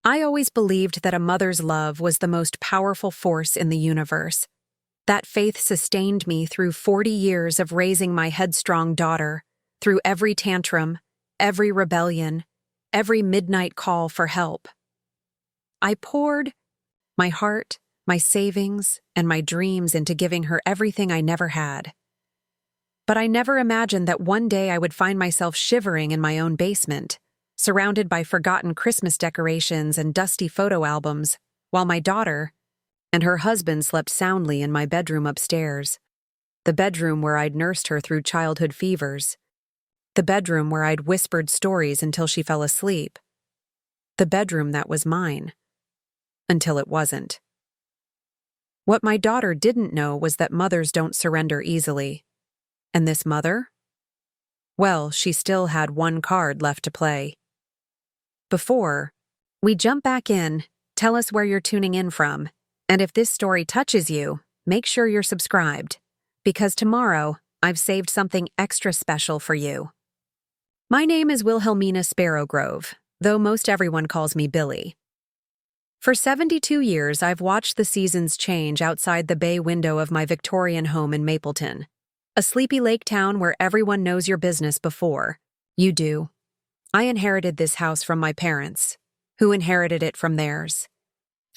I always believed that a mother's love was the most powerful force in the universe. That faith sustained me through 40 years of raising my headstrong daughter, through every tantrum, every rebellion, every midnight call for help. I poured my heart, my savings, and my dreams into giving her everything I never had. But I never imagined that one day I would find myself shivering in my own basement, surrounded by forgotten Christmas decorations and dusty photo albums, while my daughter and her husband slept soundly in my bedroom upstairs, the bedroom where I'd nursed her through childhood fevers, the bedroom where I'd whispered stories until she fell asleep, the bedroom that was mine, until it wasn't. What my daughter didn't know was that mothers don't surrender easily. And this mother? Well, she still had one card left to play. Before we jump back in, tell us where you're tuning in from, and if this story touches you, make sure you're subscribed, because tomorrow I've saved something extra special for you. My name is Wilhelmina Sparrowgrove, though most everyone calls me Billie. For 72 years, I've watched the seasons change outside the bay window of my Victorian home in Mapleton, a sleepy lake town where everyone knows your business before you do. I inherited this house from my parents, who inherited it from theirs.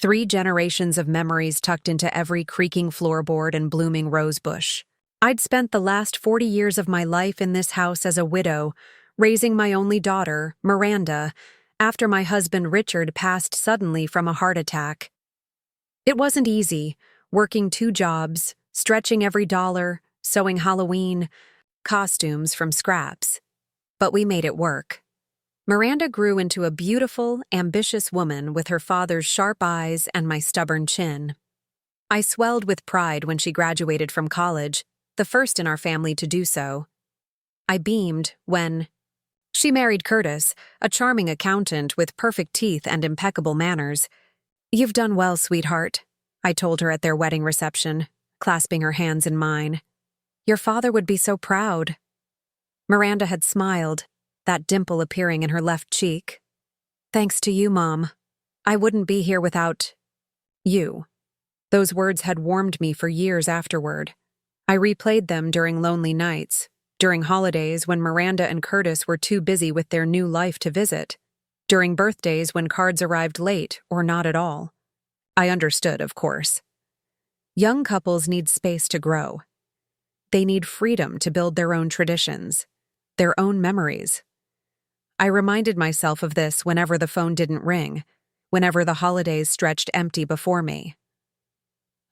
3 generations of memories tucked into every creaking floorboard and blooming rosebush. I'd spent the last 40 years of my life in this house as a widow, raising my only daughter, Miranda, after my husband Richard passed suddenly from a heart attack. It wasn't easy, working 2 jobs, stretching every dollar, sewing Halloween costumes from scraps. But we made it work. Miranda grew into a beautiful, ambitious woman with her father's sharp eyes and my stubborn chin. I swelled with pride when she graduated from college, the first in our family to do so. I beamed when she married Curtis, a charming accountant with perfect teeth and impeccable manners. "You've done well, sweetheart," I told her at their wedding reception, clasping her hands in mine. "Your father would be so proud." Miranda had smiled, that dimple appearing in her left cheek. "Thanks to you, Mom. I wouldn't be here without you." Those words had warmed me for years afterward. I replayed them during lonely nights, during holidays when Miranda and Curtis were too busy with their new life to visit, during birthdays when cards arrived late or not at all. I understood, of course. Young couples need space to grow. They need freedom to build their own traditions, their own memories. I reminded myself of this whenever the phone didn't ring, whenever the holidays stretched empty before me.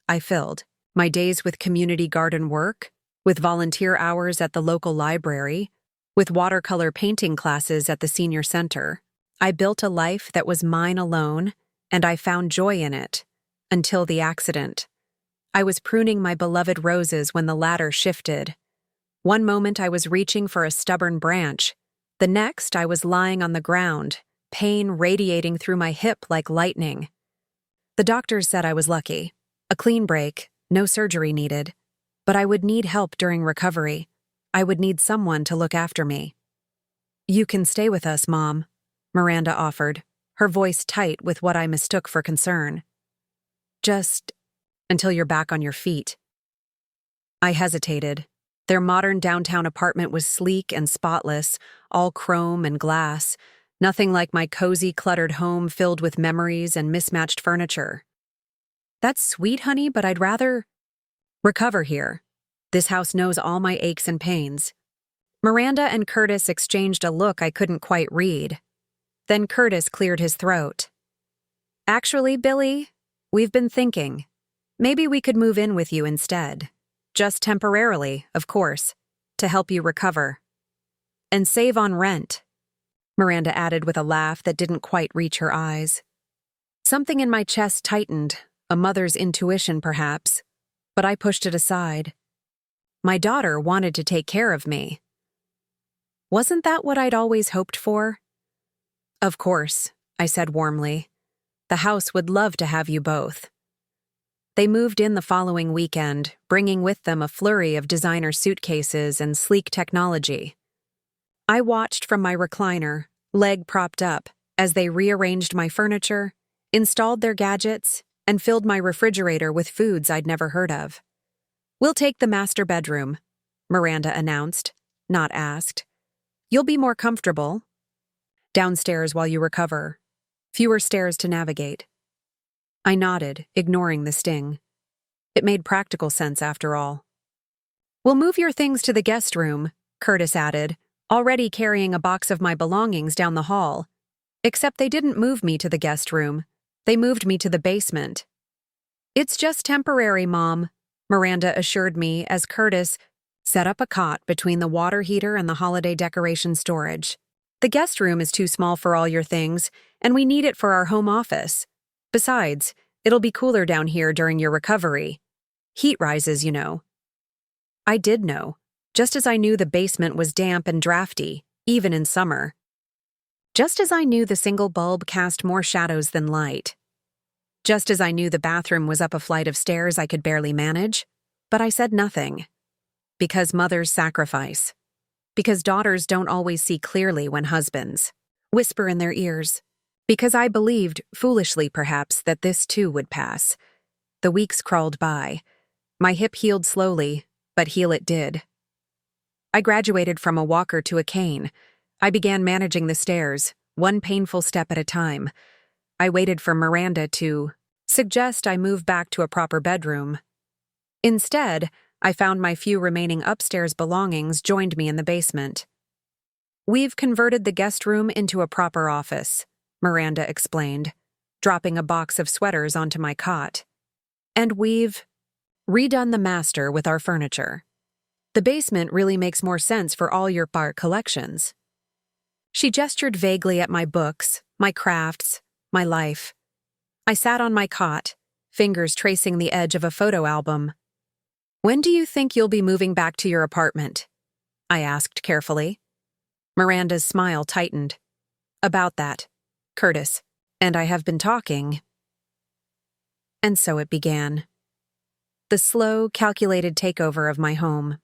I filled my days with community garden work, with volunteer hours at the local library, with watercolor painting classes at the senior center. I built a life that was mine alone, and I found joy in it, until the accident. I was pruning my beloved roses when the ladder shifted. One moment I was reaching for a stubborn branch. The next I was lying on the ground, pain radiating through my hip like lightning. The doctors said I was lucky. A clean break, no surgery needed. But I would need help during recovery. I would need someone to look after me. "You can stay with us, Mom," Miranda offered, her voice tight with what I mistook for concern. "Just until you're back on your feet." I hesitated. Their modern downtown apartment was sleek and spotless, all chrome and glass, nothing like my cozy, cluttered home filled with memories and mismatched furniture. "That's sweet, honey, but I'd rather recover here. This house knows all my aches and pains." Miranda and Curtis exchanged a look I couldn't quite read. Then Curtis cleared his throat. "Actually, Billie, we've been thinking. Maybe we could move in with you instead. Just temporarily, of course, to help you recover. And save on rent," Miranda added with a laugh that didn't quite reach her eyes. Something in my chest tightened, a mother's intuition perhaps, but I pushed it aside. My daughter wanted to take care of me. Wasn't that what I'd always hoped for? "Of course," I said warmly. "The house would love to have you both." They moved in the following weekend, bringing with them a flurry of designer suitcases and sleek technology. I watched from my recliner, leg propped up, as they rearranged my furniture, installed their gadgets, and filled my refrigerator with foods I'd never heard of. "We'll take the master bedroom," Miranda announced, not asked. "You'll be more comfortable. Downstairs while you recover. Fewer stairs to navigate." I nodded, ignoring the sting. It made practical sense after all. "We'll move your things to the guest room," Curtis added, already carrying a box of my belongings down the hall. Except they didn't move me to the guest room. They moved me to the basement. "It's just temporary, Mom," Miranda assured me as Curtis set up a cot between the water heater and the holiday decoration storage. "The guest room is too small for all your things, and we need it for our home office. Besides, it'll be cooler down here during your recovery. Heat rises, you know." I did know, just as I knew the basement was damp and drafty, even in summer. Just as I knew the single bulb cast more shadows than light. Just as I knew the bathroom was up a flight of stairs I could barely manage. But I said nothing. Because mothers sacrifice. Because daughters don't always see clearly when husbands whisper in their ears. Because I believed, foolishly perhaps, that this too would pass. The weeks crawled by. My hip healed slowly, but heal it did. I graduated from a walker to a cane. I began managing the stairs, one painful step at a time. I waited for Miranda to suggest I move back to a proper bedroom. Instead, I found my few remaining upstairs belongings joined me in the basement. "We've converted the guest room into a proper office," Miranda explained, dropping a box of sweaters onto my cot. "And we've redone the master with our furniture. The basement really makes more sense for all your art collections." She gestured vaguely at my books, my crafts, my life. I sat on my cot, fingers tracing the edge of a photo album. "When do you think you'll be moving back to your apartment?" I asked carefully. Miranda's smile tightened. "About that, Curtis, and I have been talking." And so it began. The slow, calculated takeover of my home.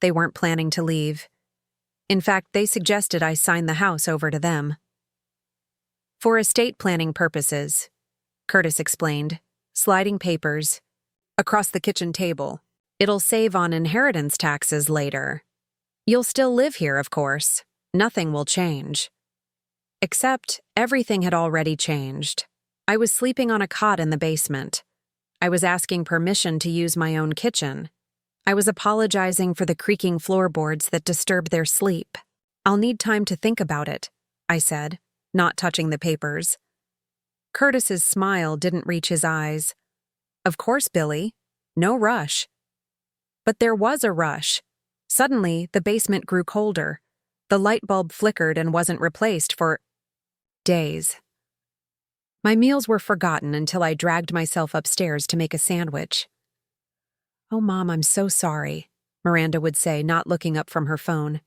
They weren't planning to leave. In fact, they suggested I sign the house over to them. "For estate planning purposes," Curtis explained, sliding papers across the kitchen table. "It'll save on inheritance taxes later. You'll still live here, of course. Nothing will change." Except everything had already changed. I was sleeping on a cot in the basement. I was asking permission to use my own kitchen. I was apologizing for the creaking floorboards that disturbed their sleep. "I'll need time to think about it," I said, not touching the papers. Curtis's smile didn't reach his eyes. "Of course, Billie. No rush." But there was a rush. Suddenly, the basement grew colder. The light bulb flickered and wasn't replaced for days. My meals were forgotten until I dragged myself upstairs to make a sandwich. "Oh, Mom, I'm so sorry," Miranda would say, not looking up from her phone.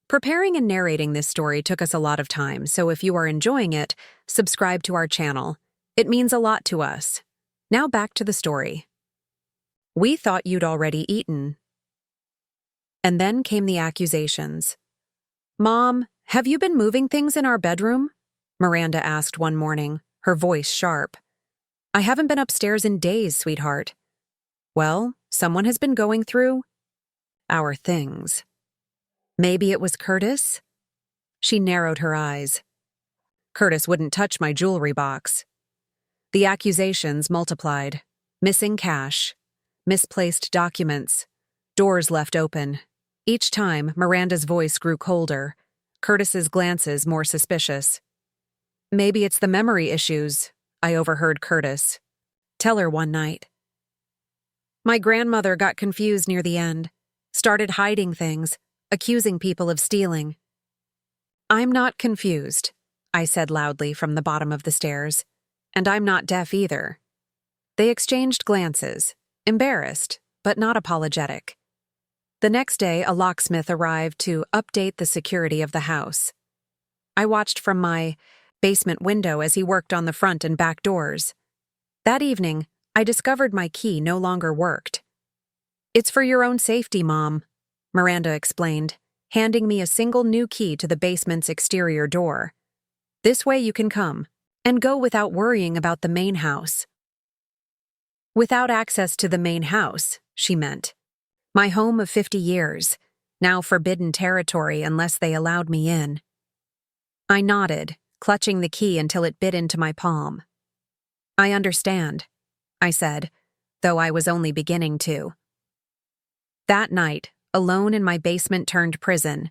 Preparing and narrating this story took us a lot of time, so if you are enjoying it, subscribe to our channel. It means a lot to us. Now back to the story. "We thought you'd already eaten." And then came the accusations. "Mom, have you been moving things in our bedroom?" Miranda asked one morning, her voice sharp. "I haven't been upstairs in days, sweetheart." "Well, someone has been going through our things." Maybe it was Curtis? She narrowed her eyes. "Curtis wouldn't touch my jewelry box." The accusations multiplied. Missing cash, misplaced documents, doors left open. Each time, Miranda's voice grew colder, Curtis's glances more suspicious. "Maybe it's the memory issues," I overheard Curtis tell her one night. "My grandmother got confused near the end, started hiding things, accusing people of stealing." "I'm not confused," I said loudly from the bottom of the stairs. "And I'm not deaf either." They exchanged glances, embarrassed, but not apologetic. The next day, a locksmith arrived to update the security of the house. I watched from my basement window as he worked on the front and back doors. That evening, I discovered my key no longer worked. "It's for your own safety, Mom," Miranda explained, handing me a single new key to the basement's exterior door. This way you can come, and go without worrying about the main house. Without access to the main house, she meant. My home of 50 years, now forbidden territory unless they allowed me in. I nodded, clutching the key until it bit into my palm. I understand, I said, though I was only beginning to. That night, alone in my basement-turned prison,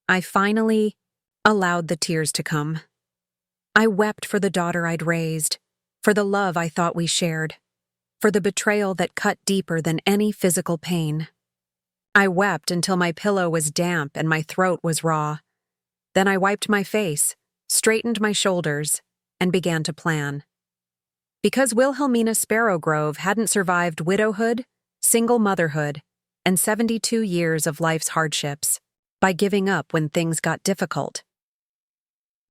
I finally allowed the tears to come. I wept for the daughter I'd raised, for the love I thought we shared, for the betrayal that cut deeper than any physical pain. I wept until my pillow was damp and my throat was raw. Then I wiped my face, straightened my shoulders, and began to plan. Because Wilhelmina Sparrowgrove hadn't survived widowhood, single motherhood, and 72 years of life's hardships, by giving up when things got difficult.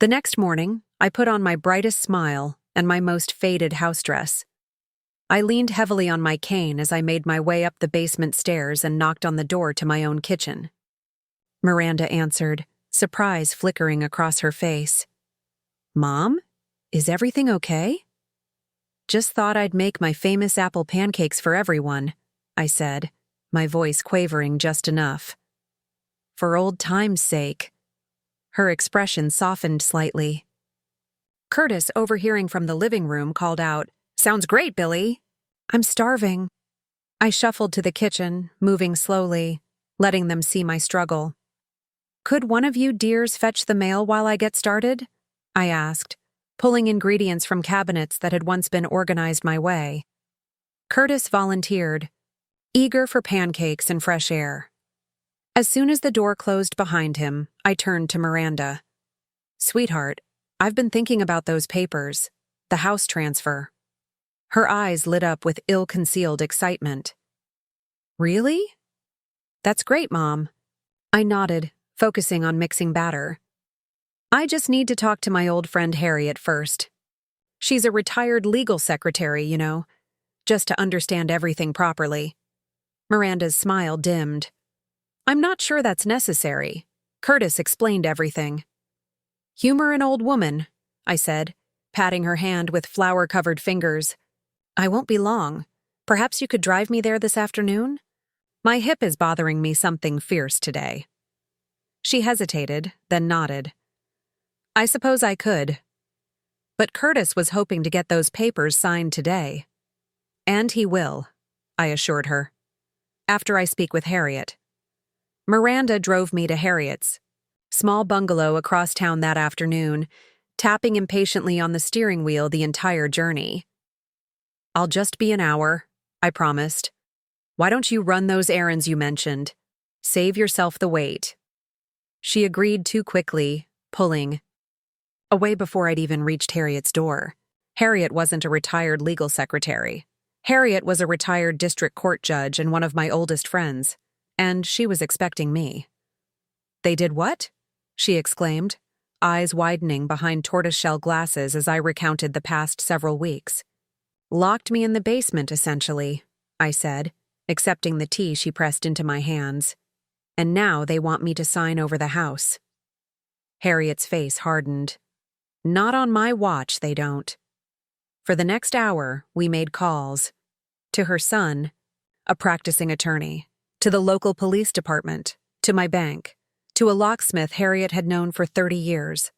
The next morning, I put on my brightest smile and my most faded house dress. I leaned heavily on my cane as I made my way up the basement stairs and knocked on the door to my own kitchen. Miranda answered, surprise flickering across her face. "Mom, is everything okay?" "Just thought I'd make my famous apple pancakes for everyone," I said, my voice quavering just enough. "For old time's sake." Her expression softened slightly. Curtis, overhearing from the living room, called out, "Sounds great, Billie." "I'm starving." I shuffled to the kitchen, moving slowly, letting them see my struggle. "Could one of you dears fetch the mail while I get started?" I asked, pulling ingredients from cabinets that had once been organized my way. Curtis volunteered, eager for pancakes and fresh air. As soon as the door closed behind him, I turned to Miranda. "Sweetheart, I've been thinking about those papers, the house transfer." Her eyes lit up with ill-concealed excitement. "Really?" "That's great, Mom." I nodded, focusing on mixing batter. "I just need to talk to my old friend Harriet first. She's a retired legal secretary, you know, just to understand everything properly." Miranda's smile dimmed. "I'm not sure that's necessary." Curtis explained everything. "Humor an old woman," I said, patting her hand with flour-covered fingers. "I won't be long. Perhaps you could drive me there this afternoon? My hip is bothering me something fierce today." She hesitated, then nodded. "I suppose I could." But Curtis was hoping to get those papers signed today. "And he will," I assured her. "After I speak with Harriet." Miranda drove me to Harriet's small bungalow across town that afternoon, tapping impatiently on the steering wheel the entire journey. "I'll just be an hour," I promised. "Why don't you run those errands you mentioned? Save yourself the wait." She agreed too quickly, pulling away before I'd even reached Harriet's door. Harriet wasn't a retired legal secretary. Harriet was a retired district court judge and one of my oldest friends, and she was expecting me. "They did what?" she exclaimed, eyes widening behind tortoiseshell glasses as I recounted the past several weeks. "Locked me in the basement, essentially," I said, accepting the tea she pressed into my hands. "And now they want me to sign over the house." Harriet's face hardened. "Not on my watch, they don't." For the next hour, we made calls. To her son, a practicing attorney, to the local police department, to my bank, to a locksmith Harriet had known for 30 years.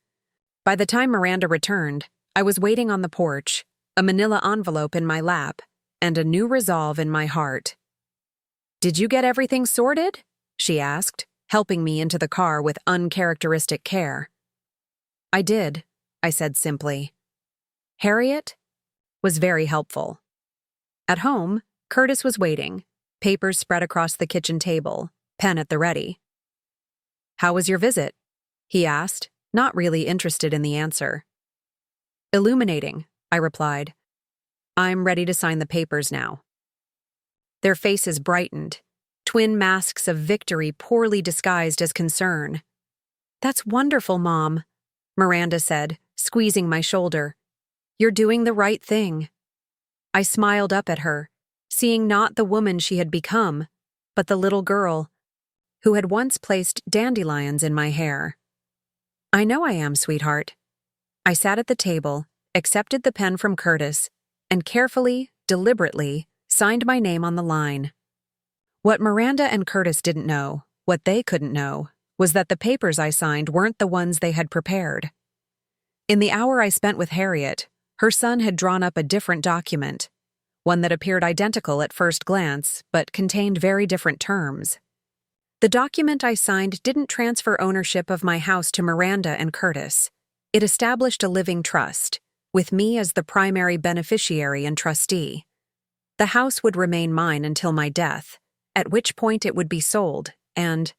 By the time Miranda returned, I was waiting on the porch, a manila envelope in my lap, and a new resolve in my heart. "Did you get everything sorted?" she asked, helping me into the car with uncharacteristic care. "I did," I said simply. Harriet was very helpful. At home, Curtis was waiting, papers spread across the kitchen table, pen at the ready. "How was your visit?" he asked, not really interested in the answer. "Illuminating," I replied. "I'm ready to sign the papers now." Their faces brightened, twin masks of victory poorly disguised as concern. "That's wonderful, Mom," Miranda said, squeezing my shoulder. "You're doing the right thing." I smiled up at her, seeing not the woman she had become, but the little girl who had once placed dandelions in my hair. "I know I am, sweetheart." I sat at the table, accepted the pen from Curtis, and carefully, deliberately, signed my name on the line. What Miranda and Curtis didn't know, what they couldn't know, was that the papers I signed weren't the ones they had prepared. In the hour I spent with Harriet, her son had drawn up a different document, one that appeared identical at first glance, but contained very different terms. The document I signed didn't transfer ownership of my house to Miranda and Curtis. It established a living trust, with me as the primary beneficiary and trustee. The house would remain mine until my death, at which point it would be sold, and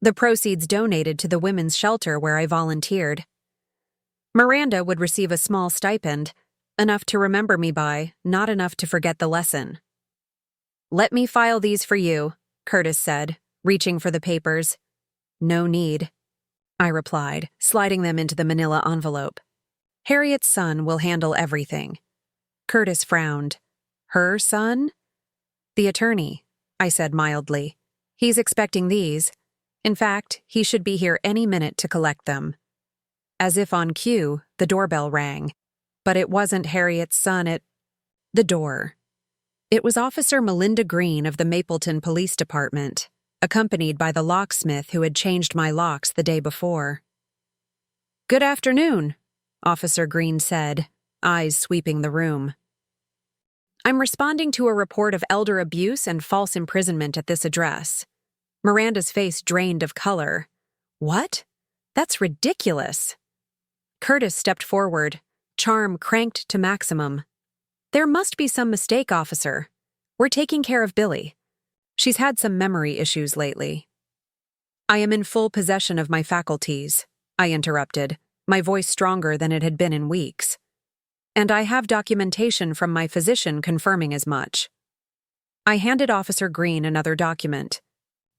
the proceeds donated to the women's shelter where I volunteered. Miranda would receive a small stipend, enough to remember me by, not enough to forget the lesson. "Let me file these for you," Curtis said, reaching for the papers. "No need," I replied, sliding them into the manila envelope. "Harriet's son will handle everything." Curtis frowned. "Her son?" "The attorney," I said mildly. "He's expecting these. In fact, he should be here any minute to collect them." As if on cue, the doorbell rang. But it wasn't Harriet's son at the door. It was Officer Melinda Green of the Mapleton Police Department, accompanied by the locksmith who had changed my locks the day before. "Good afternoon," Officer Green said, eyes sweeping the room. "I'm responding to a report of elder abuse and false imprisonment at this address." Miranda's face drained of color. "What? That's ridiculous." Curtis stepped forward, charm cranked to maximum. "There must be some mistake, officer. We're taking care of Billie. She's had some memory issues lately." "I am in full possession of my faculties," I interrupted, my voice stronger than it had been in weeks. "And I have documentation from my physician confirming as much." I handed Officer Green another document.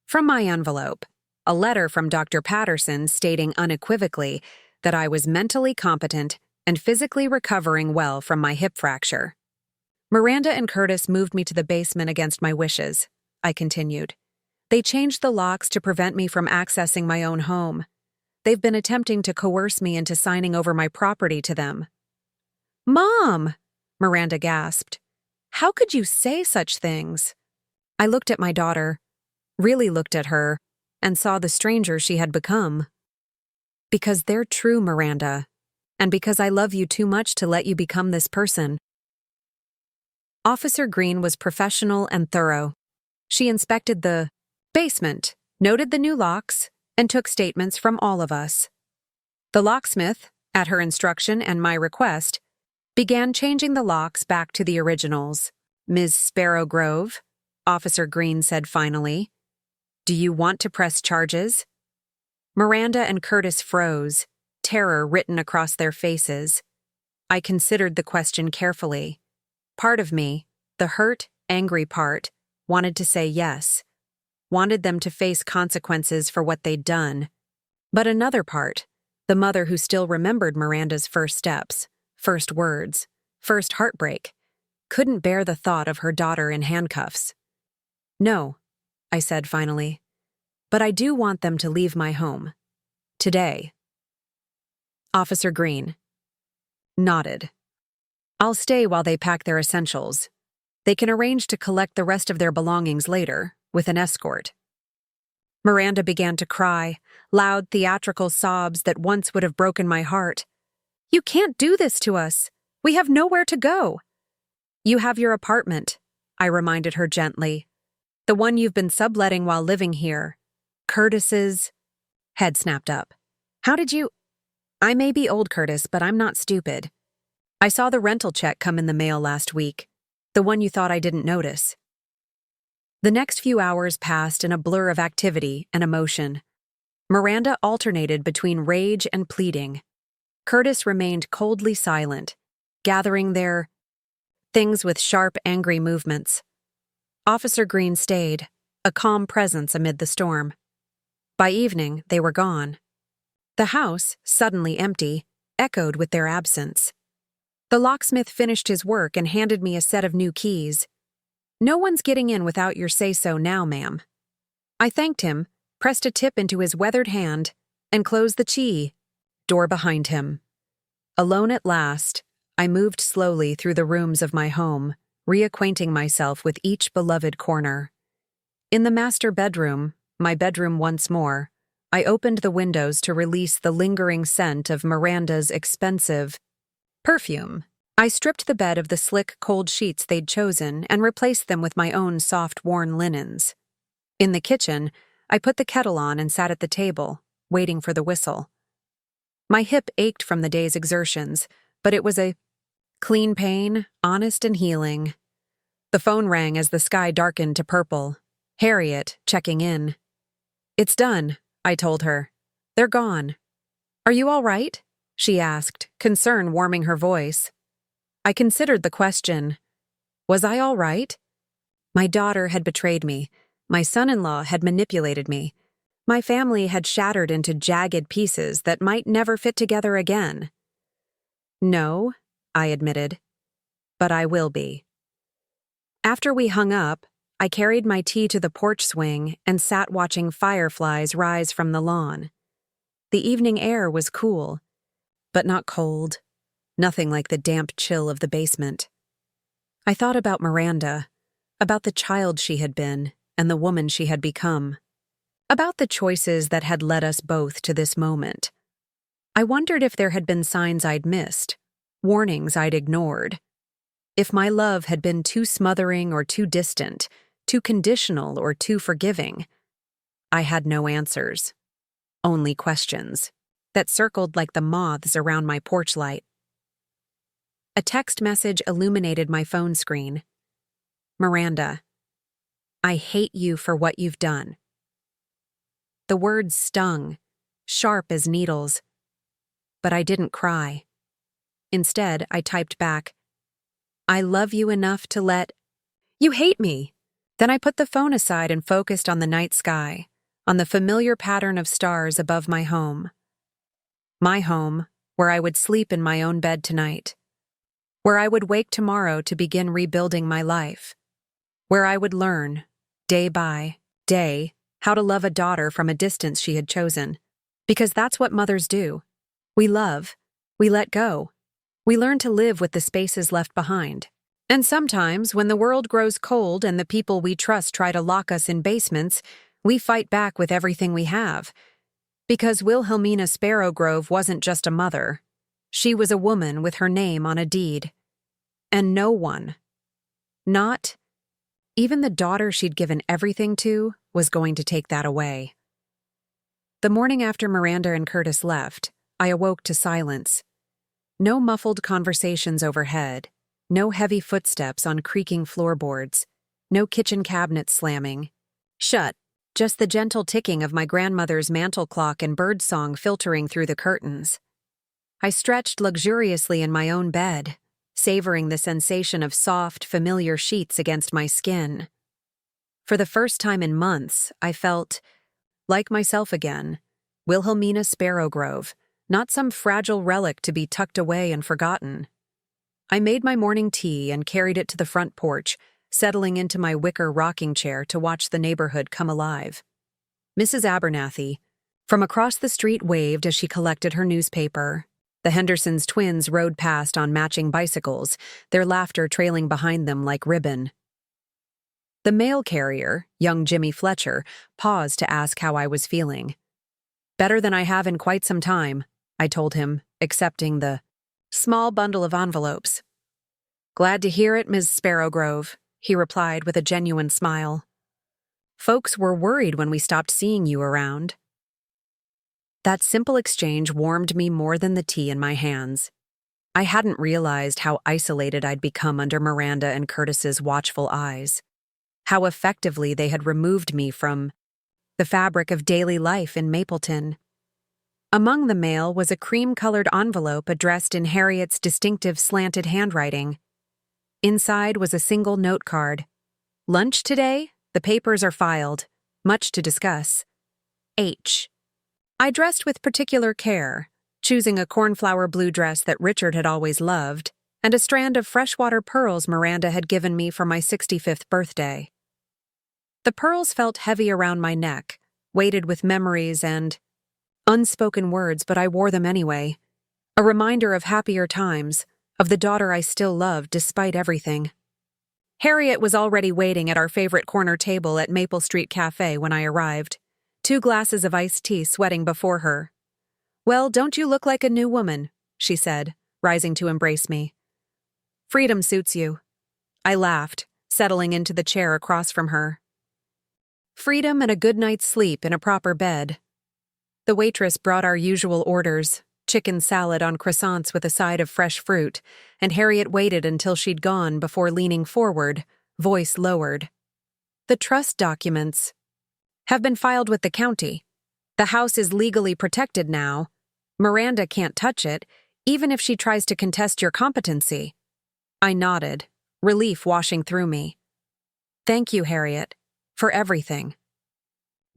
From my envelope, a letter from Dr. Patterson stating unequivocally that I was mentally competent and physically recovering well from my hip fracture. "Miranda and Curtis moved me to the basement against my wishes," I continued. "They changed the locks to prevent me from accessing my own home. They've been attempting to coerce me into signing over my property to them." "Mom!" Miranda gasped. "How could you say such things?" I looked at my daughter, really looked at her, and saw the stranger she had become. "Because they're true, Miranda, and because I love you too much to let you become this person." Officer Green was professional and thorough. She inspected the basement, noted the new locks, and took statements from all of us. The locksmith, at her instruction and my request, began changing the locks back to the originals. "Ms. Sparrowgrove," Officer Green said finally, "do you want to press charges?" Miranda and Curtis froze, terror written across their faces. I considered the question carefully. Part of me, the hurt, angry part, wanted to say yes, wanted them to face consequences for what they'd done. But another part, the mother who still remembered Miranda's first steps, first words, first heartbreak, couldn't bear the thought of her daughter in handcuffs. "No," I said finally, "but I do want them to leave my home. Today." Officer Green nodded. "I'll stay while they pack their essentials. They can arrange to collect the rest of their belongings later, with an escort." Miranda began to cry, loud theatrical sobs that once would have broken my heart. "You can't do this to us. We have nowhere to go." "You have your apartment," I reminded her gently. "The one you've been subletting while living here. Curtis's—" Head snapped up. "How did you—" "I may be old, Curtis, but I'm not stupid. I saw the rental check come in the mail last week, the one you thought I didn't notice." The next few hours passed in a blur of activity and emotion. Miranda alternated between rage and pleading. Curtis remained coldly silent, gathering their things with sharp, angry movements. Officer Green stayed, a calm presence amid the storm. By evening, they were gone. The house, suddenly empty, echoed with their absence. The locksmith finished his work and handed me a set of new keys. "No one's getting in without your say-so now, ma'am." I thanked him, pressed a tip into his weathered hand, and closed the door behind him. Alone at last, I moved slowly through the rooms of my home, reacquainting myself with each beloved corner. In the master bedroom, my bedroom once more, I opened the windows to release the lingering scent of Miranda's expensive perfume. I stripped the bed of the slick, cold sheets they'd chosen and replaced them with my own soft, worn linens. In the kitchen, I put the kettle on and sat at the table, waiting for the whistle. My hip ached from the day's exertions, but it was a clean pain, honest and healing. The phone rang as the sky darkened to purple. Harriet, checking in. "It's done," I told her. "They're gone." "Are you all right?" she asked, concern warming her voice. I considered the question. Was I all right? My daughter had betrayed me. My son-in-law had manipulated me. My family had shattered into jagged pieces that might never fit together again. "No," I admitted, "but I will be." After we hung up, I carried my tea to the porch swing and sat watching fireflies rise from the lawn. The evening air was cool, but not cold, nothing like the damp chill of the basement. I thought about Miranda, about the child she had been and the woman she had become, about the choices that had led us both to this moment. I wondered if there had been signs I'd missed, warnings I'd ignored, if my love had been too smothering or too distant, too conditional or too forgiving. I had no answers, only questions that circled like the moths around my porch light. A text message illuminated my phone screen. "Miranda, I hate you for what you've done." The words stung, sharp as needles, but I didn't cry. Instead, I typed back, "I love you enough to let you hate me." Then I put the phone aside and focused on the night sky, on the familiar pattern of stars above my home. My home, where I would sleep in my own bed tonight, where I would wake tomorrow to begin rebuilding my life, where I would learn, day by day, how to love a daughter from a distance she had chosen. Because that's what mothers do. We love, we let go, we learn to live with the spaces left behind. And sometimes, when the world grows cold and the people we trust try to lock us in basements, we fight back with everything we have. Because Wilhelmina Sparrowgrove wasn't just a mother. She was a woman with her name on a deed. And no one, not even the daughter she'd given everything to, was going to take that away. The morning after Miranda and Curtis left, I awoke to silence. No muffled conversations overhead. No heavy footsteps on creaking floorboards. No kitchen cabinets slamming. Shut. Just the gentle ticking of my grandmother's mantel clock and birdsong filtering through the curtains. I stretched luxuriously in my own bed, savoring the sensation of soft, familiar sheets against my skin. For the first time in months, I felt like myself again. Wilhelmina Sparrowgrove, not some fragile relic to be tucked away and forgotten. I made my morning tea and carried it to the front porch, settling into my wicker rocking chair to watch the neighborhood come alive. Mrs. Abernathy, from across the street, waved as she collected her newspaper. The Hendersons twins rode past on matching bicycles, their laughter trailing behind them like ribbon. The mail carrier, young Jimmy Fletcher, paused to ask how I was feeling. "Better than I have in quite some time," I told him, accepting the small bundle of envelopes. "Glad to hear it, Ms. Sparrowgrove," he replied with a genuine smile. "Folks were worried when we stopped seeing you around." That simple exchange warmed me more than the tea in my hands. I hadn't realized how isolated I'd become under Miranda and Curtis's watchful eyes, how effectively they had removed me from the fabric of daily life in Mapleton. Among the mail was a cream-colored envelope addressed in Harriet's distinctive slanted handwriting. Inside was a single note card. "Lunch today? The papers are filed. Much to discuss. H." I dressed with particular care, choosing a cornflower blue dress that Richard had always loved, and a strand of freshwater pearls Miranda had given me for my 65th birthday. The pearls felt heavy around my neck, weighted with memories and unspoken words, but I wore them anyway. A reminder of happier times, of the daughter I still loved despite everything. Harriet was already waiting at our favorite corner table at Maple Street Cafe when I arrived, 2 glasses of iced tea sweating before her. "Well, don't you look like a new woman?" she said, rising to embrace me. "Freedom suits you." I laughed, settling into the chair across from her. Freedom and a good night's sleep in a proper bed. The waitress brought our usual orders, chicken salad on croissants with a side of fresh fruit, and Harriet waited until she'd gone before leaning forward, voice lowered. "The trust documents have been filed with the county. The house is legally protected now. Miranda can't touch it, even if she tries to contest your competency." I nodded, relief washing through me. "Thank you, Harriet, for everything."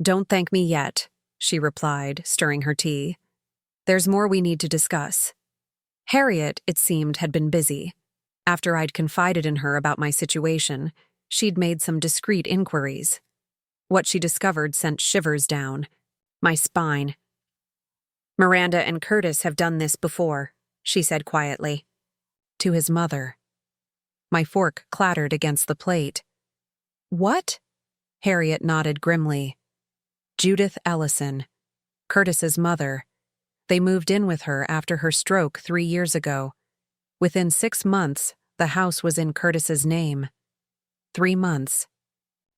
"Don't thank me yet," she replied, stirring her tea. "There's more we need to discuss." Harriet, it seemed, had been busy. After I'd confided in her about my situation, she'd made some discreet inquiries. What she discovered sent shivers down my spine. "Miranda and Curtis have done this before," she said quietly. "To his mother." My fork clattered against the plate. "What?" Harriet nodded grimly. "Judith Ellison, Curtis's mother. They moved in with her after her stroke 3 years ago. Within 6 months, the house was in Curtis's name. 3 months.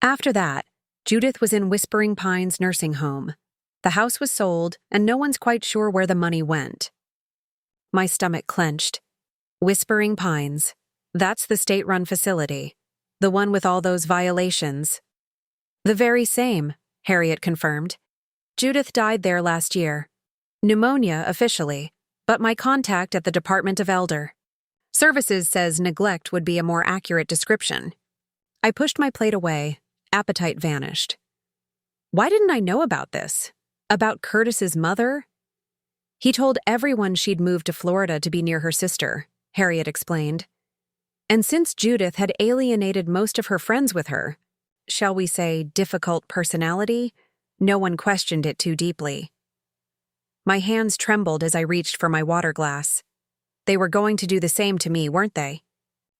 After that, Judith was in Whispering Pines nursing home. The house was sold, and no one's quite sure where the money went." My stomach clenched. Whispering Pines. That's the state-run facility. The one with all those violations. "The very same," Harriet confirmed. "Judith died there last year. Pneumonia officially, but my contact at the Department of Elder Services says neglect would be a more accurate description." I pushed my plate away. Appetite vanished. Why didn't I know about this? About Curtis's mother? "He told everyone she'd moved to Florida to be near her sister," Harriet explained. "And since Judith had alienated most of her friends with her, shall we say difficult personality, no one questioned it too deeply." My hands trembled as I reached for my water glass. They were going to do the same to me, weren't they?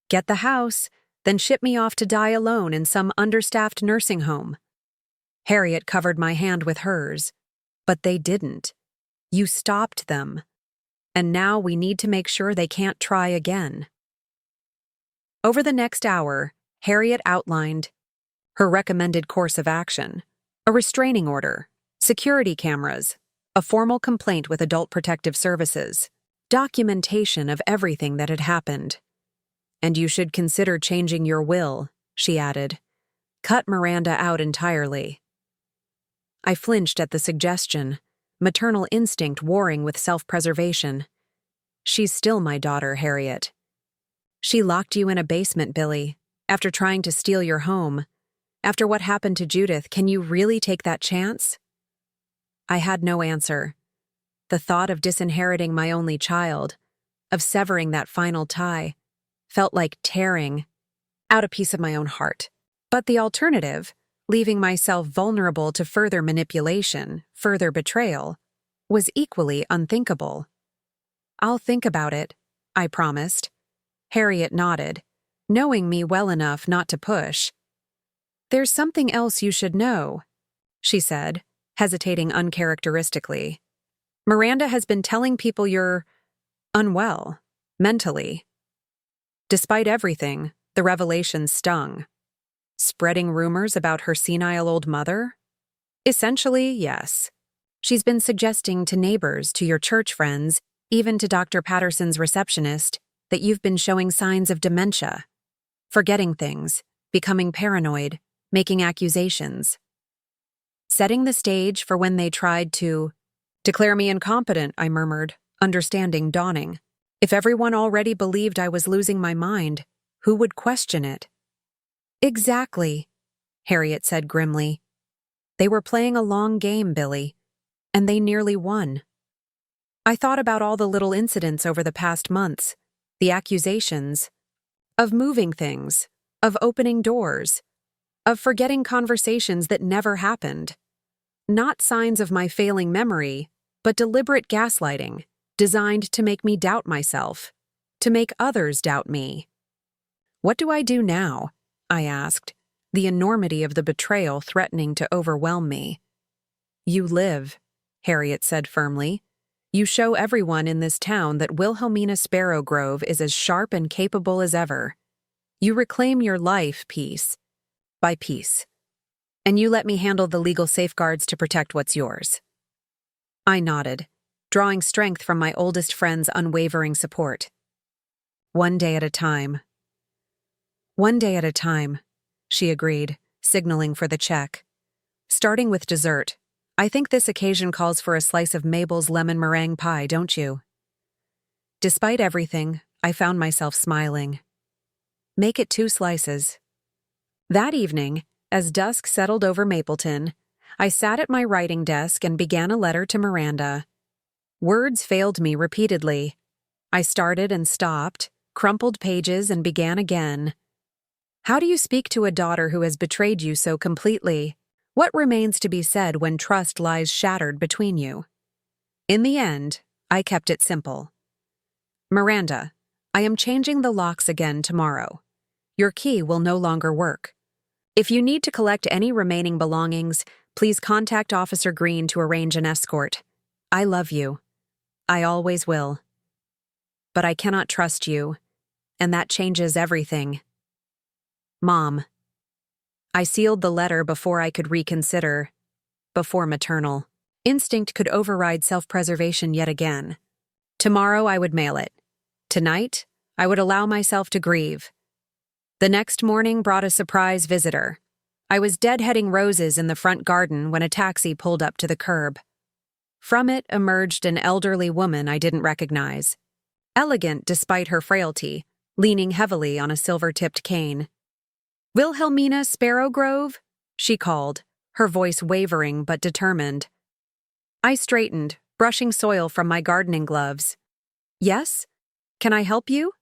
Get the house, then ship me off to die alone in some understaffed nursing home. Harriet covered my hand with hers. "But they didn't. You stopped them. And now we need to make sure they can't try again." Over the next hour, Harriet outlined her recommended course of action: a restraining order, security cameras, a formal complaint with Adult Protective Services, documentation of everything that had happened. "And you should consider changing your will," she added. "Cut Miranda out entirely." I flinched at the suggestion, maternal instinct warring with self-preservation. "She's still my daughter, Harriet." "She locked you in a basement, Billie, after trying to steal your home. After what happened to Judith, can you really take that chance?" I had no answer. The thought of disinheriting my only child, of severing that final tie, felt like tearing out a piece of my own heart. But the alternative, leaving myself vulnerable to further manipulation, further betrayal, was equally unthinkable. "I'll think about it," I promised. Harriet nodded, knowing me well enough not to push. "There's something else you should know," she said, hesitating uncharacteristically. "Miranda has been telling people you're unwell, mentally." Despite everything, the revelation stung. Spreading rumors about her senile old mother? Essentially, yes. She's been suggesting to neighbors, to your church friends, even to Dr. Patterson's receptionist, that you've been showing signs of dementia, forgetting things, becoming paranoid, making accusations. Setting the stage for when they tried to declare me incompetent, I murmured, understanding dawning. If everyone already believed I was losing my mind, who would question it? "Exactly," Harriet said grimly. "They were playing a long game, Billie, and they nearly won." I thought about all the little incidents over the past months, the accusations, of moving things, of opening doors, of forgetting conversations that never happened. Not signs of my failing memory, but deliberate gaslighting, designed to make me doubt myself, to make others doubt me. What do I do now? I asked, the enormity of the betrayal threatening to overwhelm me. You live, Harriet said firmly. You show everyone in this town that Wilhelmina Sparrowgrove is as sharp and capable as ever. You reclaim your life piece by piece, and you let me handle the legal safeguards to protect what's yours. I nodded, drawing strength from my oldest friend's unwavering support. One day at a time. One day at a time, she agreed, signaling for the check. Starting with dessert. I think this occasion calls for a slice of Mabel's lemon meringue pie, don't you? Despite everything, I found myself smiling. Make it 2 slices. That evening, as dusk settled over Mapleton, I sat at my writing desk and began a letter to Miranda. Words failed me repeatedly. I started and stopped, crumpled pages and began again. How do you speak to a daughter who has betrayed you so completely? What remains to be said when trust lies shattered between you? In the end, I kept it simple. Miranda, I am changing the locks again tomorrow. Your key will no longer work. If you need to collect any remaining belongings, please contact Officer Green to arrange an escort. I love you. I always will. But I cannot trust you, and that changes everything. Mom. I sealed the letter before I could reconsider, before maternal instinct could override self-preservation yet again. Tomorrow I would mail it. Tonight, I would allow myself to grieve. The next morning brought a surprise visitor. I was deadheading roses in the front garden when a taxi pulled up to the curb. From it emerged an elderly woman I didn't recognize. Elegant despite her frailty, leaning heavily on a silver-tipped cane. Wilhelmina Sparrowgrove? She called, her voice wavering but determined. I straightened, brushing soil from my gardening gloves. Yes? Can I help you?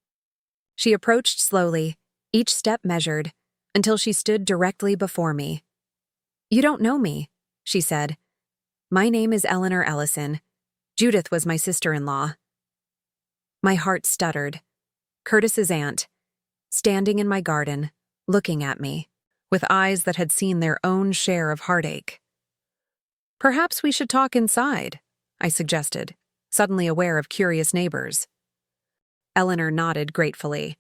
She approached slowly, each step measured, until she stood directly before me. You don't know me, she said. My name is Eleanor Ellison. Judith was my sister-in-law. My heart stuttered. Curtis's aunt, standing in my garden, looking at me, with eyes that had seen their own share of heartache. Perhaps we should talk inside, I suggested, suddenly aware of curious neighbors. Eleanor nodded gratefully.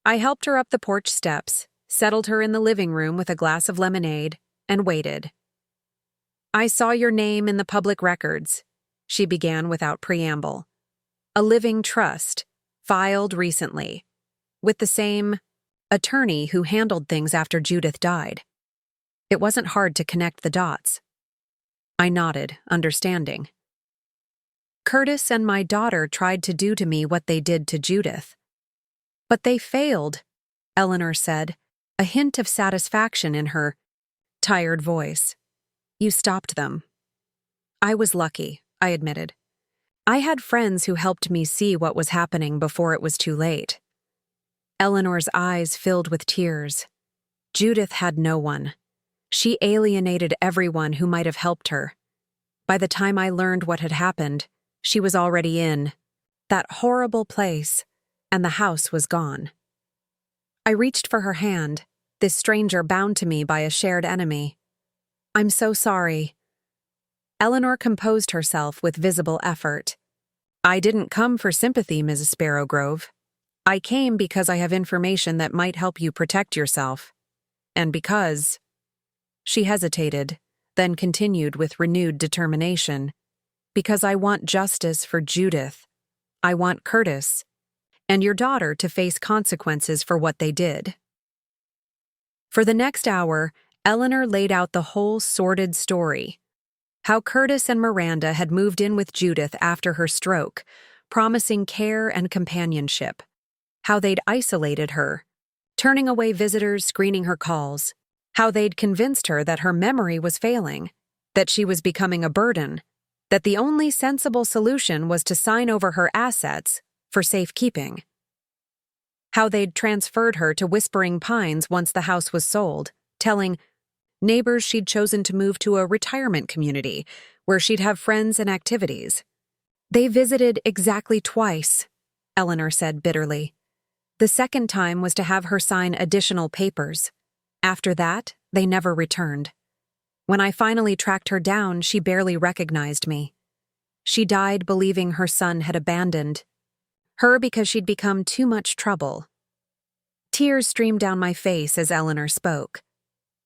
I helped her up the porch steps, settled her in the living room with a glass of lemonade, and waited. I saw your name in the public records, she began without preamble. A living trust, filed recently, with the same attorney who handled things after Judith died. It wasn't hard to connect the dots. I nodded, understanding. Curtis and my daughter tried to do to me what they did to Judith. But they failed, Eleanor said, a hint of satisfaction in her tired voice. You stopped them. I was lucky, I admitted. I had friends who helped me see what was happening before it was too late. Eleanor's eyes filled with tears. Judith had no one. She alienated everyone who might have helped her. By the time I learned what had happened, she was already in that horrible place, and the house was gone. I reached for her hand, this stranger bound to me by a shared enemy. I'm so sorry. Eleanor composed herself with visible effort. I didn't come for sympathy, Mrs. Sparrowgrove. I came because I have information that might help you protect yourself. And because... She hesitated, then continued with renewed determination. Because I want justice for Judith. I want Curtis and your daughter to face consequences for what they did. For the next hour, Eleanor laid out the whole sordid story. How Curtis and Miranda had moved in with Judith after her stroke, promising care and companionship. How they'd isolated her, turning away visitors, screening her calls. How they'd convinced her that her memory was failing, that she was becoming a burden, that the only sensible solution was to sign over her assets for safekeeping. How they'd transferred her to Whispering Pines once the house was sold, telling neighbors she'd chosen to move to a retirement community where she'd have friends and activities. They visited exactly twice, Eleanor said bitterly. The second time was to have her sign additional papers. After that, they never returned. When I finally tracked her down, she barely recognized me. She died believing her son had abandoned her because she'd become too much trouble. Tears streamed down my face as Eleanor spoke.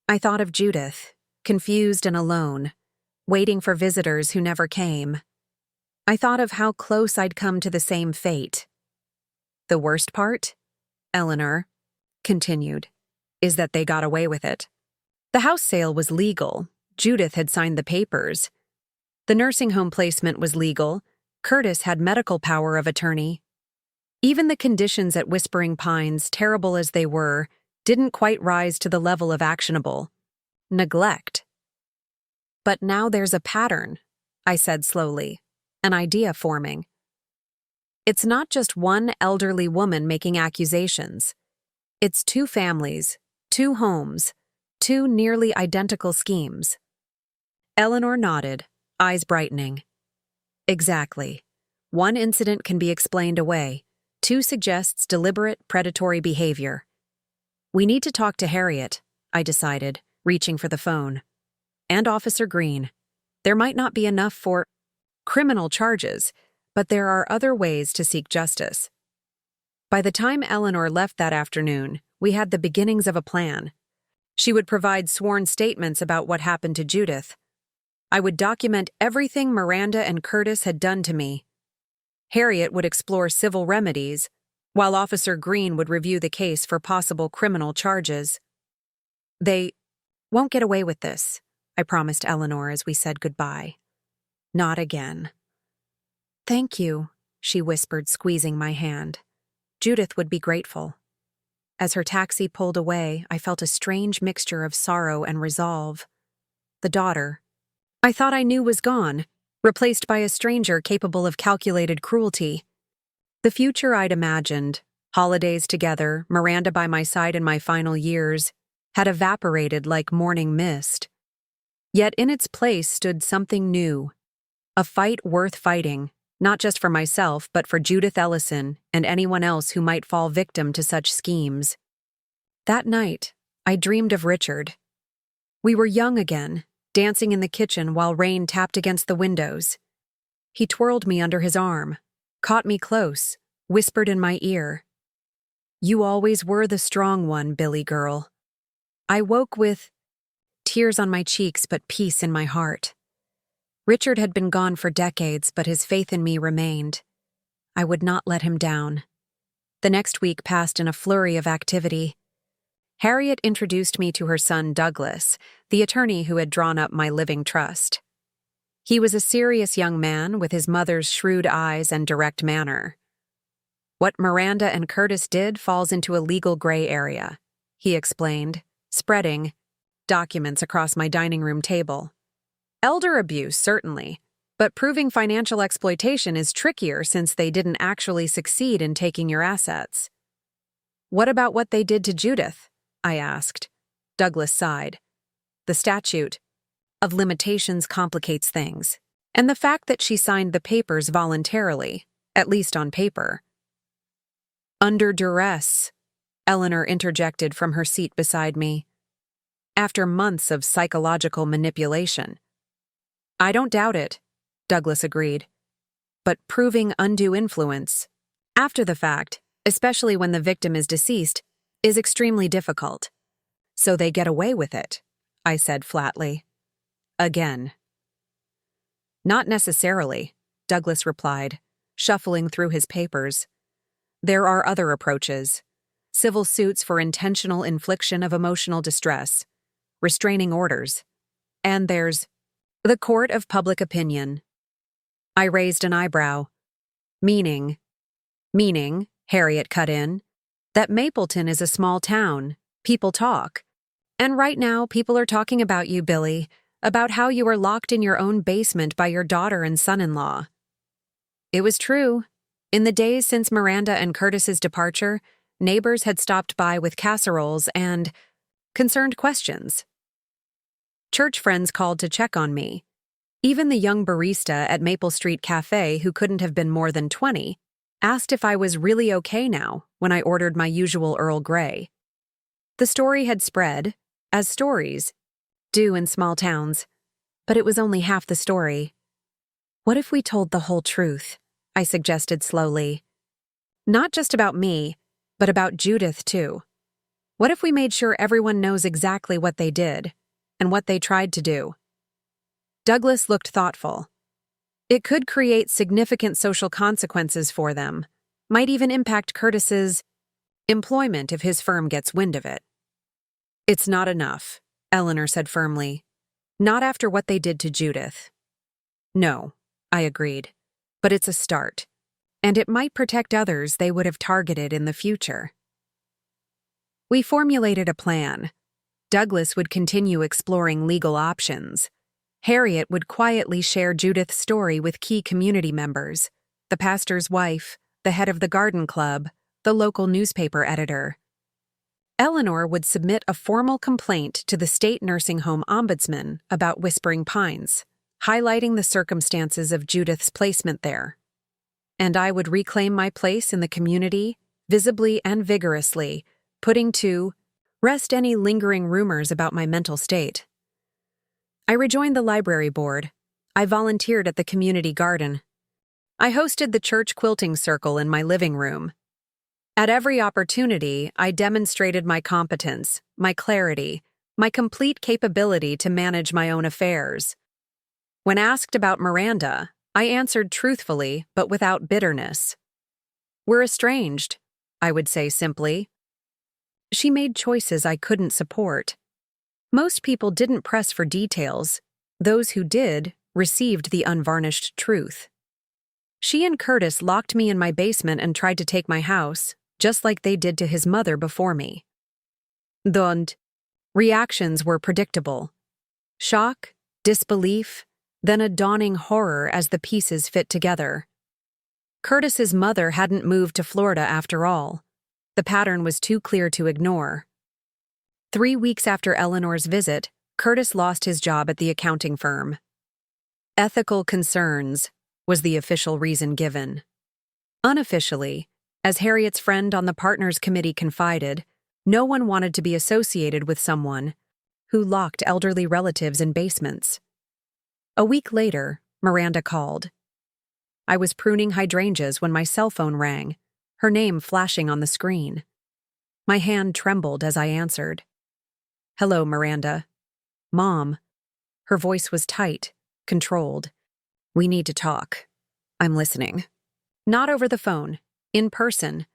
I thought of Judith, confused and alone, waiting for visitors who never came. I thought of how close I'd come to the same fate. The worst part, Eleanor continued, is that they got away with it. The house sale was legal. Judith had signed the papers. The nursing home placement was legal. Curtis had medical power of attorney. Even the conditions at Whispering Pines, terrible as they were, didn't quite rise to the level of actionable neglect. But now there's a pattern, I said slowly, an idea forming. It's not just one elderly woman making accusations. It's two families, two homes, two nearly identical schemes. Eleanor nodded, eyes brightening. Exactly. One incident can be explained away. Two suggests deliberate, predatory behavior. We need to talk to Harriet, I decided, reaching for the phone. And Officer Green. There might not be enough for criminal charges, but there are other ways to seek justice. By the time Eleanor left that afternoon, we had the beginnings of a plan. She would provide sworn statements about what happened to Judith. I would document everything Miranda and Curtis had done to me. Harriet would explore civil remedies, while Officer Green would review the case for possible criminal charges. They won't get away with this, I promised Eleanor as we said goodbye. Not again. Thank you, she whispered, squeezing my hand. Judith would be grateful. As her taxi pulled away, I felt a strange mixture of sorrow and resolve. The daughter I thought I knew was gone, replaced by a stranger capable of calculated cruelty. The future I'd imagined, holidays together, Miranda by my side in my final years, had evaporated like morning mist. Yet in its place stood something new, a fight worth fighting, not just for myself but for Judith Ellison and anyone else who might fall victim to such schemes. That night, I dreamed of Richard. We were young again, dancing in the kitchen while rain tapped against the windows. He twirled me under his arm, caught me close, whispered in my ear, "You always were the strong one, Billie girl." I woke with tears on my cheeks but peace in my heart. Richard had been gone for decades, but his faith in me remained. I would not let him down. The next week passed in a flurry of activity. Harriet introduced me to her son Douglas, the attorney who had drawn up my living trust. He was a serious young man with his mother's shrewd eyes and direct manner. What Miranda and Curtis did falls into a legal gray area, he explained, spreading documents across my dining room table. Elder abuse, certainly, but proving financial exploitation is trickier since they didn't actually succeed in taking your assets. What about what they did to Judith? I asked. Douglas sighed. The statute of limitations complicates things, and the fact that she signed the papers voluntarily, at least on paper. Under duress, Eleanor interjected from her seat beside me. After months of psychological manipulation. I don't doubt it, Douglas agreed. But proving undue influence, after the fact, especially when the victim is deceased, is extremely difficult. So they get away with it, I said flatly. Again. Not necessarily, Douglas replied, shuffling through his papers. There are other approaches. Civil suits for intentional infliction of emotional distress, restraining orders. And there's the court of public opinion. I raised an eyebrow. Meaning, Harriet cut in, that Mapleton is a small town. People talk. And right now, people are talking about you, Billie, about how you were locked in your own basement by your daughter and son-in-law. It was true. In the days since Miranda and Curtis's departure, neighbors had stopped by with casseroles and concerned questions. Church friends called to check on me. Even the young barista at Maple Street Cafe, who couldn't have been more than 20, asked if I was really okay now when I ordered my usual Earl Grey. The story had spread, as stories do in small towns, but it was only half the story. What if we told the whole truth? I suggested slowly. Not just about me, but about Judith too. What if we made sure everyone knows exactly what they did and what they tried to do? Douglas looked thoughtful. It could create significant social consequences for them, might even impact Curtis's employment if his firm gets wind of it. It's not enough, Eleanor said firmly. Not after what they did to Judith. No, I agreed, but it's a start, and it might protect others they would have targeted in the future. We formulated a plan. Douglas would continue exploring legal options. Harriet would quietly share Judith's story with key community members, the pastor's wife, the head of the garden club, the local newspaper editor. Eleanor would submit a formal complaint to the state nursing home ombudsman about Whispering Pines, highlighting the circumstances of Judith's placement there. And I would reclaim my place in the community, visibly and vigorously, putting to rest any lingering rumors about my mental state. I rejoined the library board. I volunteered at the community garden. I hosted the church quilting circle in my living room. At every opportunity, I demonstrated my competence, my clarity, my complete capability to manage my own affairs. When asked about Miranda, I answered truthfully but without bitterness. We're estranged, I would say simply. She made choices I couldn't support. Most people didn't press for details. Those who did received the unvarnished truth. She and Curtis locked me in my basement and tried to take my house, just like they did to his mother before me. The reactions were predictable. Shock, disbelief, then a dawning horror as the pieces fit together. Curtis's mother hadn't moved to Florida after all. The pattern was too clear to ignore. 3 weeks after Eleanor's visit, Curtis lost his job at the accounting firm. Ethical concerns was the official reason given. Unofficially, as Harriet's friend on the partners committee confided, no one wanted to be associated with someone who locked elderly relatives in basements. A week later, Miranda called. I was pruning hydrangeas when my cell phone rang, her name flashing on the screen. My hand trembled as I answered. Hello, Miranda. Mom. Her voice was tight, controlled. We need to talk. I'm listening. Not over the phone, in person.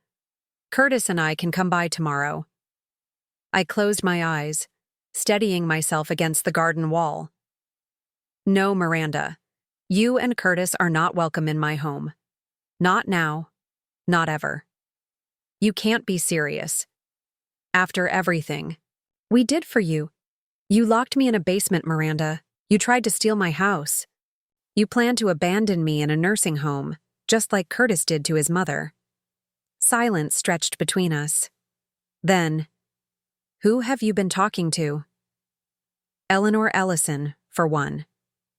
Curtis and I can come by tomorrow. I closed my eyes, steadying myself against the garden wall. No, Miranda. You and Curtis are not welcome in my home. Not now. Not ever. You can't be serious. After everything we did for you. You locked me in a basement, Miranda. You tried to steal my house. You planned to abandon me in a nursing home, just like Curtis did to his mother. Silence stretched between us. Then, who have you been talking to? Eleanor Ellison, for one.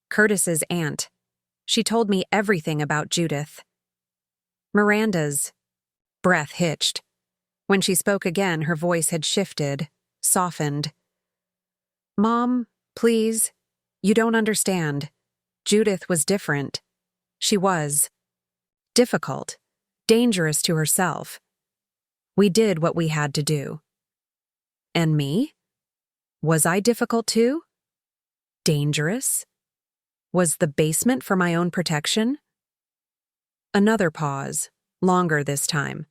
Curtis's aunt. She told me everything about Judith. Miranda's breath hitched. When she spoke again, her voice had shifted, softened. Mom, please, you don't understand. Judith was different. She was difficult, dangerous to herself. We did what we had to do. And me? Was I difficult too? Dangerous? Was the basement for my own protection? Another pause, longer this time.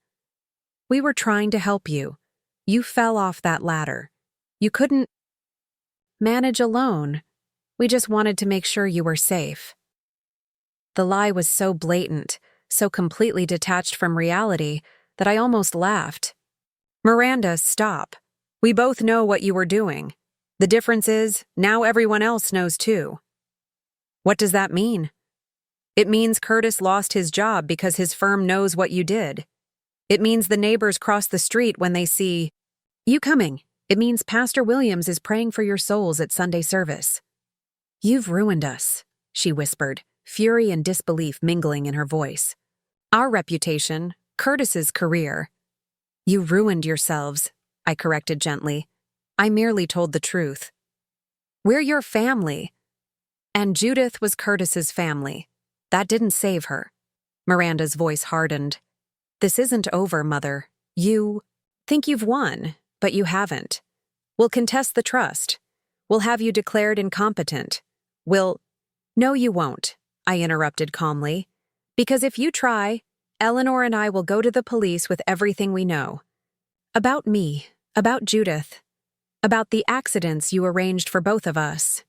We were trying to help you. You fell off that ladder. You couldn't manage alone. We just wanted to make sure you were safe. The lie was so blatant, so completely detached from reality, that I almost laughed. Miranda, stop. We both know what you were doing. The difference is, now everyone else knows too. What does that mean? It means Curtis lost his job because his firm knows what you did. It means the neighbors cross the street when they see you coming. It means Pastor Williams is praying for your souls at Sunday service. You've ruined us. she whispered, fury and disbelief mingling in her voice. Our reputation, Curtis's career. You ruined yourselves, I corrected gently. I merely told the truth. We're your family. And Judith was Curtis's family. That didn't save her. Miranda's voice hardened. This isn't over, Mother. You think you've won, but you haven't. We'll contest the trust. We'll have you declared incompetent. No, you won't, I interrupted calmly. Because if you try, Eleanor and I will go to the police with everything we know. About me, about Judith, about the accidents you arranged for both of us.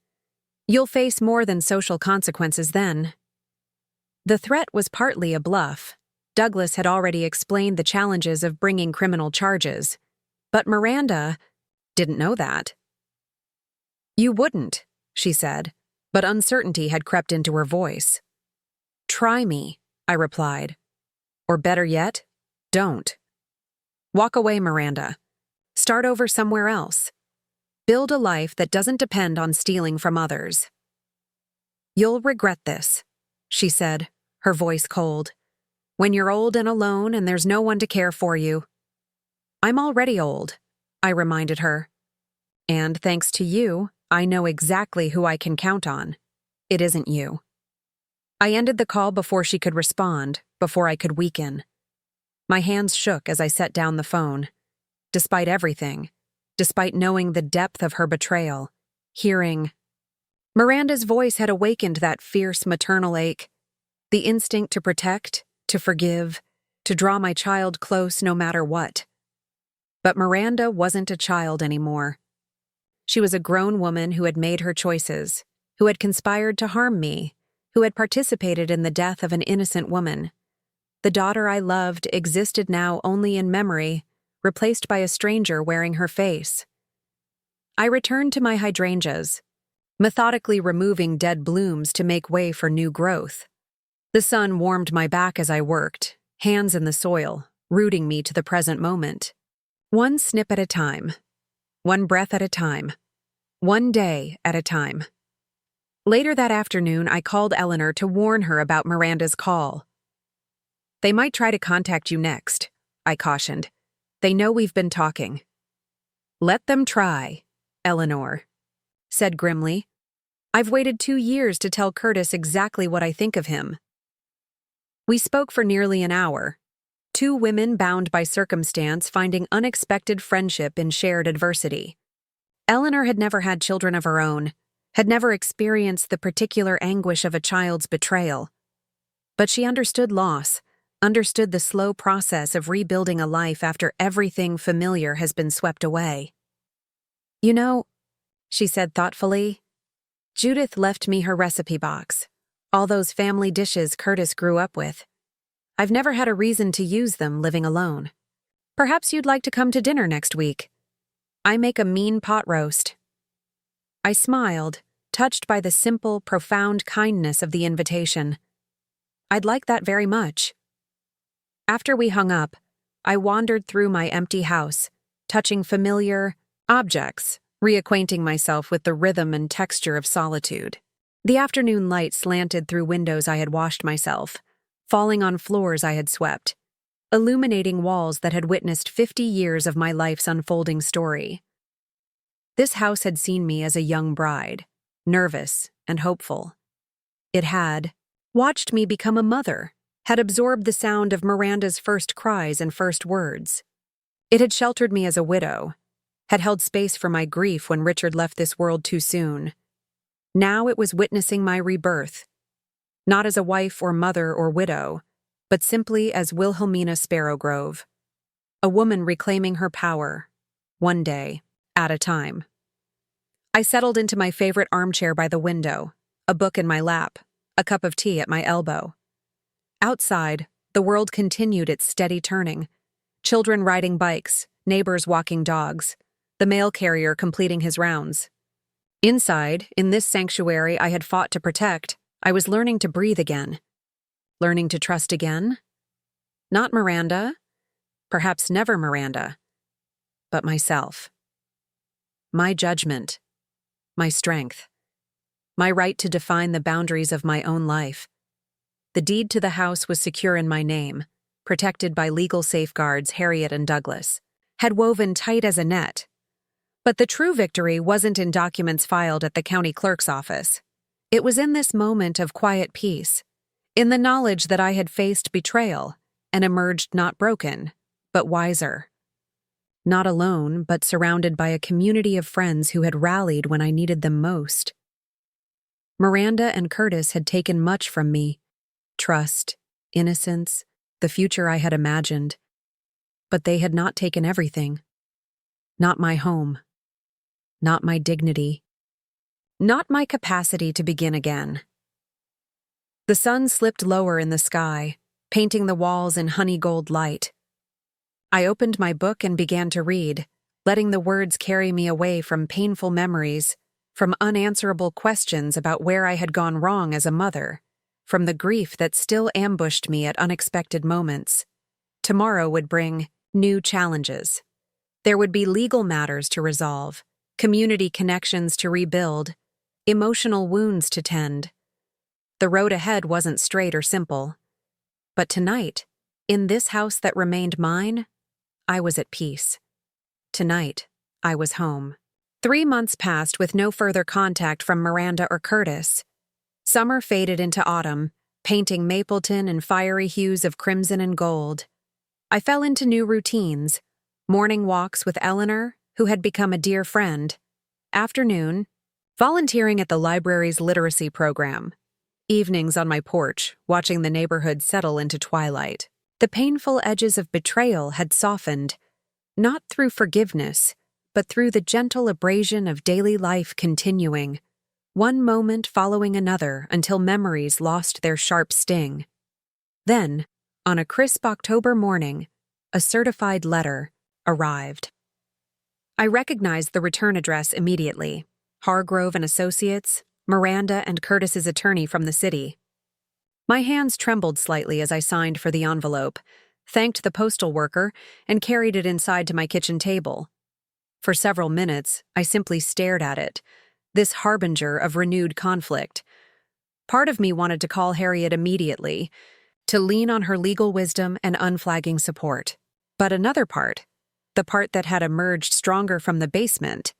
You'll face more than social consequences then. The threat was partly a bluff. Douglas had already explained the challenges of bringing criminal charges. But Miranda didn't know that. You wouldn't, she said, but uncertainty had crept into her voice. Try me, I replied. Or better yet, don't. Walk away, Miranda. Start over somewhere else. Build a life that doesn't depend on stealing from others. You'll regret this, she said, her voice cold. When you're old and alone and there's no one to care for you. I'm already old, I reminded her. And thanks to you, I know exactly who I can count on. It isn't you. I ended the call before she could respond, before I could weaken. My hands shook as I set down the phone. Despite everything, despite knowing the depth of her betrayal, hearing Miranda's voice had awakened that fierce maternal ache, the instinct to protect, to forgive, to draw my child close no matter what. But Miranda wasn't a child anymore. She was a grown woman who had made her choices, who had conspired to harm me, who had participated in the death of an innocent woman. The daughter I loved existed now only in memory, replaced by a stranger wearing her face. I returned to my hydrangeas, methodically removing dead blooms to make way for new growth. The sun warmed my back as I worked, hands in the soil, rooting me to the present moment. One snip at a time. One breath at a time. One day at a time. Later that afternoon, I called Eleanor to warn her about Miranda's call. They might try to contact you next, I cautioned. They know we've been talking. Let them try, Eleanor said grimly. I've waited 2 years to tell Curtis exactly what I think of him. We spoke for nearly an hour. 2 women bound by circumstance finding unexpected friendship in shared adversity. Eleanor had never had children of her own, had never experienced the particular anguish of a child's betrayal. But she understood loss, understood the slow process of rebuilding a life after everything familiar has been swept away. You know, she said thoughtfully, Judith left me her recipe box, all those family dishes Curtis grew up with. I've never had a reason to use them living alone. Perhaps you'd like to come to dinner next week. I make a mean pot roast. I smiled, touched by the simple, profound kindness of the invitation. I'd like that very much. After we hung up, I wandered through my empty house, touching familiar objects, reacquainting myself with the rhythm and texture of solitude. The afternoon light slanted through windows I had washed myself, falling on floors I had swept, illuminating walls that had witnessed 50 years of my life's unfolding story. This house had seen me as a young bride, nervous and hopeful. It had watched me become a mother, had absorbed the sound of Miranda's first cries and first words. It had sheltered me as a widow, had held space for my grief when Richard left this world too soon. Now it was witnessing my rebirth, not as a wife or mother or widow, but simply as Wilhelmina Sparrowgrove, a woman reclaiming her power, one day at a time. I settled into my favorite armchair by the window, a book in my lap, a cup of tea at my elbow. Outside, the world continued its steady turning. Children riding bikes, neighbors walking dogs, the mail carrier completing his rounds. Inside, in this sanctuary I had fought to protect, I was learning to breathe again. Learning to trust again? Not Miranda, perhaps never Miranda, but myself. My judgment, my strength, my right to define the boundaries of my own life. The deed to the house was secure in my name, protected by legal safeguards Harriet and Douglas had woven tight as a net. But the true victory wasn't in documents filed at the county clerk's office. It was in this moment of quiet peace, in the knowledge that I had faced betrayal and emerged not broken, but wiser. Not alone, but surrounded by a community of friends who had rallied when I needed them most. Miranda and Curtis had taken much from me: trust, innocence, the future I had imagined. But they had not taken everything. Not my home. Not my dignity. Not my capacity to begin again. The sun slipped lower in the sky, painting the walls in honey gold light. I opened my book and began to read, letting the words carry me away from painful memories, from unanswerable questions about where I had gone wrong as a mother, from the grief that still ambushed me at unexpected moments. Tomorrow would bring new challenges. There would be legal matters to resolve, community connections to rebuild, emotional wounds to tend. The road ahead wasn't straight or simple. But tonight, in this house that remained mine, I was at peace. Tonight, I was home. 3 months passed with no further contact from Miranda or Curtis. Summer faded into autumn, painting Mapleton in fiery hues of crimson and gold. I fell into new routines: morning walks with Eleanor, who had become a dear friend; afternoon, volunteering at the library's literacy program; evenings on my porch, watching the neighborhood settle into twilight. The painful edges of betrayal had softened, not through forgiveness, but through the gentle abrasion of daily life continuing, one moment following another until memories lost their sharp sting. Then, on a crisp October morning, a certified letter arrived. I recognized the return address immediately: Hargrove and Associates, Miranda and Curtis's attorney from the city. My hands trembled slightly as I signed for the envelope, thanked the postal worker, and carried it inside to my kitchen table. For several minutes, I simply stared at it, this harbinger of renewed conflict. Part of me wanted to call Harriet immediately, to lean on her legal wisdom and unflagging support. But another part, the part that had emerged stronger from the basement,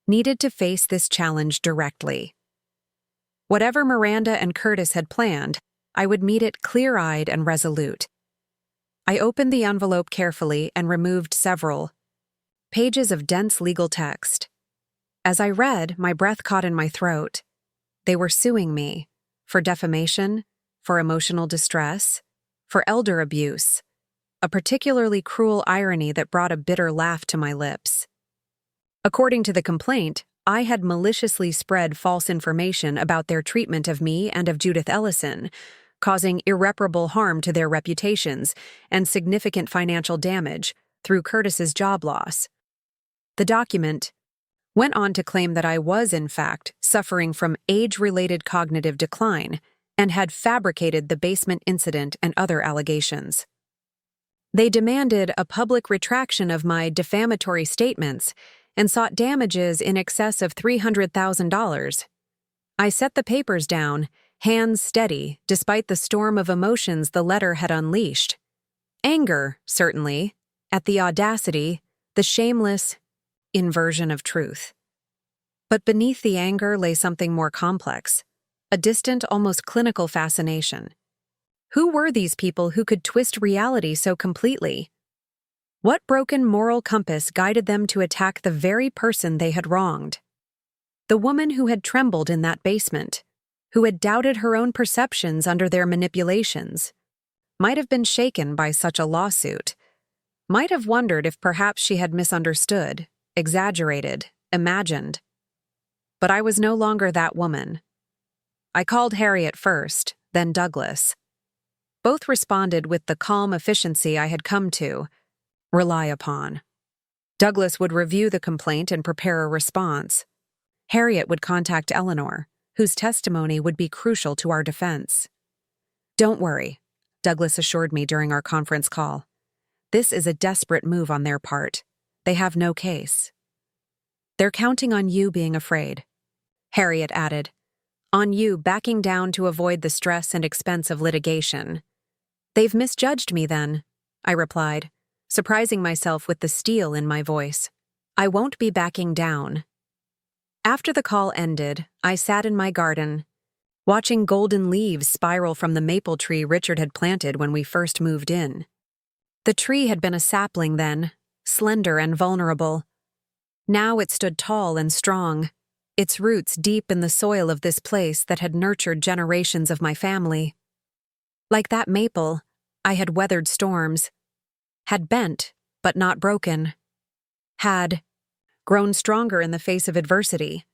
needed to face this challenge directly. Whatever Miranda and Curtis had planned, I would meet it clear-eyed and resolute. I opened the envelope carefully and removed several pages of dense legal text. As I read, my breath caught in my throat. They were suing me for defamation, for emotional distress, for elder abuse, a particularly cruel irony that brought a bitter laugh to my lips. According to the complaint, I had maliciously spread false information about their treatment of me and of Judith Ellison, causing irreparable harm to their reputations and significant financial damage through Curtis's job loss. The document went on to claim that I was, in fact, suffering from age-related cognitive decline and had fabricated the basement incident and other allegations. They demanded a public retraction of my defamatory statements and sought damages in excess of $300,000. I set the papers down, hands steady, despite the storm of emotions the letter had unleashed. Anger, certainly, at the audacity, the shameless inversion of truth. But beneath the anger lay something more complex, a distant, almost clinical fascination. Who were these people who could twist reality so completely? What broken moral compass guided them to attack the very person they had wronged? The woman who had trembled in that basement, who had doubted her own perceptions under their manipulations, might have been shaken by such a lawsuit, might have wondered if perhaps she had misunderstood, exaggerated, imagined. But I was no longer that woman. I called Harriet first, then Douglas. Both responded with the calm efficiency I had come to rely upon. Douglas would review the complaint and prepare a response. Harriet would contact Eleanor, whose testimony would be crucial to our defense. "Don't worry," Douglas assured me during our conference call. "This is a desperate move on their part. They have no case." "They're counting on you being afraid," Harriet added. On you backing down to avoid the stress and expense of litigation. They've misjudged me then, I replied, surprising myself with the steel in my voice. I won't be backing down. After the call ended, I sat in my garden, watching golden leaves spiral from the maple tree Richard had planted when we first moved in. The tree had been a sapling then, slender and vulnerable. Now it stood tall and strong, its roots deep in the soil of this place that had nurtured generations of my family. Like that maple, I had weathered storms, had bent, but not broken, had grown stronger in the face of adversity.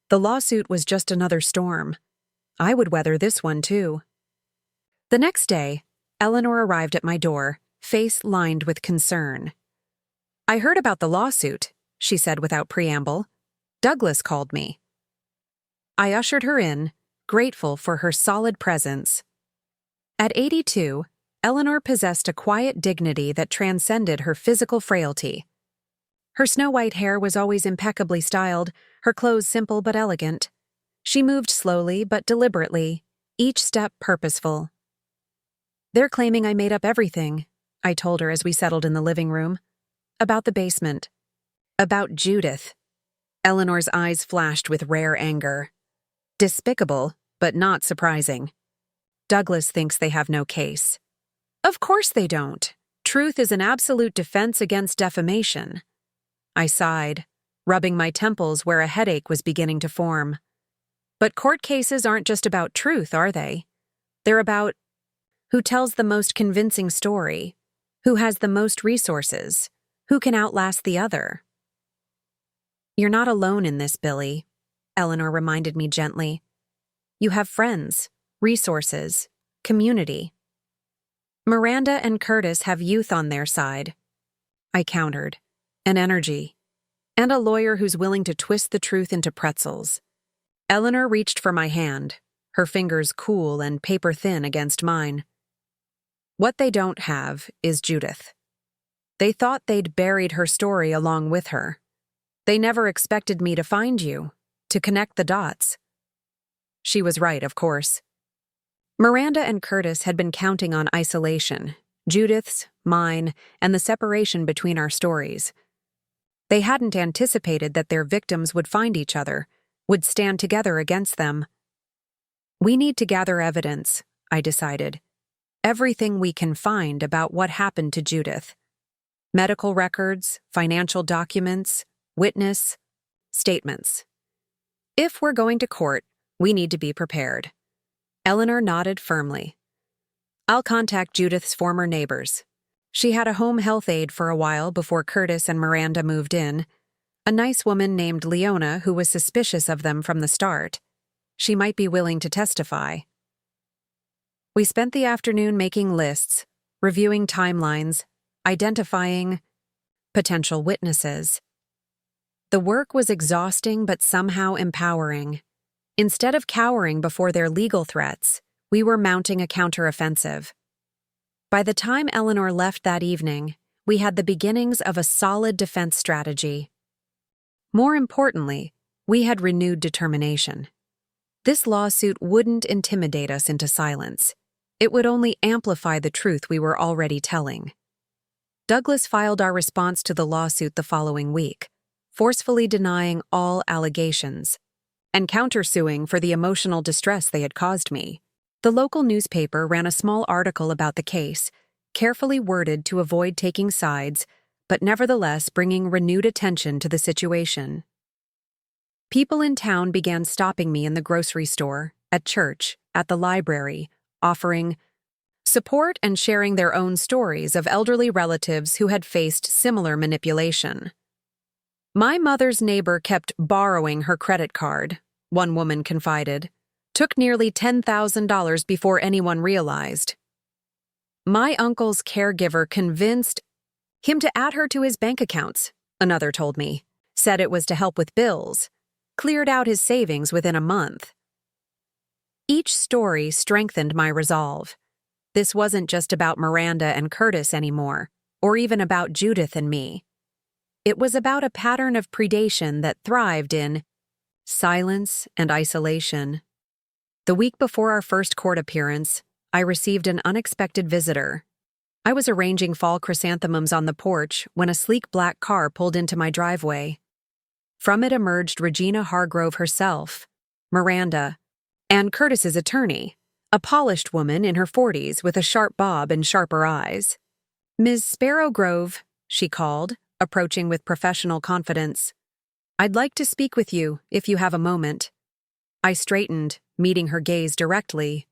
The lawsuit was just another storm. I would weather this one too. The next day, Eleanor arrived at my door, face lined with concern. I heard about the lawsuit, she said without preamble. Douglas called me. I ushered her in, grateful for her solid presence. At 82, Eleanor possessed a quiet dignity that transcended her physical frailty. Her snow-white hair was always impeccably styled, her clothes simple but elegant. She moved slowly but deliberately, each step purposeful. They're claiming I made up everything, I told her as we settled in the living room. About the basement. About Judith. Eleanor's eyes flashed with rare anger. Despicable, but not surprising. Douglas thinks they have no case. Of course they don't. Truth is an absolute defense against defamation. I sighed, rubbing my temples where a headache was beginning to form. But court cases aren't just about truth, are they? They're about who tells the most convincing story, who has the most resources, who can outlast the other. You're not alone in this, Billie, Eleanor reminded me gently. You have friends, resources, community. Miranda and Curtis have youth on their side, I countered, and energy, and a lawyer who's willing to twist the truth into pretzels. Eleanor reached for my hand, her fingers cool and paper-thin against mine. What they don't have is Judith. They thought they'd buried her story along with her. They never expected me to find you, to connect the dots. She was right, of course. Miranda and Curtis had been counting on isolation, Judith's, mine, and the separation between our stories. They hadn't anticipated that their victims would find each other, would stand together against them. We need to gather evidence, I decided. Everything we can find about what happened to Judith. Medical records, financial documents, witness, statements. If we're going to court, we need to be prepared. Eleanor nodded firmly. I'll contact Judith's former neighbors. She had a home health aide for a while before Curtis and Miranda moved in. A nice woman named Leona who was suspicious of them from the start. She might be willing to testify. We spent the afternoon making lists, reviewing timelines, identifying potential witnesses. The work was exhausting but somehow empowering. Instead of cowering before their legal threats, we were mounting a counteroffensive. By the time Eleanor left that evening, we had the beginnings of a solid defense strategy. More importantly, we had renewed determination. This lawsuit wouldn't intimidate us into silence. It would only amplify the truth we were already telling. Douglas filed our response to the lawsuit the following week, forcefully denying all allegations, and countersuing for the emotional distress they had caused me. The local newspaper ran a small article about the case, carefully worded to avoid taking sides, but nevertheless bringing renewed attention to the situation. People in town began stopping me in the grocery store, at church, at the library, offering support and sharing their own stories of elderly relatives who had faced similar manipulation. My mother's neighbor kept borrowing her credit card, one woman confided. Took nearly $10,000 before anyone realized. My uncle's caregiver convinced him to add her to his bank accounts, another told me. Said it was to help with bills. Cleared out his savings within a month. Each story strengthened my resolve. This wasn't just about Miranda and Curtis anymore, or even about Judith and me. It was about a pattern of predation that thrived in silence and isolation, The week before our first court appearance, I received an unexpected visitor. I was arranging fall chrysanthemums on the porch when a sleek black car pulled into my driveway. From it emerged Regina Hargrove herself, Miranda, and Curtis's attorney, a polished woman in her 40s with a sharp bob and sharper eyes. "Ms. Sparrowgrove," she called, approaching with professional confidence. "I'd like to speak with you, if you have a moment." I straightened, meeting her gaze directly.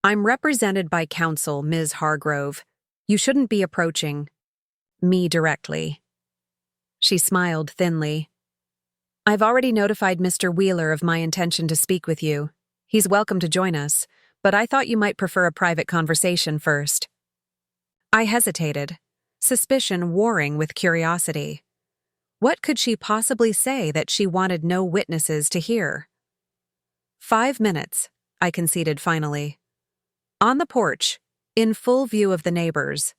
"I'm represented by counsel, Ms. Hargrove. You shouldn't be approaching me directly." She smiled thinly. "I've already notified Mr. Wheeler of my intention to speak with you. He's welcome to join us, but I thought you might prefer a private conversation first." I hesitated, suspicion warring with curiosity. What could she possibly say that she wanted no witnesses to hear? 5 minutes, I conceded finally. On the porch, in full view of the neighbors.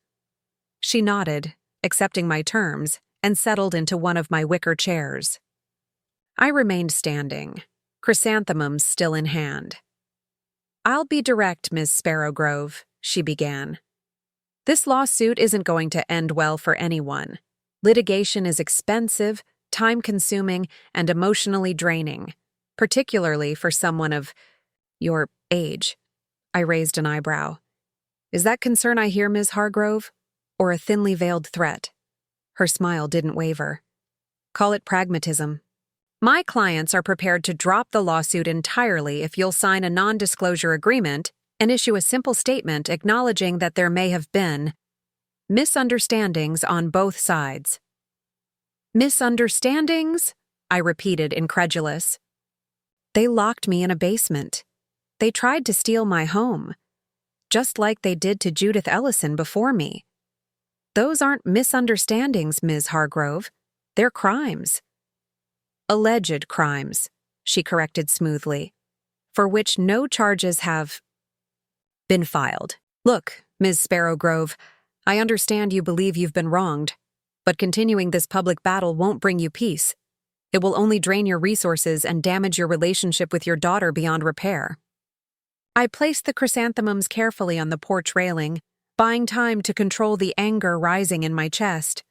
She nodded, accepting my terms, and settled into one of my wicker chairs. I remained standing, chrysanthemums still in hand. "I'll be direct, Ms. Sparrowgrove," she began. "This lawsuit isn't going to end well for anyone. Litigation is expensive, time-consuming, and emotionally draining, particularly for someone of your age." I raised an eyebrow. "Is that concern I hear, Ms. Hargrove? Or a thinly veiled threat?" Her smile didn't waver. "Call it pragmatism. My clients are prepared to drop the lawsuit entirely if you'll sign a non-disclosure agreement and issue a simple statement acknowledging that there may have been misunderstandings on both sides." "Misunderstandings?" I repeated, incredulous. "They locked me in a basement. They tried to steal my home, just like they did to Judith Ellison before me. Those aren't misunderstandings, Ms. Hargrove. They're crimes." "Alleged crimes," she corrected smoothly, "for which no charges have been filed. Look, Ms. Sparrowgrove, I understand you believe you've been wronged, but continuing this public battle won't bring you peace. It will only drain your resources and damage your relationship with your daughter beyond repair." I placed the chrysanthemums carefully on the porch railing, buying time to control the anger rising in my chest.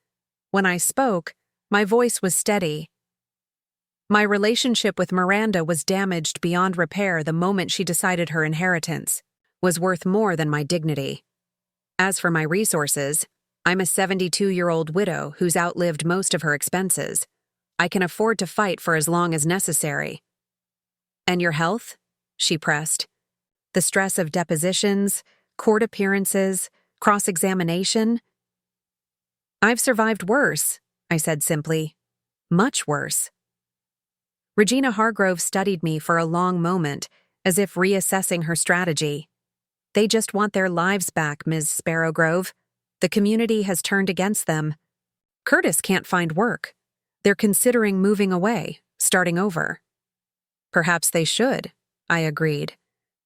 When I spoke, my voice was steady. My relationship with Miranda was damaged beyond repair the moment she decided her inheritance was worth more than my dignity. As for my resources, I'm a 72-year-old widow who's outlived most of her expenses. I can afford to fight for as long as necessary. "And your health?" she pressed. "The stress of depositions, court appearances, cross-examination?" "I've survived worse," I said simply. "Much worse." Regina Hargrove studied me for a long moment, as if reassessing her strategy. "They just want their lives back, Ms. Sparrowgrove. The community has turned against them. Curtis can't find work. They're considering moving away, starting over." "Perhaps they should," I agreed,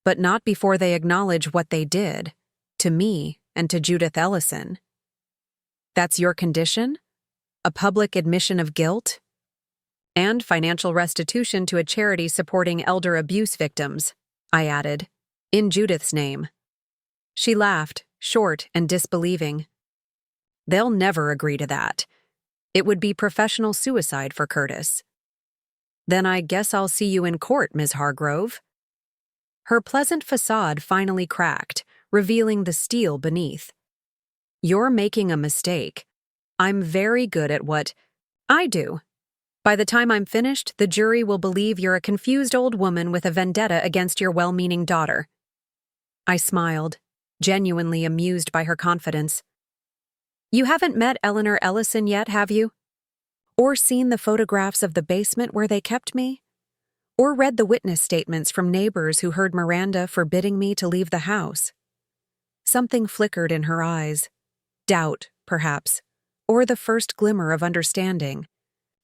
"but not before they acknowledge what they did, to me and to Judith Ellison." "That's your condition? A public admission of guilt?" "And financial restitution to a charity supporting elder abuse victims," I added, "in Judith's name." She laughed, short and disbelieving. "They'll never agree to that. It would be professional suicide for Curtis." "Then I guess I'll see you in court, Ms. Hargrove." Her pleasant facade finally cracked, revealing the steel beneath. "You're making a mistake. I'm very good at what I do. By the time I'm finished, the jury will believe you're a confused old woman with a vendetta against your well-meaning daughter." I smiled, genuinely amused by her confidence. "You haven't met Eleanor Ellison yet, have you? Or seen the photographs of the basement where they kept me? Or read the witness statements from neighbors who heard Miranda forbidding me to leave the house?" Something flickered in her eyes. Doubt, perhaps, or the first glimmer of understanding.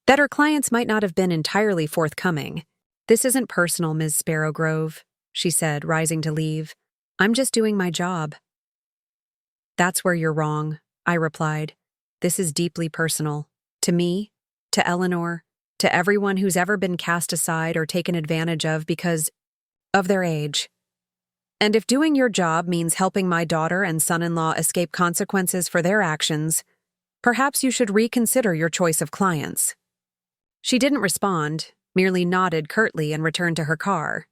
That her clients might not have been entirely forthcoming. "This isn't personal, Ms. Sparrowgrove," she said, rising to leave. "I'm just doing my job." "That's where you're wrong," I replied. "This is deeply personal. To me, to Eleanor, to everyone who's ever been cast aside or taken advantage of because of their age. And if doing your job means helping my daughter and son-in-law escape consequences for their actions, perhaps you should reconsider your choice of clients." She didn't respond, merely nodded curtly and returned to her car.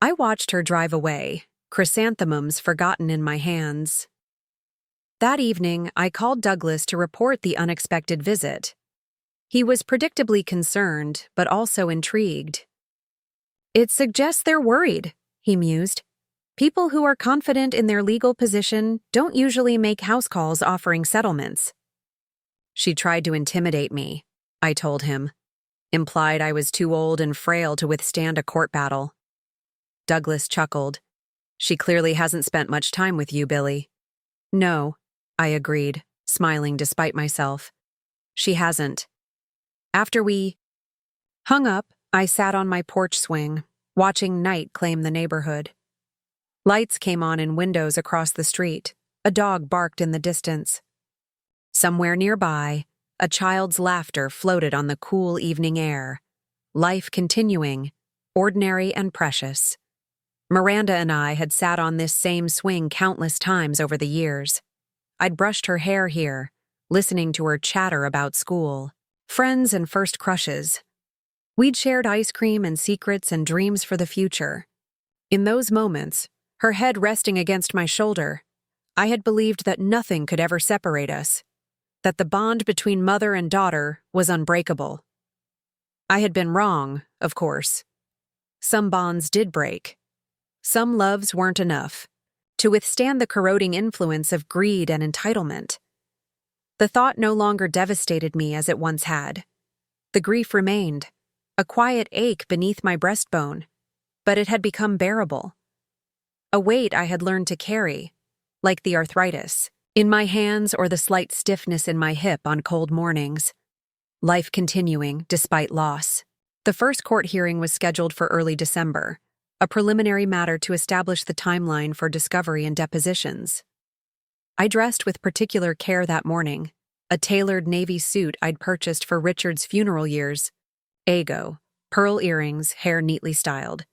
I watched her drive away, chrysanthemums forgotten in my hands. That evening, I called Douglas to report the unexpected visit. He was predictably concerned, but also intrigued. "It suggests they're worried," he mused. "People who are confident in their legal position don't usually make house calls offering settlements." "She tried to intimidate me," I told him. Implied I was too old and frail to withstand a court battle. Douglas chuckled. "She clearly hasn't spent much time with you, Billie." "No," I agreed, smiling despite myself. "She hasn't." After we hung up, I sat on my porch swing, watching night claim the neighborhood. Lights came on in windows across the street. A dog barked in the distance. Somewhere nearby, a child's laughter floated on the cool evening air. Life continuing, ordinary and precious. Miranda and I had sat on this same swing countless times over the years. I'd brushed her hair here, listening to her chatter about school, friends and first crushes. We'd shared ice cream and secrets and dreams for the future. In those moments, her head resting against my shoulder, I had believed that nothing could ever separate us, that the bond between mother and daughter was unbreakable. I had been wrong, of course. Some bonds did break. Some loves weren't enough to withstand the corroding influence of greed and entitlement. The thought no longer devastated me as it once had. The grief remained, a quiet ache beneath my breastbone, but it had become bearable. A weight I had learned to carry, like the arthritis in my hands or the slight stiffness in my hip on cold mornings. Life continuing despite loss. The first court hearing was scheduled for early December, a preliminary matter to establish the timeline for discovery and depositions. I dressed with particular care that morning, a tailored navy suit I'd purchased for Richard's funeral years. Ago, pearl earrings, hair neatly styled.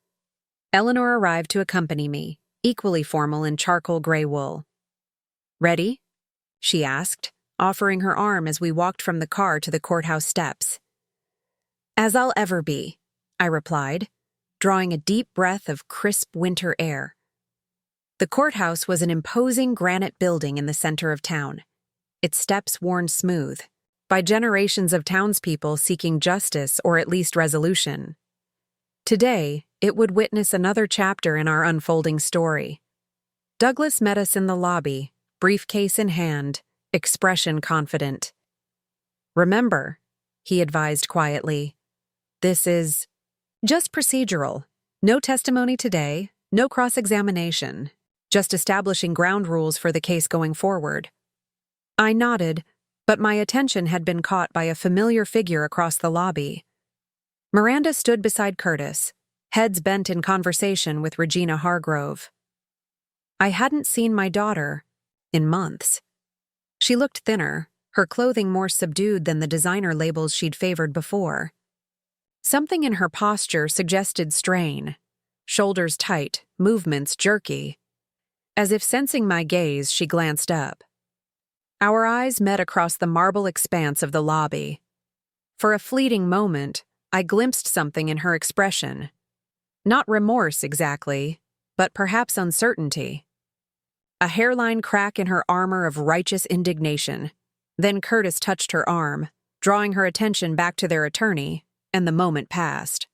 Eleanor arrived to accompany me, equally formal in charcoal gray wool. "Ready?" she asked, offering her arm as we walked from the car to the courthouse steps. "As I'll ever be," I replied, drawing a deep breath of crisp winter air. The courthouse was an imposing granite building in the center of town, its steps worn smooth by generations of townspeople seeking justice or at least resolution. Today, it would witness another chapter in our unfolding story. Douglas met us in the lobby, briefcase in hand, expression confident. "Remember," he advised quietly, "this is just procedural. No testimony today, no cross-examination, just establishing ground rules for the case going forward." I nodded, but my attention had been caught by a familiar figure across the lobby. Miranda stood beside Curtis, heads bent in conversation with Regina Hargrove. I hadn't seen my daughter in months. She looked thinner, her clothing more subdued than the designer labels she'd favored before. Something in her posture suggested strain, shoulders tight, movements jerky. As if sensing my gaze, she glanced up. Our eyes met across the marble expanse of the lobby. For a fleeting moment, I glimpsed something in her expression. Not remorse exactly, but perhaps uncertainty. A hairline crack in her armor of righteous indignation. Then Curtis touched her arm, drawing her attention back to their attorney, and the moment passed.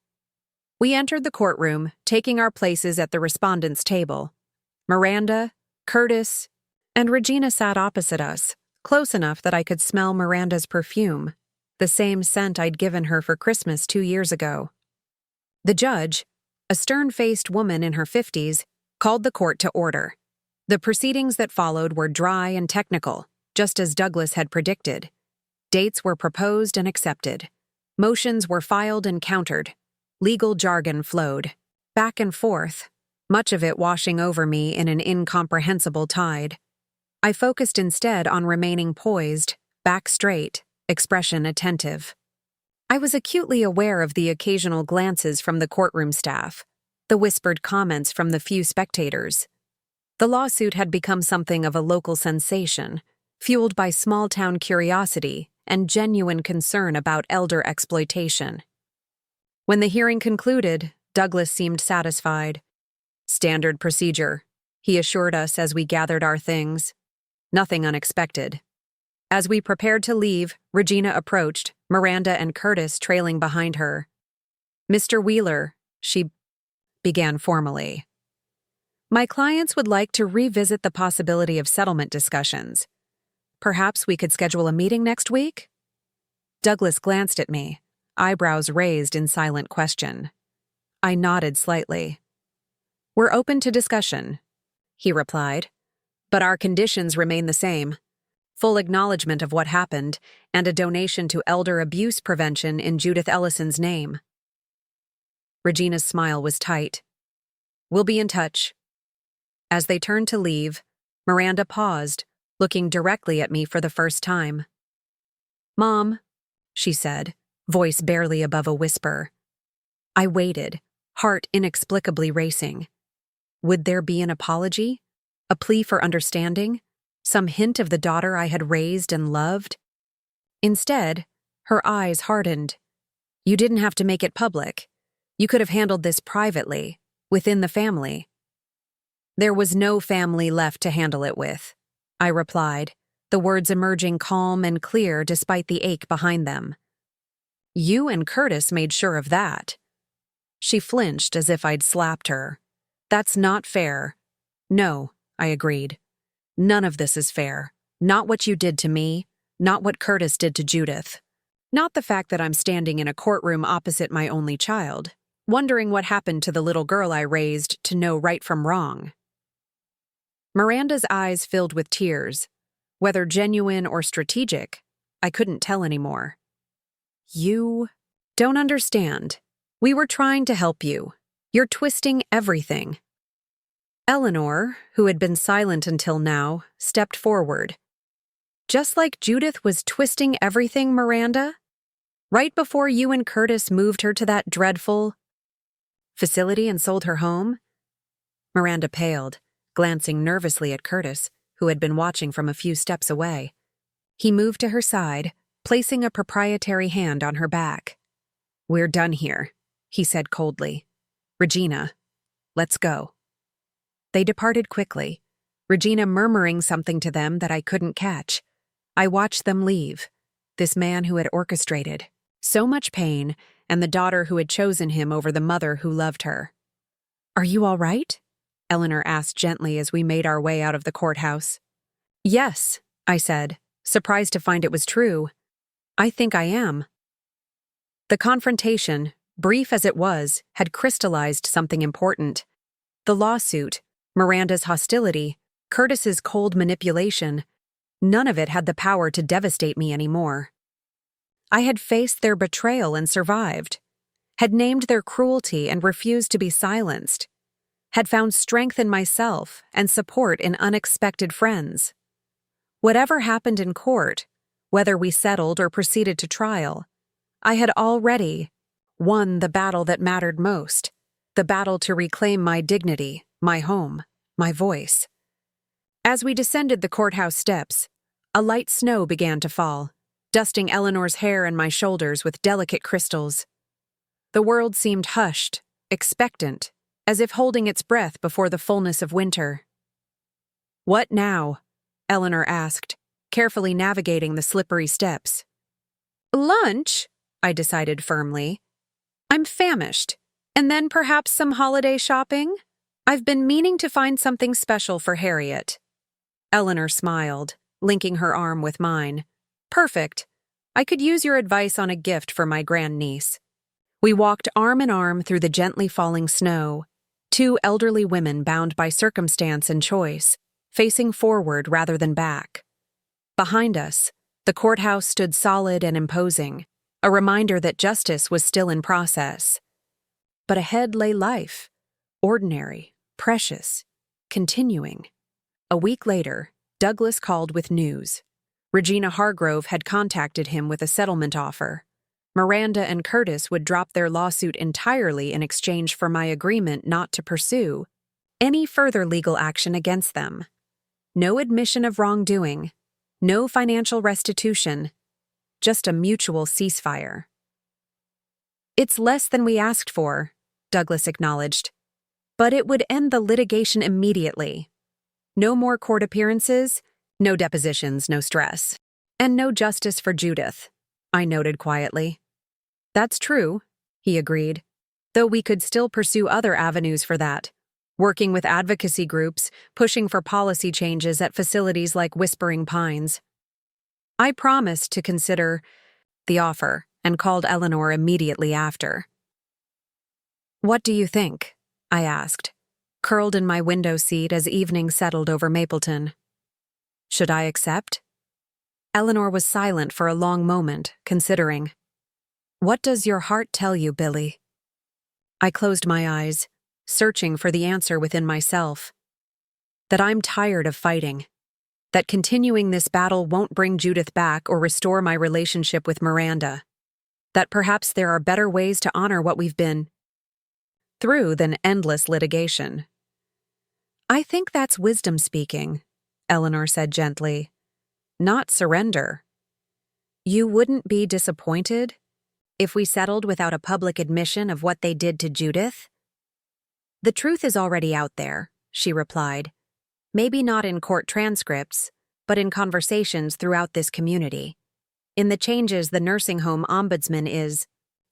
We entered the courtroom, taking our places at the respondents' table. Miranda, Curtis, and Regina sat opposite us, close enough that I could smell Miranda's perfume, the same scent I'd given her for Christmas 2 years ago. The judge, a stern-faced woman in her 50s, called the court to order. The proceedings that followed were dry and technical, just as Douglas had predicted. Dates were proposed and accepted. Motions were filed and countered. Legal jargon flowed, back and forth, much of it washing over me in an incomprehensible tide. I focused instead on remaining poised, back straight, expression attentive. I was acutely aware of the occasional glances from the courtroom staff, the whispered comments from the few spectators. The lawsuit had become something of a local sensation, fueled by small-town curiosity and genuine concern about elder exploitation. When the hearing concluded, Douglas seemed satisfied. "Standard procedure," he assured us as we gathered our things. "Nothing unexpected." As we prepared to leave, Regina approached, Miranda and Curtis trailing behind her. "Mr. Wheeler," she began formally. "My clients would like to revisit the possibility of settlement discussions. Perhaps we could schedule a meeting next week?" Douglas glanced at me, eyebrows raised in silent question. I nodded slightly. "We're open to discussion," he replied, "but our conditions remain the same. Full acknowledgement of what happened and a donation to elder abuse prevention in Judith Ellison's name." Regina's smile was tight. "We'll be in touch." As they turned to leave, Miranda paused, looking directly at me for the first time. "Mom," she said, voice barely above a whisper. I waited, heart inexplicably racing. Would there be an apology? A plea for understanding? Some hint of the daughter I had raised and loved? Instead, her eyes hardened. "You didn't have to make it public. You could have handled this privately, within the family." "There was no family left to handle it with," I replied, the words emerging calm and clear despite the ache behind them. "You and Curtis made sure of that." She flinched as if I'd slapped her. "That's not fair." "No," I agreed. "None of this is fair. Not what you did to me, not what Curtis did to Judith. Not the fact that I'm standing in a courtroom opposite my only child, wondering what happened to the little girl I raised to know right from wrong." Miranda's eyes filled with tears. Whether genuine or strategic, I couldn't tell anymore. "You don't understand. We were trying to help you. You're twisting everything." Eleanor, who had been silent until now, stepped forward. "Just like Judith was twisting everything, Miranda? Right before you and Curtis moved her to that dreadful facility and sold her home?" Miranda paled, glancing nervously at Curtis, who had been watching from a few steps away. He moved to her side, placing a proprietary hand on her back. "We're done here," he said coldly. "Regina, let's go." They departed quickly, Regina murmuring something to them that I couldn't catch. I watched them leave, this man who had orchestrated so much pain and the daughter who had chosen him over the mother who loved her. "Are you all right?" Eleanor asked gently as we made our way out of the courthouse. "Yes," I said, surprised to find it was true. "I think I am." The confrontation, brief as it was, had crystallized something important. The lawsuit, Miranda's hostility, Curtis's cold manipulation, none of it had the power to devastate me anymore. I had faced their betrayal and survived, had named their cruelty and refused to be silenced, had found strength in myself and support in unexpected friends. Whatever happened in court, whether we settled or proceeded to trial, I had already won the battle that mattered most, the battle to reclaim my dignity, my home, my voice. As we descended the courthouse steps, a light snow began to fall, dusting Eleanor's hair and my shoulders with delicate crystals. The world seemed hushed, expectant, as if holding its breath before the fullness of winter. "What now?" Eleanor asked, carefully navigating the slippery steps. "Lunch," I decided firmly. "I'm famished. And then perhaps some holiday shopping? I've been meaning to find something special for Harriet." Eleanor smiled, linking her arm with mine. "Perfect. I could use your advice on a gift for my grandniece." We walked arm in arm through the gently falling snow, two elderly women bound by circumstance and choice, facing forward rather than back. Behind us, the courthouse stood solid and imposing, a reminder that justice was still in process. But ahead lay life, ordinary, precious, continuing. A week later, Douglas called with news. Regina Hargrove had contacted him with a settlement offer. Miranda and Curtis would drop their lawsuit entirely in exchange for my agreement not to pursue any further legal action against them. No admission of wrongdoing, no financial restitution, just a mutual ceasefire. It's less than we asked for, Douglas acknowledged, but it would end the litigation immediately. No more court appearances, no depositions, no stress, and no justice for Judith, I noted quietly. That's true, he agreed, though we could still pursue other avenues for that, working with advocacy groups, pushing for policy changes at facilities like Whispering Pines. I promised to consider the offer and called Eleanor immediately after. What do you think? I asked, curled in my window seat as evening settled over Mapleton. Should I accept? Eleanor was silent for a long moment, considering. What does your heart tell you, Billie? I closed my eyes, searching for the answer within myself. That I'm tired of fighting. That continuing this battle won't bring Judith back or restore my relationship with Miranda. That perhaps there are better ways to honor what we've been through than endless litigation. I think that's wisdom speaking, Eleanor said gently. Not surrender. You wouldn't be disappointed if we settled without a public admission of what they did to Judith? The truth is already out there, she replied. Maybe not in court transcripts, but in conversations throughout this community. In the changes the nursing home ombudsman is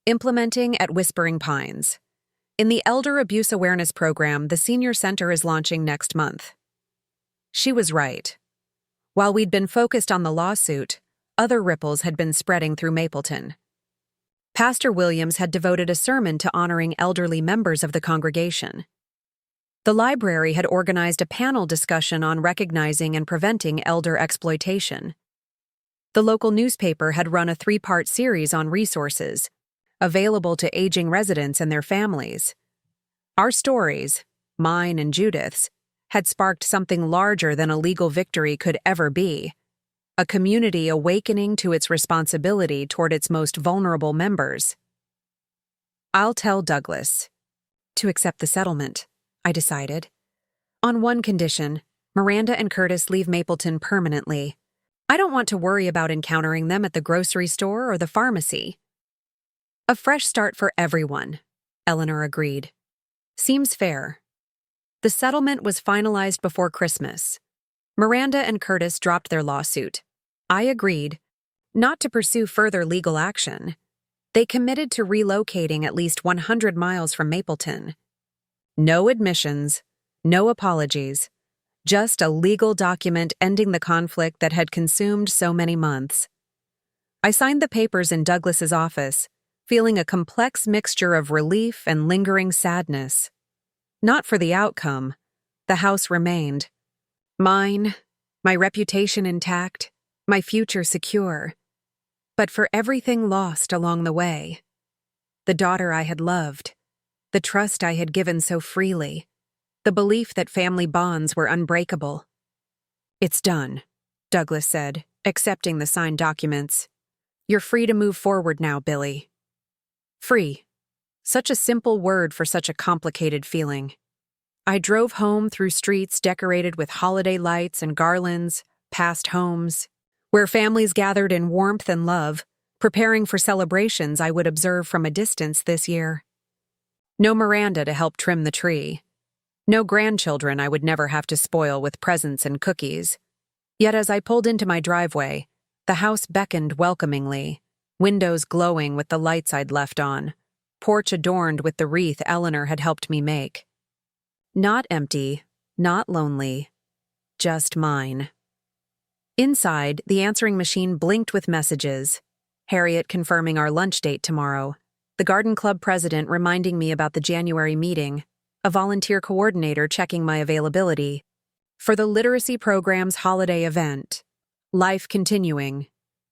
implementing at Whispering Pines. In the Elder Abuse Awareness Program the Senior Center is launching next month. She was right. While we'd been focused on the lawsuit, other ripples had been spreading through Mapleton. Pastor Williams had devoted a sermon to honoring elderly members of the congregation. The library had organized a panel discussion on recognizing and preventing elder exploitation. The local newspaper had run a 3-part series on resources available to aging residents and their families. Our stories, mine and Judith's, had sparked something larger than a legal victory could ever be. A community awakening to its responsibility toward its most vulnerable members. I'll tell Douglas to accept the settlement, I decided. On one condition, Miranda and Curtis leave Mapleton permanently. I don't want to worry about encountering them at the grocery store or the pharmacy. A fresh start for everyone, Eleanor agreed. Seems fair. The settlement was finalized before Christmas. Miranda and Curtis dropped their lawsuit. I agreed not to pursue further legal action. They committed to relocating at least 100 miles from Mapleton. No admissions, no apologies, just a legal document ending the conflict that had consumed so many months. I signed the papers in Douglas's office, feeling a complex mixture of relief and lingering sadness. Not for the outcome. The house remained. Mine, my reputation intact, my future secure. But for everything lost along the way. The daughter I had loved, the trust I had given so freely, the belief that family bonds were unbreakable. It's done, Douglas said, accepting the signed documents. You're free to move forward now, Billie. Free. Such a simple word for such a complicated feeling. I drove home through streets decorated with holiday lights and garlands, past homes, where families gathered in warmth and love, preparing for celebrations I would observe from a distance this year. No Miranda to help trim the tree. No grandchildren I would never have to spoil with presents and cookies. Yet as I pulled into my driveway, the house beckoned welcomingly, windows glowing with the lights I'd left on, porch adorned with the wreath Eleanor had helped me make. Not empty, not lonely, just mine. Inside, the answering machine blinked with messages. Harriet confirming our lunch date tomorrow, the garden club president reminding me about the January meeting, a volunteer coordinator checking my availability. For the literacy program's holiday event, life continuing,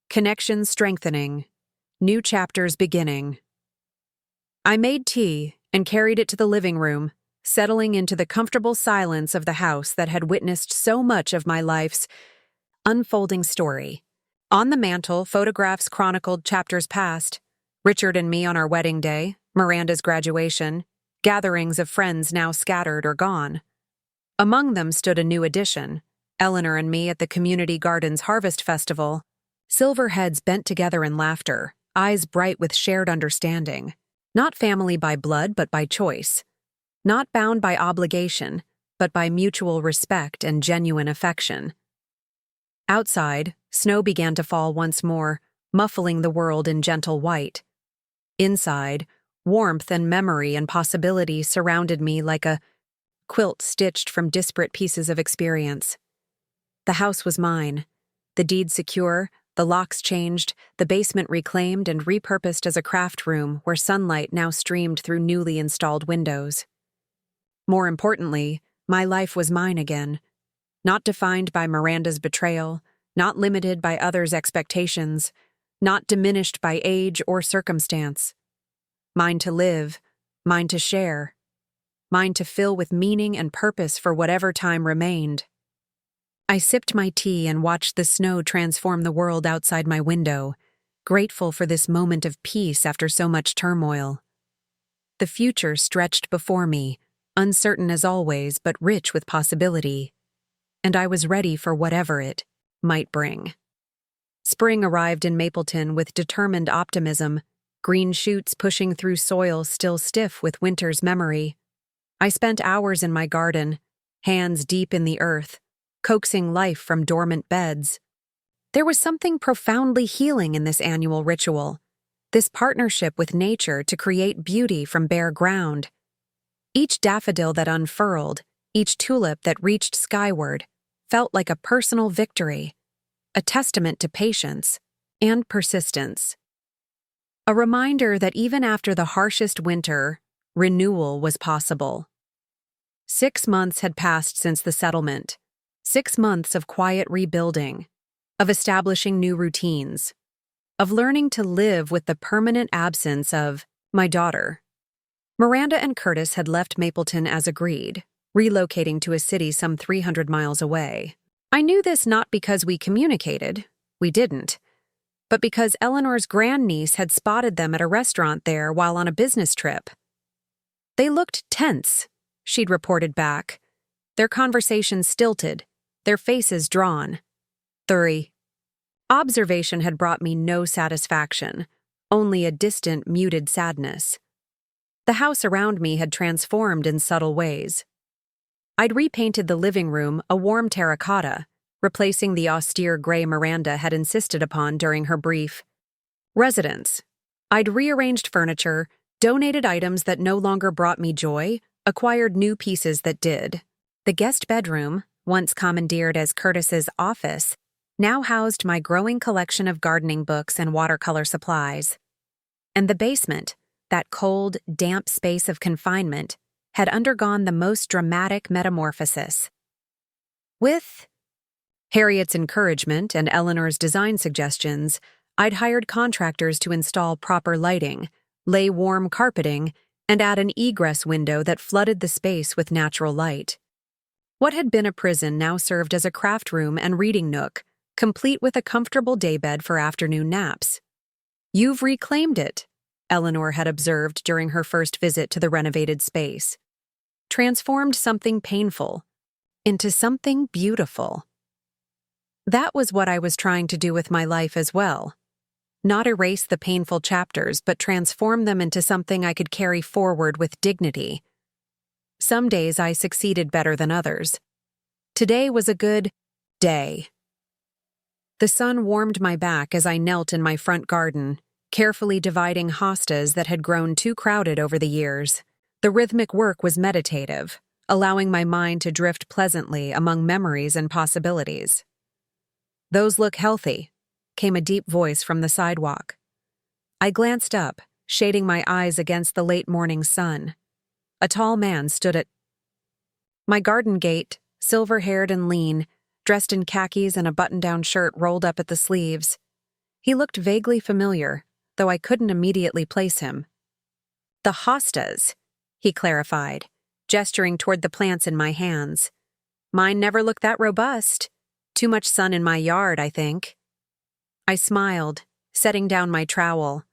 connections strengthening, new chapters beginning. I made tea and carried it to the living room, settling into the comfortable silence of the house that had witnessed so much of my life's unfolding story. On the mantel, photographs chronicled chapters past, Richard and me on our wedding day, Miranda's graduation, gatherings of friends now scattered or gone. Among them stood a new addition, Eleanor and me at the community garden's harvest festival, silver heads bent together in laughter, eyes bright with shared understanding. Not family by blood, but by choice. Not bound by obligation, but by mutual respect and genuine affection. Outside, snow began to fall once more, muffling the world in gentle white. Inside, warmth and memory and possibility surrounded me like a quilt stitched from disparate pieces of experience. The house was mine, the deed secure, the locks changed, the basement reclaimed and repurposed as a craft room where sunlight now streamed through newly installed windows. More importantly, my life was mine again, not defined by Miranda's betrayal, not limited by others' expectations, not diminished by age or circumstance. Mine to live, mine to share, mine to fill with meaning and purpose for whatever time remained. I sipped my tea and watched the snow transform the world outside my window, grateful for this moment of peace after so much turmoil. The future stretched before me, uncertain as always, but rich with possibility, and I was ready for whatever it might bring. Spring arrived in Mapleton with determined optimism, green shoots pushing through soil still stiff with winter's memory. I spent hours in my garden, hands deep in the earth, coaxing life from dormant beds. There was something profoundly healing in this annual ritual, this partnership with nature to create beauty from bare ground. Each daffodil that unfurled, each tulip that reached skyward, felt like a personal victory, a testament to patience and persistence. A reminder that even after the harshest winter, renewal was possible. 6 months had passed since the settlement, 6 months of quiet rebuilding, of establishing new routines, of learning to live with the permanent absence of my daughter. Miranda and Curtis had left Mapleton as agreed, relocating to a city some 300 miles away. I knew this not because we communicated, we didn't, but because Eleanor's grandniece had spotted them at a restaurant there while on a business trip. They looked tense, she'd reported back, their conversation stilted, their faces drawn. Observation had brought me no satisfaction, only a distant, muted sadness. The house around me had transformed in subtle ways. I'd repainted the living room a warm terracotta, replacing the austere gray Miranda had insisted upon during her brief residence. I'd rearranged furniture, donated items that no longer brought me joy, acquired new pieces that did. The guest bedroom, once commandeered as Curtis's office, now housed my growing collection of gardening books and watercolor supplies. And the basement, that cold, damp space of confinement, had undergone the most dramatic metamorphosis. With Harriet's encouragement and Eleanor's design suggestions, I'd hired contractors to install proper lighting, lay warm carpeting, and add an egress window that flooded the space with natural light. What had been a prison now served as a craft room and reading nook, complete with a comfortable daybed for afternoon naps. "You've reclaimed it," Eleanor had observed during her first visit to the renovated space. "Transformed something painful into something beautiful." That was what I was trying to do with my life as well. Not erase the painful chapters, but transform them into something I could carry forward with dignity. Some days I succeeded better than others. Today was a good day. The sun warmed my back as I knelt in my front garden, carefully dividing hostas that had grown too crowded over the years. The rhythmic work was meditative, allowing my mind to drift pleasantly among memories and possibilities. "Those look healthy," came a deep voice from the sidewalk. I glanced up, shading my eyes against the late morning sun. A tall man stood at my garden gate, silver-haired and lean, dressed in khakis and a button-down shirt rolled up at the sleeves. He looked vaguely familiar, though I couldn't immediately place him. "The hostas," he clarified, gesturing toward the plants in my hands. "Mine never looked that robust. Too much sun in my yard, I think." I smiled, setting down my trowel.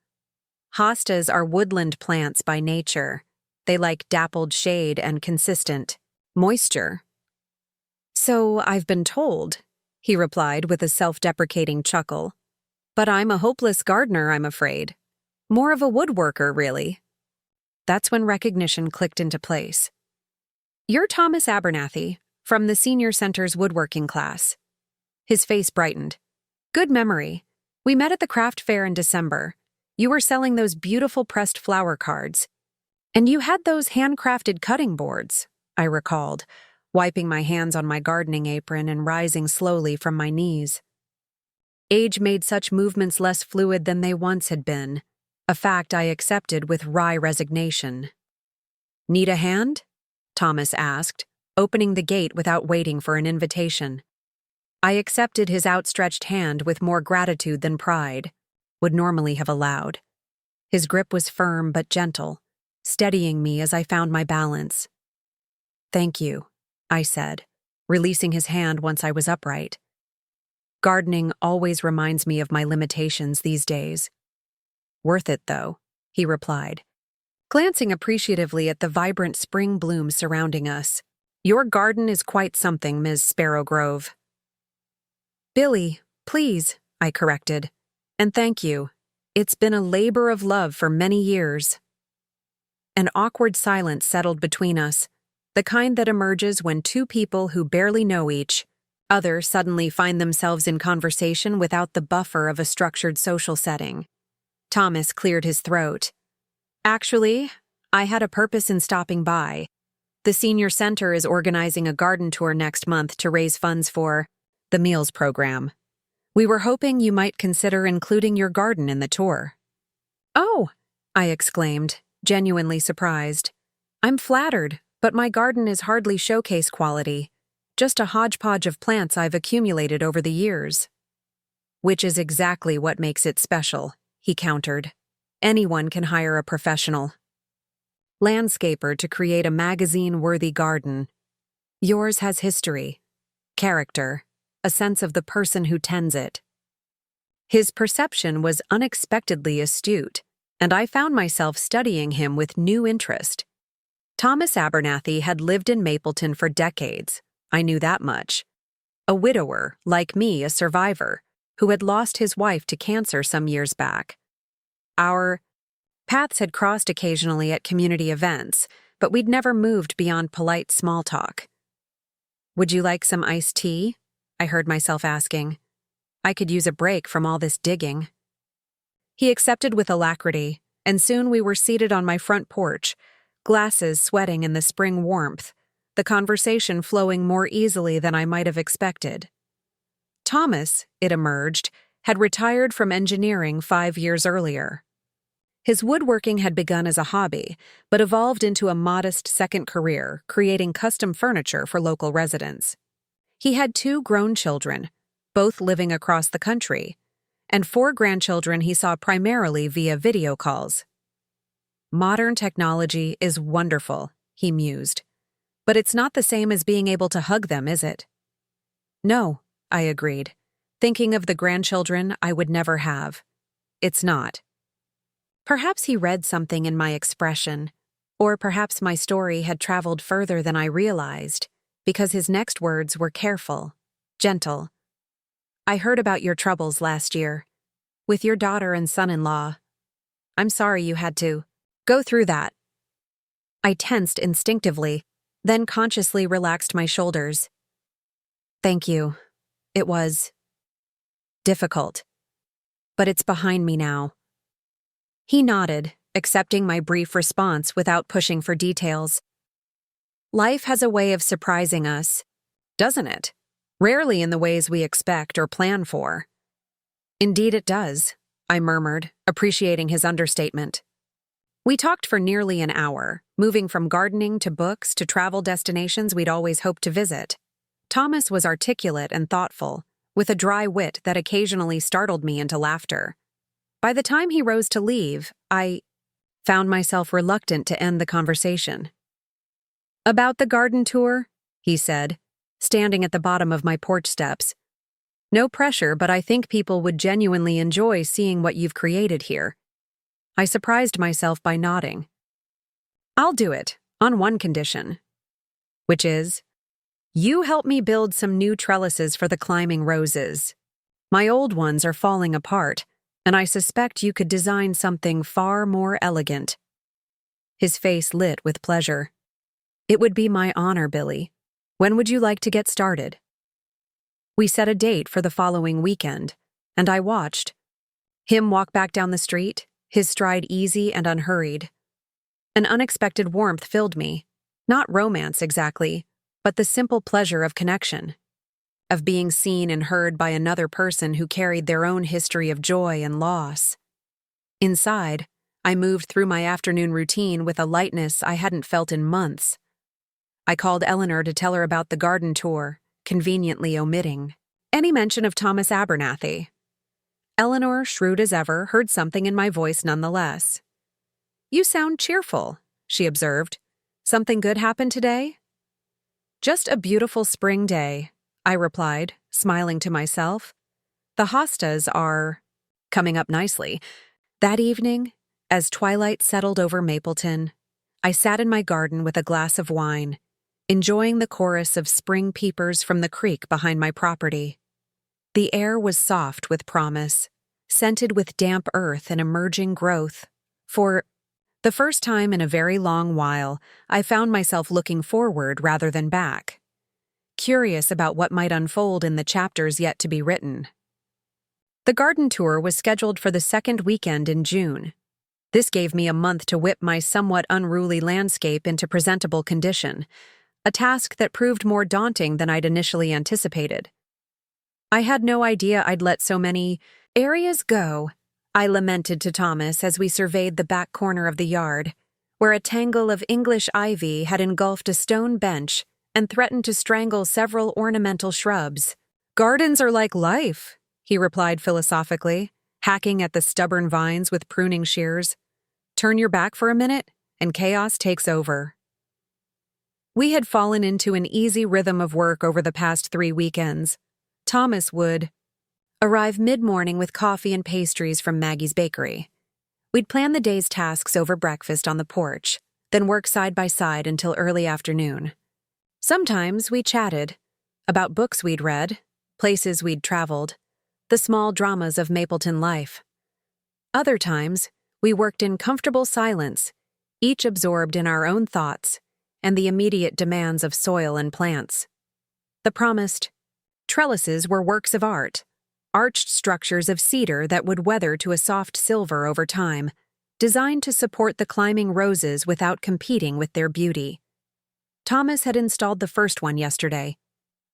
Hostas are woodland plants by nature. They like dappled shade and consistent moisture. So I've been told, he replied with a self-deprecating chuckle. But I'm a hopeless gardener, I'm afraid. More of a woodworker, really. That's when recognition clicked into place. You're Thomas Abernathy, from the Senior Center's woodworking class. His face brightened. Good memory. We met at the craft fair in December. You were selling those beautiful pressed flower cards. And you had those handcrafted cutting boards, I recalled, wiping my hands on my gardening apron and rising slowly from my knees. Age made such movements less fluid than they once had been, a fact I accepted with wry resignation. Need a hand? Thomas asked, opening the gate without waiting for an invitation. I accepted his outstretched hand with more gratitude than pride would normally have allowed. His grip was firm but gentle, steadying me as I found my balance. Thank you, I said, releasing his hand once I was upright. Gardening always reminds me of my limitations these days. Worth it, though, he replied, glancing appreciatively at the vibrant spring blooms surrounding us. Your garden is quite something, Ms. Sparrowgrove. Billie, please, I corrected. And thank you. It's been a labor of love for many years. An awkward silence settled between us, the kind that emerges when two people who barely know each other suddenly find themselves in conversation without the buffer of a structured social setting. Thomas cleared his throat. Actually, I had a purpose in stopping by. The Senior Center is organizing a garden tour next month to raise funds for the meals program. We were hoping you might consider including your garden in the tour. Oh, I exclaimed, genuinely surprised. I'm flattered, but my garden is hardly showcase quality, just a hodgepodge of plants I've accumulated over the years. Which is exactly what makes it special, he countered. Anyone can hire a professional landscaper to create a magazine-worthy garden. Yours has history, character, a sense of the person who tends it. His perception was unexpectedly astute, and I found myself studying him with new interest. Thomas Abernathy had lived in Mapleton for decades, I knew that much. A widower, like me, a survivor, who had lost his wife to cancer some years back. Our paths had crossed occasionally at community events, but we'd never moved beyond polite small talk. Would you like some iced tea? I heard myself asking. I could use a break from all this digging. He accepted with alacrity, and soon we were seated on my front porch, glasses sweating in the spring warmth, the conversation flowing more easily than I might have expected. Thomas, it emerged, had retired from engineering 5 years earlier. His woodworking had begun as a hobby, but evolved into a modest second career, creating custom furniture for local residents. He had 2 grown children, both living across the country, and 4 grandchildren he saw primarily via video calls. Modern technology is wonderful, he mused, but it's not the same as being able to hug them, is it? No, I agreed, thinking of the grandchildren I would never have. It's not. Perhaps he read something in my expression, or perhaps my story had traveled further than I realized, because his next words were careful, gentle. I heard about your troubles last year, with your daughter and son-in-law. I'm sorry you had to go through that. I tensed instinctively, then consciously relaxed my shoulders. Thank you. It was difficult, but it's behind me now. He nodded, accepting my brief response without pushing for details. Life has a way of surprising us, doesn't it? Rarely in the ways we expect or plan for. Indeed it does, I murmured, appreciating his understatement. We talked for nearly an hour, moving from gardening to books to travel destinations we'd always hoped to visit. Thomas was articulate and thoughtful, with a dry wit that occasionally startled me into laughter. By the time he rose to leave, I found myself reluctant to end the conversation. About the garden tour, he said, standing at the bottom of my porch steps. No pressure, but I think people would genuinely enjoy seeing what you've created here. I surprised myself by nodding. "I'll do it, on one condition." "Which is?" "You help me build some new trellises for the climbing roses. My old ones are falling apart, and I suspect you could design something far more elegant." His face lit with pleasure. "It would be my honor, Billie. When would you like to get started?" We set a date for the following weekend, and I watched him walk back down the street, his stride easy and unhurried. An unexpected warmth filled me, not romance exactly, but the simple pleasure of connection, of being seen and heard by another person who carried their own history of joy and loss. Inside, I moved through my afternoon routine with a lightness I hadn't felt in months. I called Eleanor to tell her about the garden tour, conveniently omitting any mention of Thomas Abernathy. Eleanor, shrewd as ever, heard something in my voice nonetheless. "You sound cheerful," she observed. "Something good happened today?" "Just a beautiful spring day," I replied, smiling to myself. "The hostas are coming up nicely." That evening, as twilight settled over Mapleton, I sat in my garden with a glass of wine, enjoying the chorus of spring peepers from the creek behind my property. The air was soft with promise, scented with damp earth and emerging growth. For the first time in a very long while, I found myself looking forward rather than back, curious about what might unfold in the chapters yet to be written. The garden tour was scheduled for the second weekend in June. This gave me a month to whip my somewhat unruly landscape into presentable condition, a task that proved more daunting than I'd initially anticipated. I had no idea I'd let so many areas go, I lamented to Thomas as we surveyed the back corner of the yard, where a tangle of English ivy had engulfed a stone bench and threatened to strangle several ornamental shrubs. "Gardens are like life," he replied philosophically, hacking at the stubborn vines with pruning shears. "Turn your back for a minute, and chaos takes over." We had fallen into an easy rhythm of work over the past 3 weekends. Thomas would arrive mid-morning with coffee and pastries from Maggie's bakery. We'd plan the day's tasks over breakfast on the porch, then work side by side until early afternoon. Sometimes we chatted about books we'd read, places we'd traveled, the small dramas of Mapleton life. Other times, we worked in comfortable silence, each absorbed in our own thoughts and the immediate demands of soil and plants. The promised trellises were works of art, arched structures of cedar that would weather to a soft silver over time, designed to support the climbing roses without competing with their beauty. Thomas had installed the first one yesterday,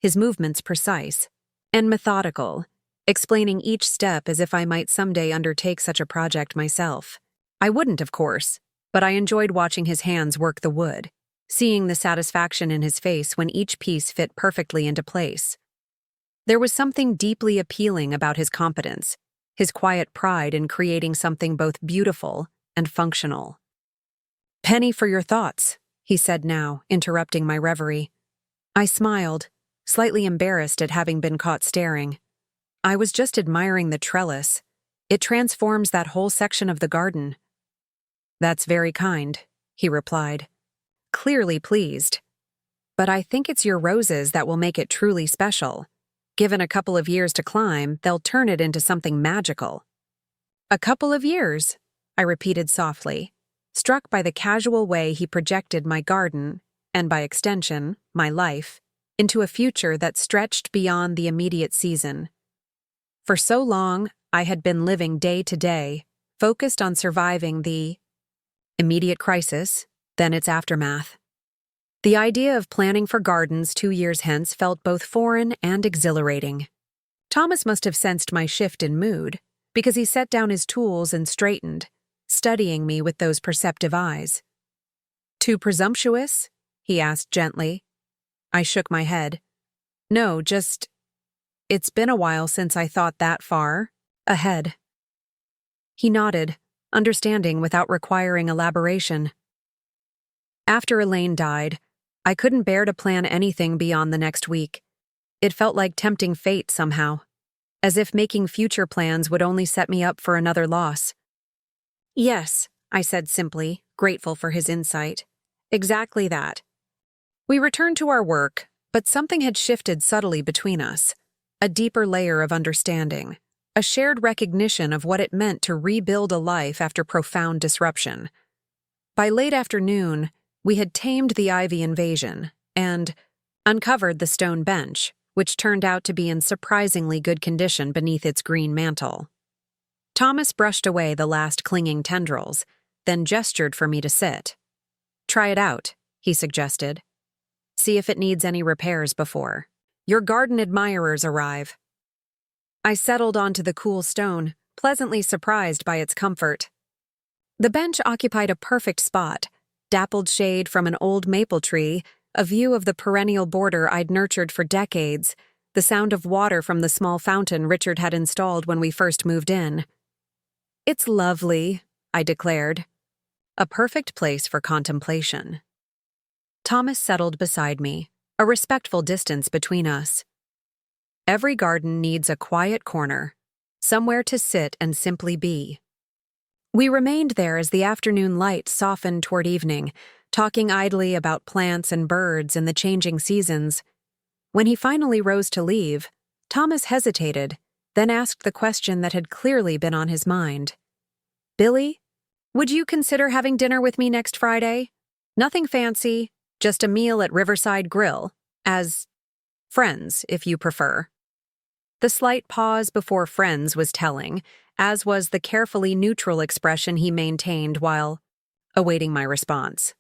his movements precise and methodical, explaining each step as if I might someday undertake such a project myself. I wouldn't, of course, but I enjoyed watching his hands work the wood, seeing the satisfaction in his face when each piece fit perfectly into place. There was something deeply appealing about his competence, his quiet pride in creating something both beautiful and functional. "Penny for your thoughts," he said now, interrupting my reverie. I smiled, slightly embarrassed at having been caught staring. I was just admiring the trellis. It transforms that whole section of the garden. "That's very kind," he replied, clearly pleased. "But I think it's your roses that will make it truly special. Given a couple of years to climb, they'll turn it into something magical." "A couple of years," I repeated softly, struck by the casual way he projected my garden, and by extension, my life, into a future that stretched beyond the immediate season. For so long, I had been living day to day, focused on surviving the immediate crisis, then its aftermath. The idea of planning for gardens 2 years hence felt both foreign and exhilarating. Thomas must have sensed my shift in mood, because he set down his tools and straightened, studying me with those perceptive eyes. "Too presumptuous?" he asked gently. I shook my head. "No, just, it's been a while since I thought that far ahead." He nodded, understanding without requiring elaboration. "After Elaine died, I couldn't bear to plan anything beyond the next week. It felt like tempting fate somehow, as if making future plans would only set me up for another loss." Yes, I said simply, grateful for his insight. Exactly that. We returned to our work, but something had shifted subtly between us. A deeper layer of understanding. A shared recognition of what it meant to rebuild a life after profound disruption. By late afternoon, we had tamed the ivy invasion and uncovered the stone bench, which turned out to be in surprisingly good condition beneath its green mantle. Thomas brushed away the last clinging tendrils, then gestured for me to sit. "Try it out," he suggested. "See if it needs any repairs before your garden admirers arrive." I settled onto the cool stone, pleasantly surprised by its comfort. The bench occupied a perfect spot, dappled shade from an old maple tree, a view of the perennial border I'd nurtured for decades, the sound of water from the small fountain Richard had installed when we first moved in. "It's lovely," I declared. "A perfect place for contemplation." Thomas settled beside me, a respectful distance between us. Every garden needs a quiet corner, somewhere to sit and simply be. We remained there as the afternoon light softened toward evening, talking idly about plants and birds and the changing seasons. When he finally rose to leave, Thomas hesitated, then asked the question that had clearly been on his mind. "Billie, would you consider having dinner with me next Friday? Nothing fancy, just a meal at Riverside Grill, as friends, if you prefer." The slight pause before friends was telling, as was the carefully neutral expression he maintained while awaiting my response.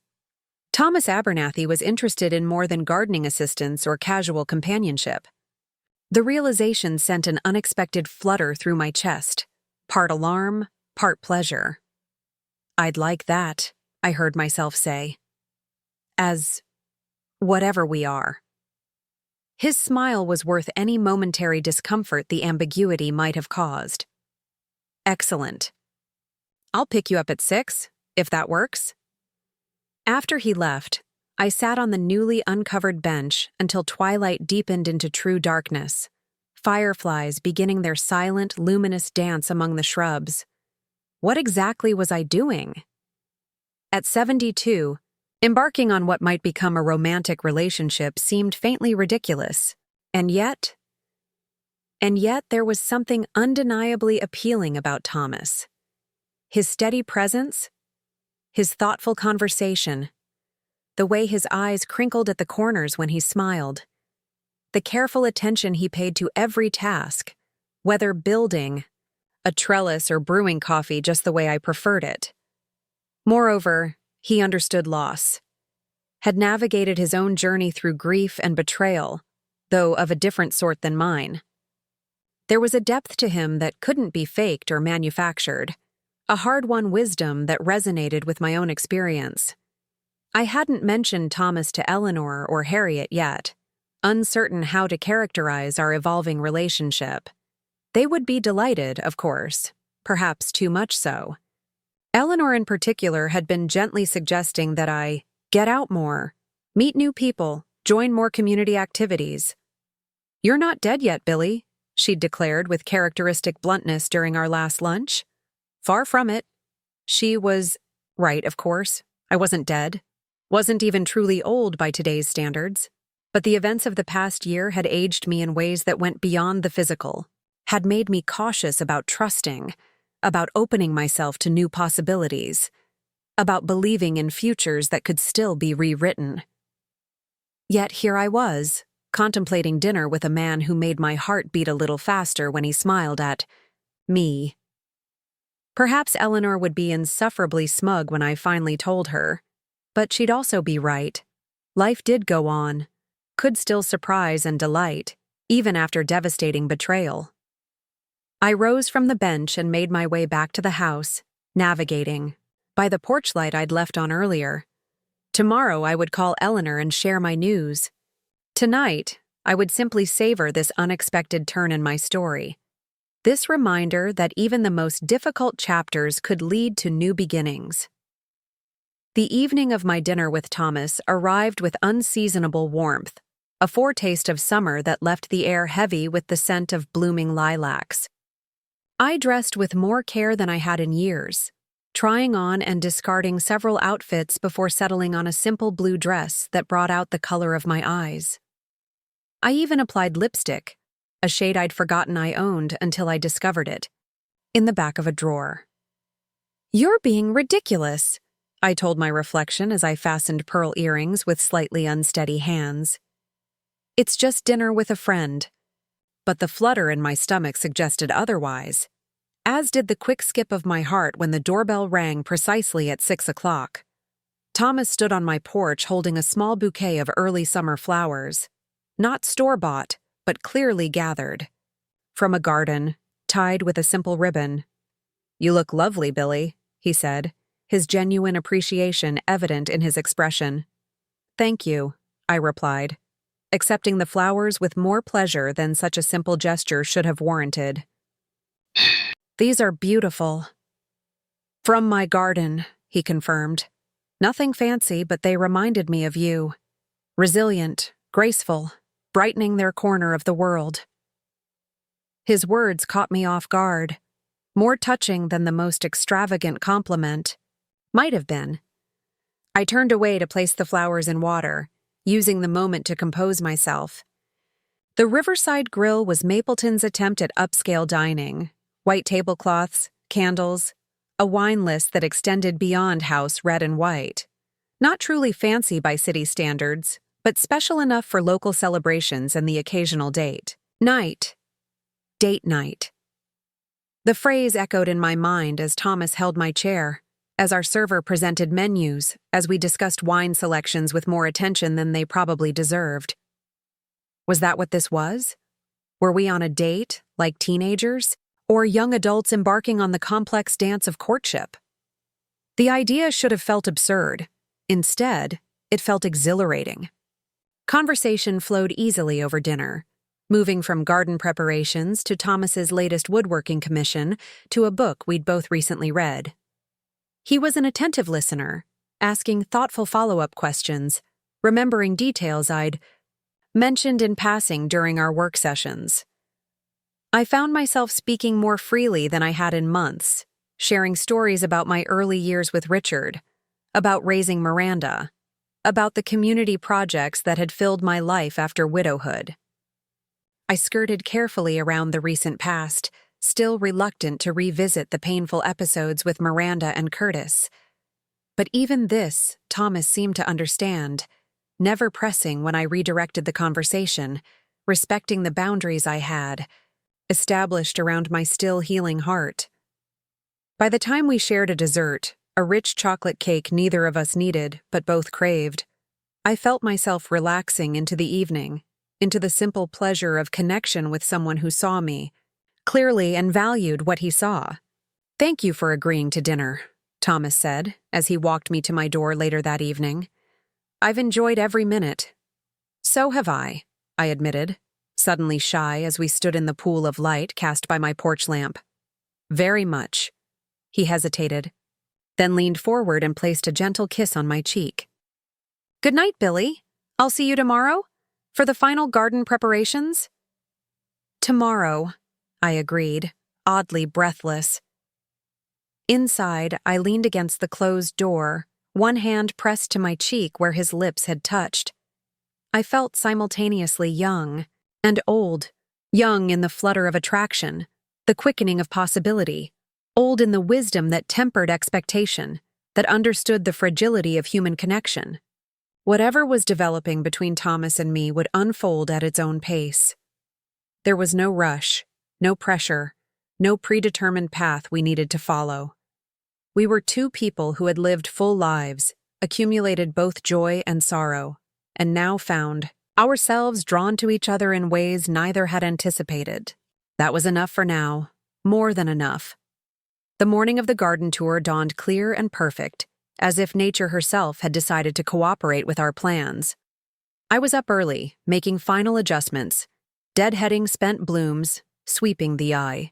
Thomas Abernathy was interested in more than gardening assistance or casual companionship. The realization sent an unexpected flutter through my chest, part alarm, part pleasure. "I'd like that," I heard myself say. "As whatever we are." His smile was worth any momentary discomfort the ambiguity might have caused. "Excellent. I'll pick you up at 6, if that works." After he left, I sat on the newly uncovered bench until twilight deepened into true darkness, fireflies beginning their silent, luminous dance among the shrubs. What exactly was I doing? At 72, embarking on what might become a romantic relationship seemed faintly ridiculous, and yet there was something undeniably appealing about Thomas. His steady presence, his thoughtful conversation, the way his eyes crinkled at the corners when he smiled, the careful attention he paid to every task, whether building a trellis or brewing coffee just the way I preferred it. Moreover, he understood loss, had navigated his own journey through grief and betrayal, though of a different sort than mine. There was a depth to him that couldn't be faked or manufactured, a hard-won wisdom that resonated with my own experience. I hadn't mentioned Thomas to Eleanor or Harriet yet, uncertain how to characterize our evolving relationship. They would be delighted, of course, perhaps too much so. Eleanor in particular had been gently suggesting that I get out more, meet new people, join more community activities. "You're not dead yet, Billie," she'd declared with characteristic bluntness during our last lunch. Far from it. She was right, of course. I wasn't dead. Wasn't even truly old by today's standards. But the events of the past year had aged me in ways that went beyond the physical, had made me cautious about trusting, about opening myself to new possibilities, about believing in futures that could still be rewritten. Yet here I was, contemplating dinner with a man who made my heart beat a little faster when he smiled at me. Perhaps Eleanor would be insufferably smug when I finally told her, but she'd also be right. Life did go on, could still surprise and delight, even after devastating betrayal. I rose from the bench and made my way back to the house, navigating by the porch light I'd left on earlier. Tomorrow I would call Eleanor and share my news. Tonight, I would simply savor this unexpected turn in my story. This reminder that even the most difficult chapters could lead to new beginnings. The evening of my dinner with Thomas arrived with unseasonable warmth, a foretaste of summer that left the air heavy with the scent of blooming lilacs. I dressed with more care than I had in years, trying on and discarding several outfits before settling on a simple blue dress that brought out the color of my eyes. I even applied lipstick, a shade I'd forgotten I owned until I discovered it, in the back of a drawer. "You're being ridiculous," I told my reflection as I fastened pearl earrings with slightly unsteady hands. "It's just dinner with a friend." But the flutter in my stomach suggested otherwise, as did the quick skip of my heart when the doorbell rang precisely at 6 o'clock. Thomas stood on my porch holding a small bouquet of early summer flowers, not store-bought, but clearly gathered. From a garden, tied with a simple ribbon. "You look lovely, Billie," he said, his genuine appreciation evident in his expression. "Thank you," I replied, accepting the flowers with more pleasure than such a simple gesture should have warranted. "These are beautiful." "From my garden," he confirmed. "Nothing fancy, but they reminded me of you. Resilient, graceful, brightening their corner of the world." His words caught me off guard, more touching than the most extravagant compliment. Might have been. I turned away to place the flowers in water, using the moment to compose myself. The Riverside Grill was Mapleton's attempt at upscale dining: white tablecloths, candles, a wine list that extended beyond house red and white. Not truly fancy by city standards, but special enough for local celebrations and the occasional date night. Date night. The phrase echoed in my mind as Thomas held my chair, as our server presented menus, as we discussed wine selections with more attention than they probably deserved. Was that what this was? Were we on a date, like teenagers, or young adults embarking on the complex dance of courtship? The idea should have felt absurd. Instead, it felt exhilarating. Conversation flowed easily over dinner, moving from garden preparations to Thomas's latest woodworking commission to a book we'd both recently read. He was an attentive listener, asking thoughtful follow-up questions, remembering details I'd mentioned in passing during our work sessions. I found myself speaking more freely than I had in months, sharing stories about my early years with Richard, about raising Miranda, about the community projects that had filled my life after widowhood. I skirted carefully around the recent past, still reluctant to revisit the painful episodes with Miranda and Curtis. But even this, Thomas seemed to understand, never pressing when I redirected the conversation, respecting the boundaries I had established around my still healing heart. By the time we shared a dessert, a rich chocolate cake neither of us needed but both craved, I felt myself relaxing into the evening, into the simple pleasure of connection with someone who saw me, clearly, and valued what he saw. "Thank you for agreeing to dinner," Thomas said, as he walked me to my door later that evening. "I've enjoyed every minute." "So have I," I admitted, suddenly shy as we stood in the pool of light cast by my porch lamp. "Very much." He hesitated, then leaned forward and placed a gentle kiss on my cheek. "Good night, Billie. I'll see you tomorrow? For the final garden preparations?" "Tomorrow," I agreed, oddly breathless. Inside, I leaned against the closed door, one hand pressed to my cheek where his lips had touched. I felt simultaneously young and old, young in the flutter of attraction, the quickening of possibility, old in the wisdom that tempered expectation, that understood the fragility of human connection. Whatever was developing between Thomas and me would unfold at its own pace. There was no rush, no pressure, no predetermined path we needed to follow. We were two people who had lived full lives, accumulated both joy and sorrow, and now found ourselves drawn to each other in ways neither had anticipated. That was enough for now, more than enough. The morning of the garden tour dawned clear and perfect, as if nature herself had decided to cooperate with our plans. I was up early, making final adjustments, deadheading spent blooms, sweeping the eye.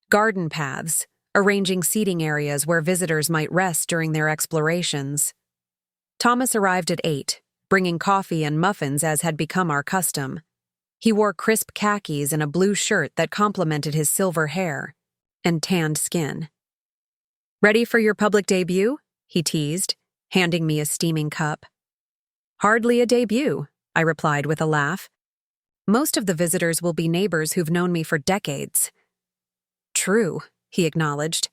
Garden paths, arranging seating areas where visitors might rest during their explorations. Thomas arrived at 8, bringing coffee and muffins as had become our custom. He wore crisp khakis and a blue shirt that complemented his silver hair and tanned skin. Ready for your public debut? He teased, handing me a steaming cup. Hardly a debut, I replied with a laugh. Most of the visitors will be neighbors who've known me for decades. True, he acknowledged,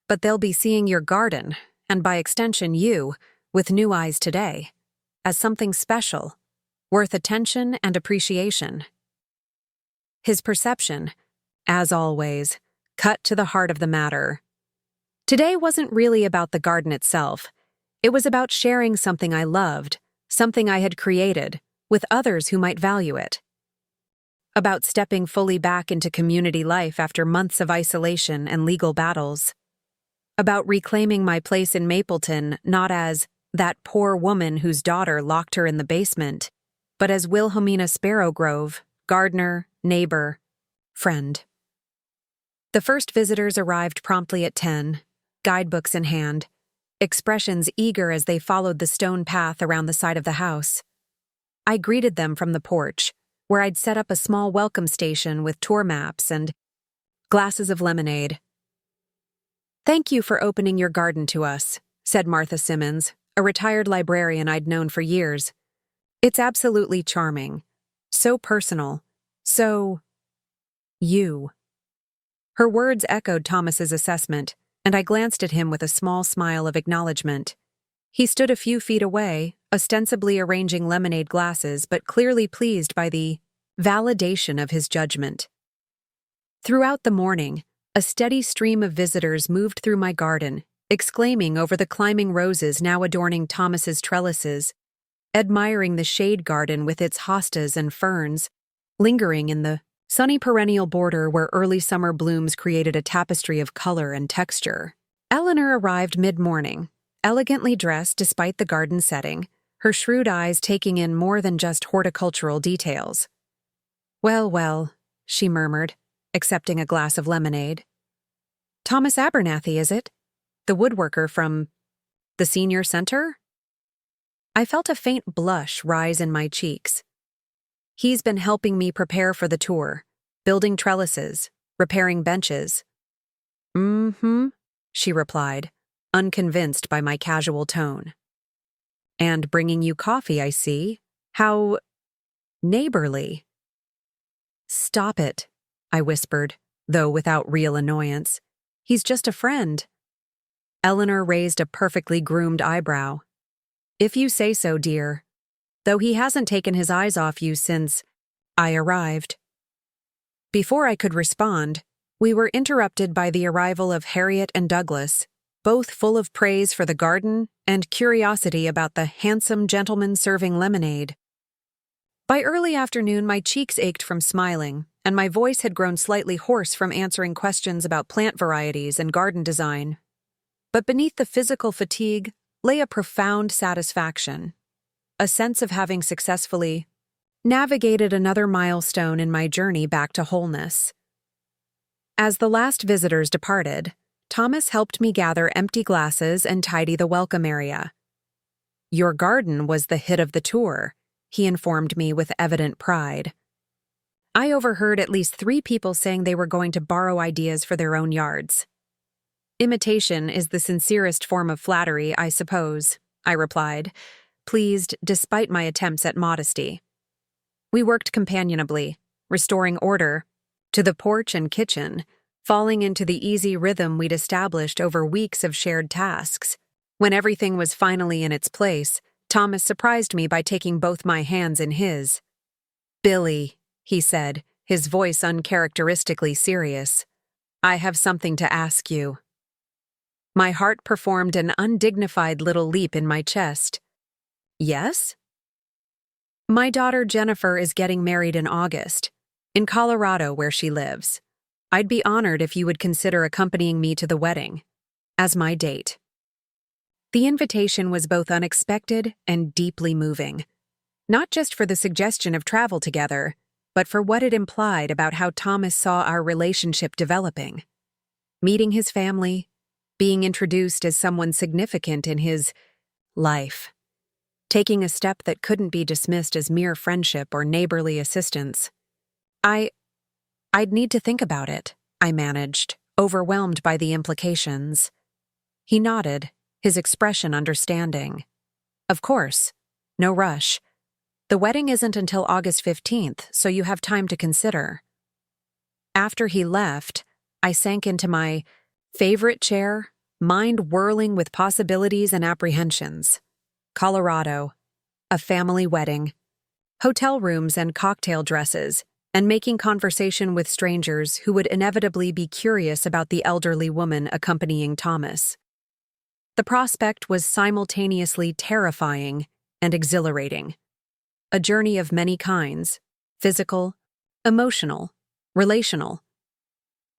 but they'll be seeing your garden, and by extension you, with new eyes today, as something special, worth attention and appreciation. His perception, as always, cut to the heart of the matter. Today wasn't really about the garden itself. It was about sharing something I loved, something I had created, with others who might value it. About stepping fully back into community life after months of isolation and legal battles. About reclaiming my place in Mapleton not as that poor woman whose daughter locked her in the basement, but as Wilhelmina Sparrowgrove, gardener, neighbor, friend. The first visitors arrived promptly at 10, guidebooks in hand, expressions eager as they followed the stone path around the side of the house. I greeted them from the porch, where I'd set up a small welcome station with tour maps and glasses of lemonade. "Thank you for opening your garden to us," said Martha Simmons, a retired librarian I'd known for years. "It's absolutely charming. So personal. So... you." Her words echoed Thomas's assessment, and I glanced at him with a small smile of acknowledgement. He stood a few feet away, ostensibly arranging lemonade glasses, but clearly pleased by the validation of his judgment. Throughout the morning, a steady stream of visitors moved through my garden, exclaiming over the climbing roses now adorning Thomas's trellises, admiring the shade garden with its hostas and ferns, lingering in the sunny perennial border where early summer blooms created a tapestry of color and texture. Eleanor arrived mid-morning, elegantly dressed despite the garden setting, her shrewd eyes taking in more than just horticultural details. "Well, well," she murmured, accepting a glass of lemonade. "Thomas Abernathy, is it? The woodworker from the senior center?" I felt a faint blush rise in my cheeks. "He's been helping me prepare for the tour, building trellises, repairing benches." "Mm-hmm," she replied, unconvinced by my casual tone. "And bringing you coffee, I see. How neighborly." "Stop it," I whispered, though without real annoyance. "He's just a friend." Eleanor raised a perfectly groomed eyebrow. "If you say so, dear. Though he hasn't taken his eyes off you since I arrived." Before I could respond, we were interrupted by the arrival of Harriet and Douglas, both full of praise for the garden and curiosity about the handsome gentleman serving lemonade. By early afternoon, my cheeks ached from smiling, and my voice had grown slightly hoarse from answering questions about plant varieties and garden design. But beneath the physical fatigue lay a profound satisfaction, a sense of having successfully navigated another milestone in my journey back to wholeness. As the last visitors departed, Thomas helped me gather empty glasses and tidy the welcome area. "Your garden was the hit of the tour," he informed me with evident pride. I overheard at least 3 people saying they were going to borrow ideas for their own yards. "Imitation is the sincerest form of flattery, I suppose," I replied, pleased despite my attempts at modesty. We worked companionably, restoring order to the porch and kitchen, falling into the easy rhythm we'd established over weeks of shared tasks. When everything was finally in its place, Thomas surprised me by taking both my hands in his. "Billie," he said, his voice uncharacteristically serious, "I have something to ask you." My heart performed an undignified little leap in my chest. "Yes?" "My daughter Jennifer is getting married in August, in Colorado where she lives. I'd be honored if you would consider accompanying me to the wedding, as my date." The invitation was both unexpected and deeply moving, not just for the suggestion of travel together, but for what it implied about how Thomas saw our relationship developing. Meeting his family, being introduced as someone significant in his life, taking a step that couldn't be dismissed as mere friendship or neighborly assistance. I'd need to think about it, I managed, overwhelmed by the implications. He nodded, his expression understanding. Of course. No rush. The wedding isn't until August 15th, so you have time to consider. After he left, I sank into my favorite chair, mind whirling with possibilities and apprehensions. Colorado. A family wedding. Hotel rooms and cocktail dresses, and making conversation with strangers who would inevitably be curious about the elderly woman accompanying Thomas. The prospect was simultaneously terrifying and exhilarating. A journey of many kinds: physical, emotional, relational.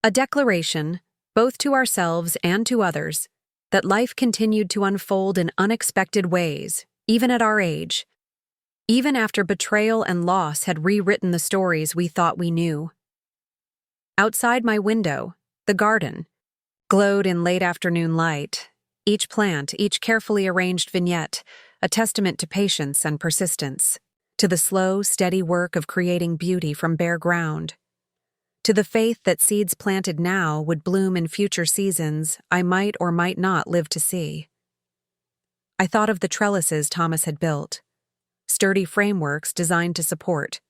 A declaration, both to ourselves and to others, that life continued to unfold in unexpected ways, even at our age, even after betrayal and loss had rewritten the stories we thought we knew. Outside my window, the garden glowed in late afternoon light, each plant, each carefully arranged vignette, a testament to patience and persistence, to the slow, steady work of creating beauty from bare ground, to the faith that seeds planted now would bloom in future seasons I might or might not live to see. I thought of the trellises Thomas had built, sturdy frameworks designed to support,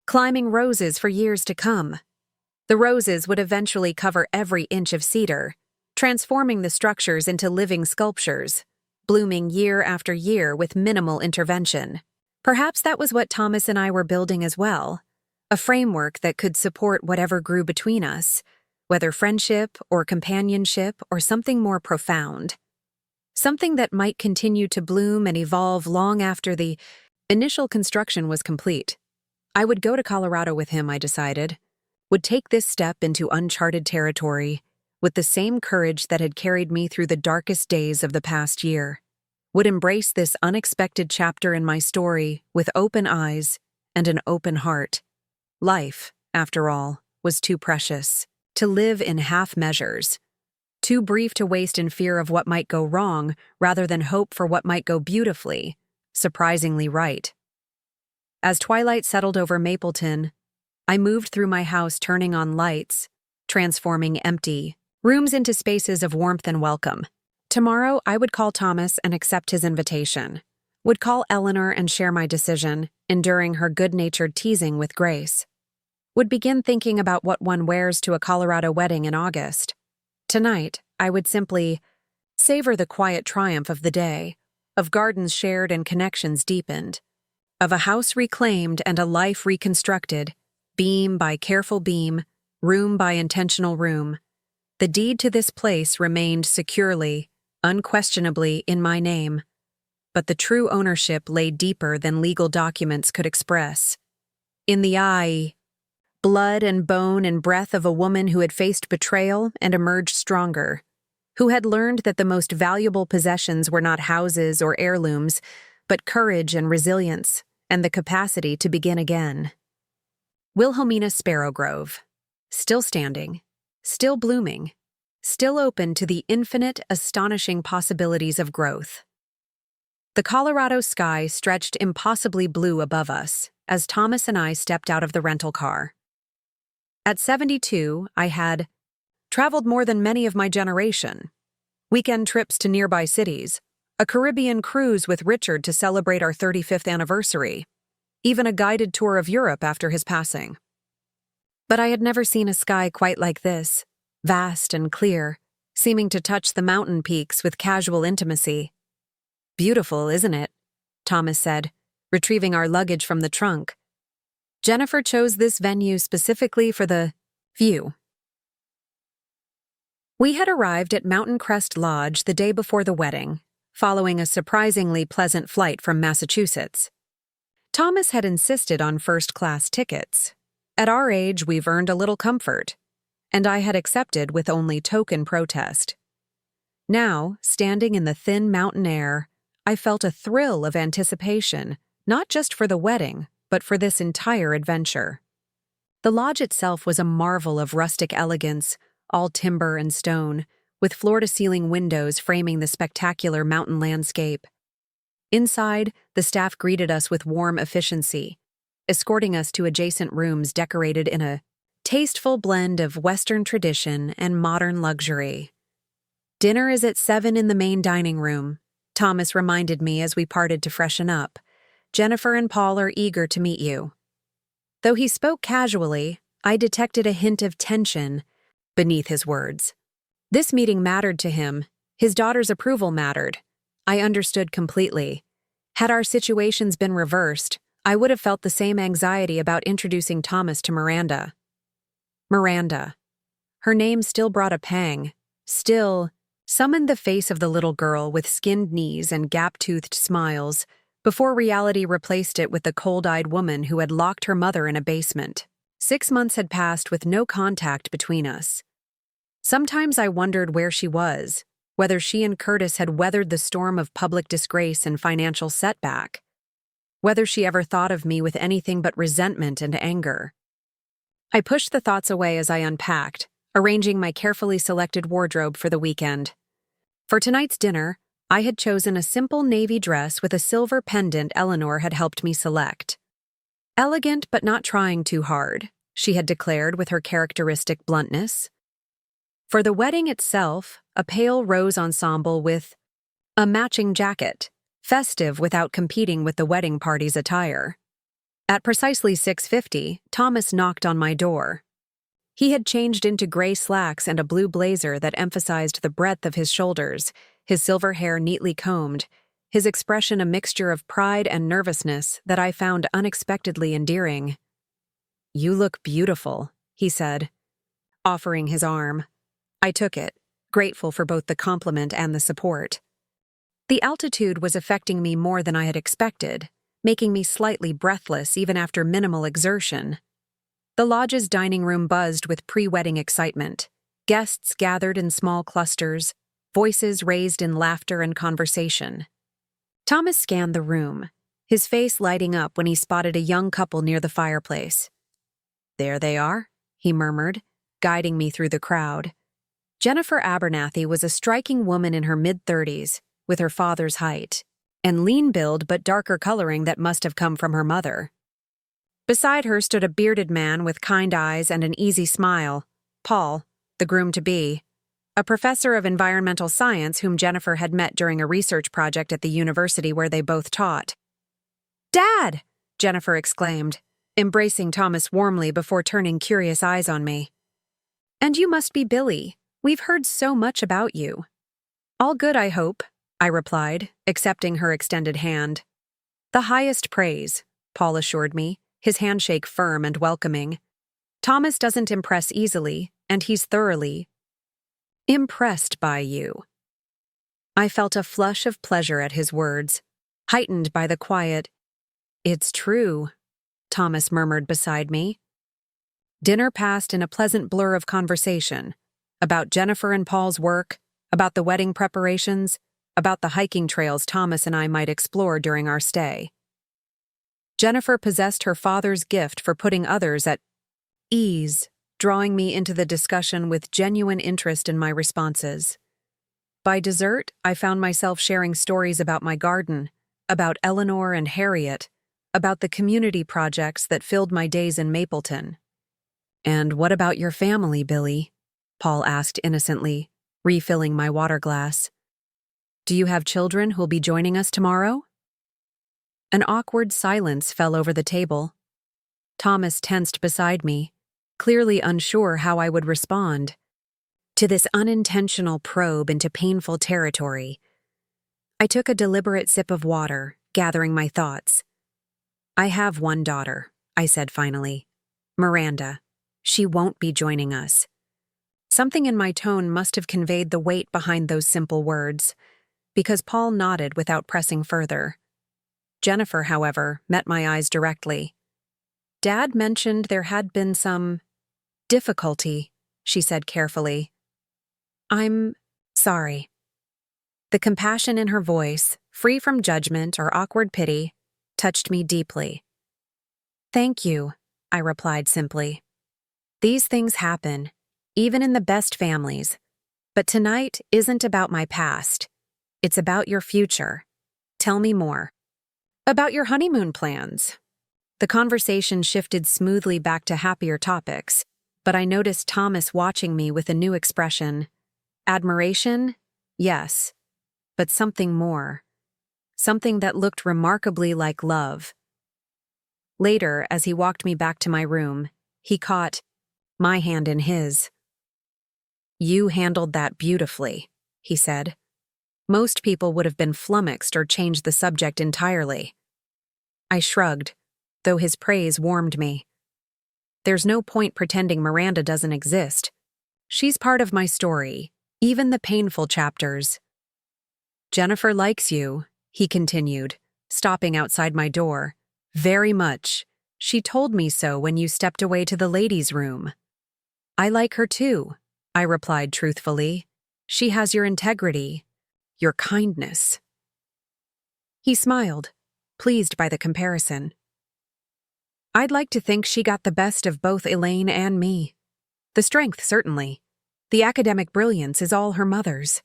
climbing roses for years to come. The roses would eventually cover every inch of cedar, transforming the structures into living sculptures, blooming year after year with minimal intervention. Perhaps that was what Thomas and I were building as well, a framework that could support whatever grew between us, whether friendship or companionship or something more profound. Something that might continue to bloom and evolve long after the initial construction was complete. I would go to Colorado with him, I decided, would take this step into uncharted territory with the same courage that had carried me through the darkest days of the past year, would embrace this unexpected chapter in my story with open eyes and an open heart. Life, after all, was too precious to live in half measures, too brief to waste in fear of what might go wrong rather than hope for what might go beautifully, surprisingly right. As twilight settled over Mapleton, I moved through my house, turning on lights, transforming empty rooms into spaces of warmth and welcome. Tomorrow, I would call Thomas and accept his invitation, would call Eleanor and share my decision, enduring her good-natured teasing with grace, would begin thinking about what one wears to a Colorado wedding in August. Tonight, I would simply savor the quiet triumph of the day, of gardens shared and connections deepened, of a house reclaimed and a life reconstructed, beam by careful beam, room by intentional room. The deed to this place remained securely, unquestionably in my name, but the true ownership lay deeper than legal documents could express. In the eye, blood and bone and breath of a woman who had faced betrayal and emerged stronger, who had learned that the most valuable possessions were not houses or heirlooms, but courage and resilience, and the capacity to begin again. Wilhelmina Sparrowgrove, still standing, still blooming, still open to the infinite, astonishing possibilities of growth. The Colorado sky stretched impossibly blue above us as Thomas and I stepped out of the rental car. At 72, I had traveled more than many of my generation. Weekend trips to nearby cities, a Caribbean cruise with Richard to celebrate our 35th anniversary, even a guided tour of Europe after his passing. But I had never seen a sky quite like this, vast and clear, seeming to touch the mountain peaks with casual intimacy. "Beautiful, isn't it?" Thomas said, retrieving our luggage from the trunk. "Jennifer chose this venue specifically for the view." We had arrived at Mountain Crest Lodge the day before the wedding, following a surprisingly pleasant flight from Massachusetts. Thomas had insisted on first-class tickets. At our age, we've earned a little comfort, and I had accepted with only token protest. Now, standing in the thin mountain air, I felt a thrill of anticipation, not just for the wedding, but for this entire adventure. The lodge itself was a marvel of rustic elegance, all timber and stone, with floor-to-ceiling windows framing the spectacular mountain landscape. Inside, the staff greeted us with warm efficiency, escorting us to adjacent rooms decorated in a tasteful blend of Western tradition and modern luxury. Dinner is at 7 in the main dining room, Thomas reminded me as we parted to freshen up. Jennifer and Paul are eager to meet you. Though he spoke casually, I detected a hint of tension beneath his words. This meeting mattered to him. His daughter's approval mattered. I understood completely. Had our situations been reversed, I would have felt the same anxiety about introducing Thomas to Miranda. Miranda. Her name still brought a pang, still summoned the face of the little girl with skinned knees and gap-toothed smiles, before reality replaced it with the cold-eyed woman who had locked her mother in a basement. 6 months had passed with no contact between us. Sometimes I wondered where she was, whether she and Curtis had weathered the storm of public disgrace and financial setback, whether she ever thought of me with anything but resentment and anger. I pushed the thoughts away as I unpacked, arranging my carefully selected wardrobe for the weekend. For tonight's dinner, I had chosen a simple navy dress with a silver pendant Eleanor had helped me select. Elegant but not trying too hard, she had declared with her characteristic bluntness. For the wedding itself, a pale rose ensemble with a matching jacket, festive without competing with the wedding party's attire. At precisely 6:50, Thomas knocked on my door. He had changed into gray slacks and a blue blazer that emphasized the breadth of his shoulders, his silver hair neatly combed, his expression a mixture of pride and nervousness that I found unexpectedly endearing. "You look beautiful," he said, offering his arm. I took it, grateful for both the compliment and the support. The altitude was affecting me more than I had expected, making me slightly breathless even after minimal exertion. The lodge's dining room buzzed with pre-wedding excitement. Guests gathered in small clusters, voices raised in laughter and conversation. Thomas scanned the room, his face lighting up when he spotted a young couple near the fireplace. "There they are," he murmured, guiding me through the crowd. Jennifer Abernathy was a striking woman in her mid-30s, with her father's height, and lean build but darker coloring that must have come from her mother. Beside her stood a bearded man with kind eyes and an easy smile, Paul, the groom-to-be, a professor of environmental science whom Jennifer had met during a research project at the university where they both taught. "Dad!" Jennifer exclaimed, embracing Thomas warmly before turning curious eyes on me. "And you must be Billie. We've heard so much about you." "All good, I hope," I replied, accepting her extended hand. "The highest praise," Paul assured me, his handshake firm and welcoming. "Thomas doesn't impress easily, and he's thoroughly impressed by you." I felt a flush of pleasure at his words, heightened by the quiet, "It's true," Thomas murmured beside me. Dinner passed in a pleasant blur of conversation, about Jennifer and Paul's work, about the wedding preparations, about the hiking trails Thomas and I might explore during our stay. Jennifer possessed her father's gift for putting others at ease, drawing me into the discussion with genuine interest in my responses. By dessert, I found myself sharing stories about my garden, about Eleanor and Harriet, about the community projects that filled my days in Mapleton. "And what about your family, Billie?" Paul asked innocently, refilling my water glass. "Do you have children who'll be joining us tomorrow?" An awkward silence fell over the table. Thomas tensed beside me, clearly unsure how I would respond to this unintentional probe into painful territory. I took a deliberate sip of water, gathering my thoughts. "I have one daughter," I said finally. "Miranda. She won't be joining us." Something in my tone must have conveyed the weight behind those simple words, because Paul nodded without pressing further. Jennifer, however, met my eyes directly. "Dad mentioned there had been some difficulty," she said carefully. "I'm sorry." The compassion in her voice, free from judgment or awkward pity, touched me deeply. "Thank you," I replied simply. "These things happen, even in the best families. But tonight isn't about my past. It's about your future. Tell me more." "About your honeymoon plans." The conversation shifted smoothly back to happier topics, but I noticed Thomas watching me with a new expression. Admiration Yes, but something more. Something that looked remarkably like love. Later, as he walked me back to my room, he caught my hand in his. "You handled that beautifully," he said. "Most people would have been flummoxed or changed the subject entirely." I shrugged, though his praise warmed me. There's no point pretending Miranda doesn't exist. She's part of my story, even the painful chapters. "Jennifer likes you," he continued, stopping outside my door. "Very much. She told me so when you stepped away to the ladies' room." "I like her too," I replied truthfully. "She has your integrity, your kindness." He smiled, pleased by the comparison. "I'd like to think she got the best of both Elaine and me. The strength, certainly. The academic brilliance is all her mother's."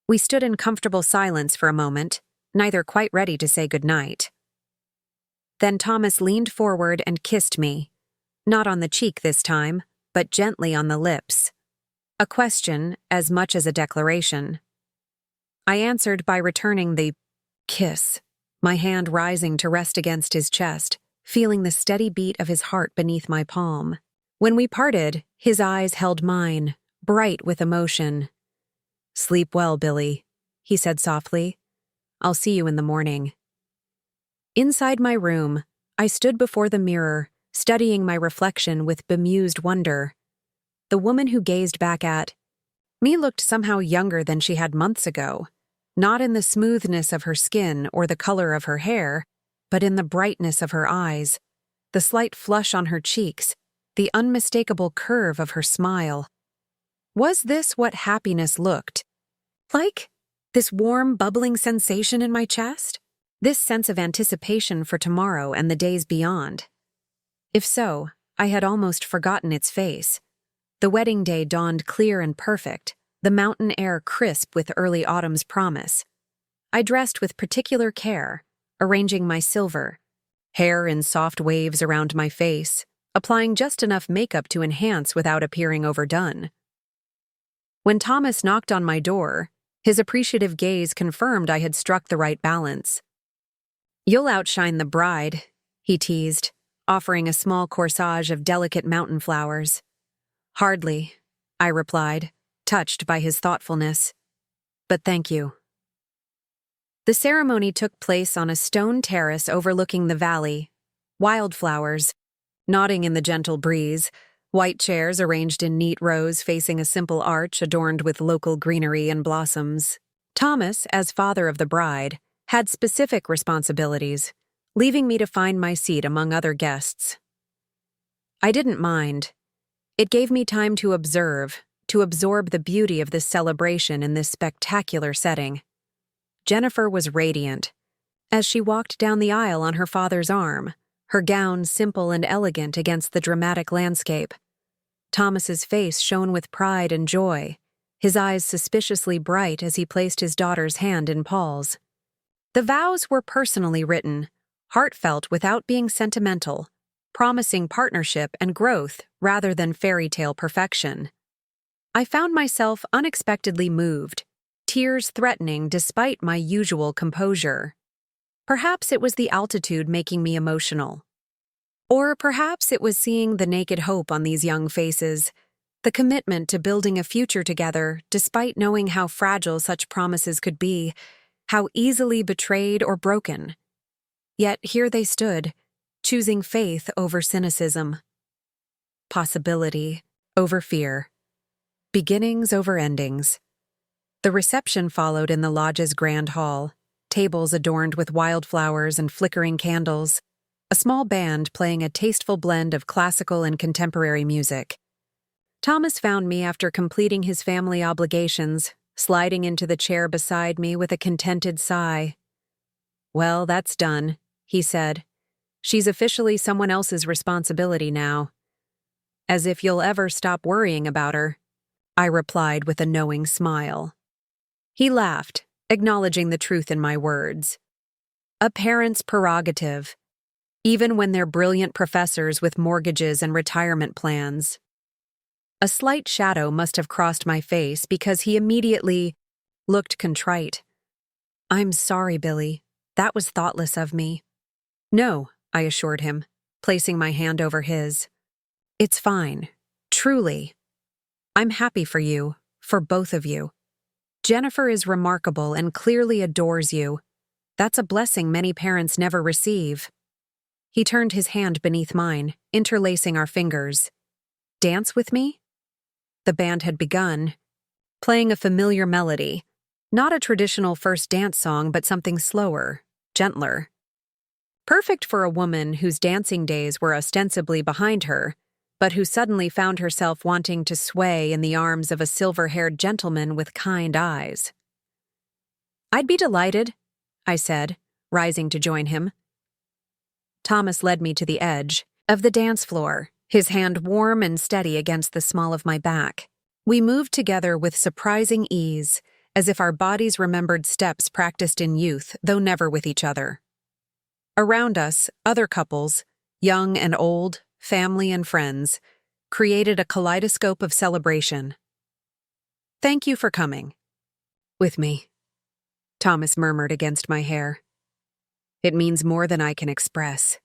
We stood in comfortable silence for a moment, neither quite ready to say goodnight. Then Thomas leaned forward and kissed me, not on the cheek this time, but gently on the lips. A question as much as a declaration. I answered by returning the kiss, my hand rising to rest against his chest, feeling the steady beat of his heart beneath my palm. When we parted, his eyes held mine, bright with emotion. "Sleep well, Billie," he said softly. "I'll see you in the morning." Inside my room, I stood before the mirror, studying my reflection with bemused wonder. The woman who gazed back at me looked somehow younger than she had months ago, not in the smoothness of her skin or the color of her hair, but in the brightness of her eyes, the slight flush on her cheeks, the unmistakable curve of her smile. Was this what happiness looked like? This warm, bubbling sensation in my chest? This sense of anticipation for tomorrow and the days beyond? If so, I had almost forgotten its face. The wedding day dawned clear and perfect, the mountain air crisp with early autumn's promise. I dressed with particular care, arranging my silver hair in soft waves around my face, applying just enough makeup to enhance without appearing overdone. When Thomas knocked on my door, his appreciative gaze confirmed I had struck the right balance. "You'll outshine the bride," he teased, offering a small corsage of delicate mountain flowers. "Hardly," I replied, touched by his thoughtfulness. "But thank you." The ceremony took place on a stone terrace overlooking the valley. Wildflowers, nodding in the gentle breeze, white chairs arranged in neat rows facing a simple arch adorned with local greenery and blossoms. Thomas, as father of the bride, had specific responsibilities, leaving me to find my seat among other guests. I didn't mind. It gave me time to observe, to absorb the beauty of this celebration in this spectacular setting. Jennifer was radiant. As she walked down the aisle on her father's arm, her gown simple and elegant against the dramatic landscape. Thomas's face shone with pride and joy, his eyes suspiciously bright as he placed his daughter's hand in Paul's. The vows were personally written, heartfelt without being sentimental, promising partnership and growth rather than fairy tale perfection. I found myself unexpectedly moved, tears threatening despite my usual composure. Perhaps it was the altitude making me emotional. Or perhaps it was seeing the naked hope on these young faces, the commitment to building a future together despite knowing how fragile such promises could be, how easily betrayed or broken. Yet here they stood, choosing faith over cynicism, possibility over fear, beginnings over endings. The reception followed in the lodge's grand hall, tables adorned with wildflowers and flickering candles, a small band playing a tasteful blend of classical and contemporary music. Thomas found me after completing his family obligations, sliding into the chair beside me with a contented sigh. "Well, that's done," he said. "She's officially someone else's responsibility now." "As if you'll ever stop worrying about her," I replied with a knowing smile. He laughed, acknowledging the truth in my words. A parent's prerogative, even when they're brilliant professors with mortgages and retirement plans. A slight shadow must have crossed my face because he immediately looked contrite. "I'm sorry, Billie. That was thoughtless of me." "No," I assured him, placing my hand over his. "It's fine. Truly. I'm happy for you, for both of you. Jennifer is remarkable and clearly adores you. That's a blessing many parents never receive." He turned his hand beneath mine, interlacing our fingers. "Dance with me?" The band had begun, playing a familiar melody. Not a traditional first dance song, but something slower, gentler. Perfect for a woman whose dancing days were ostensibly behind her, but who suddenly found herself wanting to sway in the arms of a silver-haired gentleman with kind eyes. "I'd be delighted," I said, rising to join him. Thomas led me to the edge of the dance floor, his hand warm and steady against the small of my back. We moved together with surprising ease, as if our bodies remembered steps practiced in youth, though never with each other. Around us, other couples, young and old, family and friends, created a kaleidoscope of celebration. "Thank you for coming." "With me," Thomas murmured against my hair. "It means more than I can express."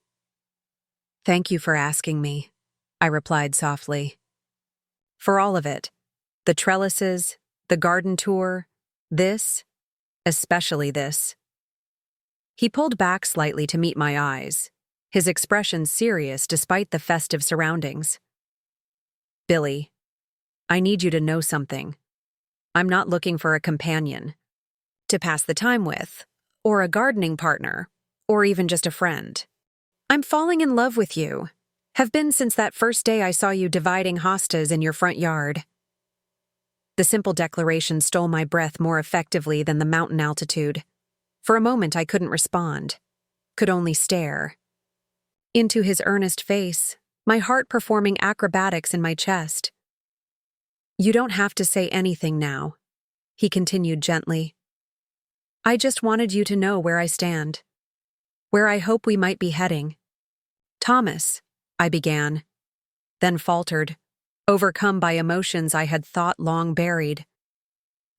"Thank you for asking me," I replied softly. "For all of it. The trellises, the garden tour, this, especially this." He pulled back slightly to meet my eyes, his expression serious despite the festive surroundings. "Billie, I need you to know something. I'm not looking for a companion to pass the time with, or a gardening partner, or even just a friend. I'm falling in love with you. Have been since that first day I saw you dividing hostas in your front yard." The simple declaration stole my breath more effectively than the mountain altitude. For a moment I couldn't respond, could only stare into his earnest face, my heart performing acrobatics in my chest. "You don't have to say anything now," he continued gently. "I just wanted you to know where I stand, where I hope we might be heading." "Thomas," I began, then faltered, overcome by emotions I had thought long buried.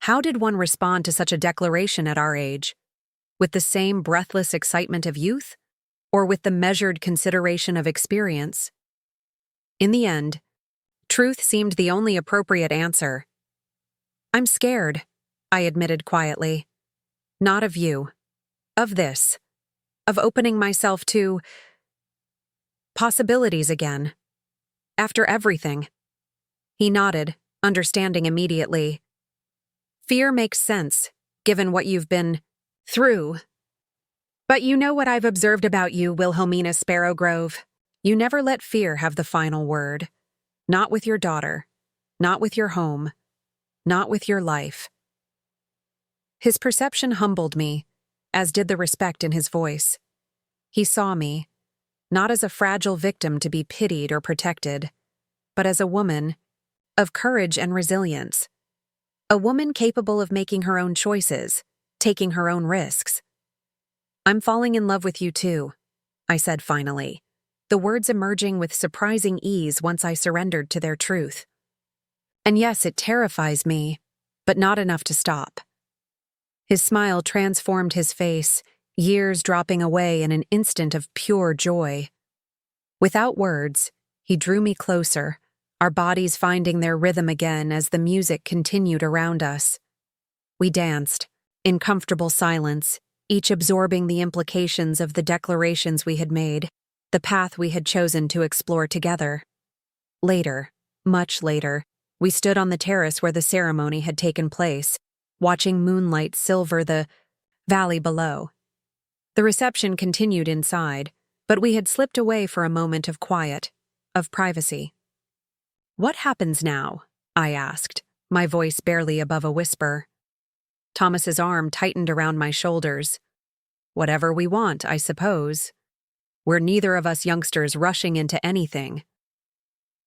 How did one respond to such a declaration at our age? With the same breathless excitement of youth, or with the measured consideration of experience? In the end, truth seemed the only appropriate answer. "I'm scared," I admitted quietly. "Not of you. Of this. Of opening myself to possibilities again. After everything." He nodded, understanding immediately. "Fear makes sense, given what you've been through. But you know what I've observed about you, Wilhelmina Sparrowgrove. You never let fear have the final word. Not with your daughter. Not with your home. Not with your life." His perception humbled me, as did the respect in his voice. He saw me, not as a fragile victim to be pitied or protected, but as a woman of courage and resilience. A woman capable of making her own choices, taking her own risks. "I'm falling in love with you too," I said finally, the words emerging with surprising ease once I surrendered to their truth. "And yes, it terrifies me, but not enough to stop." His smile transformed his face, years dropping away in an instant of pure joy. Without words, he drew me closer, our bodies finding their rhythm again as the music continued around us. We danced, in comfortable silence, each absorbing the implications of the declarations we had made, the path we had chosen to explore together. Later, much later, we stood on the terrace where the ceremony had taken place, watching moonlight silver the valley below. The reception continued inside, but we had slipped away for a moment of quiet, of privacy. "What happens now?" I asked, my voice barely above a whisper. Thomas's arm tightened around my shoulders. "Whatever we want, I suppose. We're neither of us youngsters rushing into anything."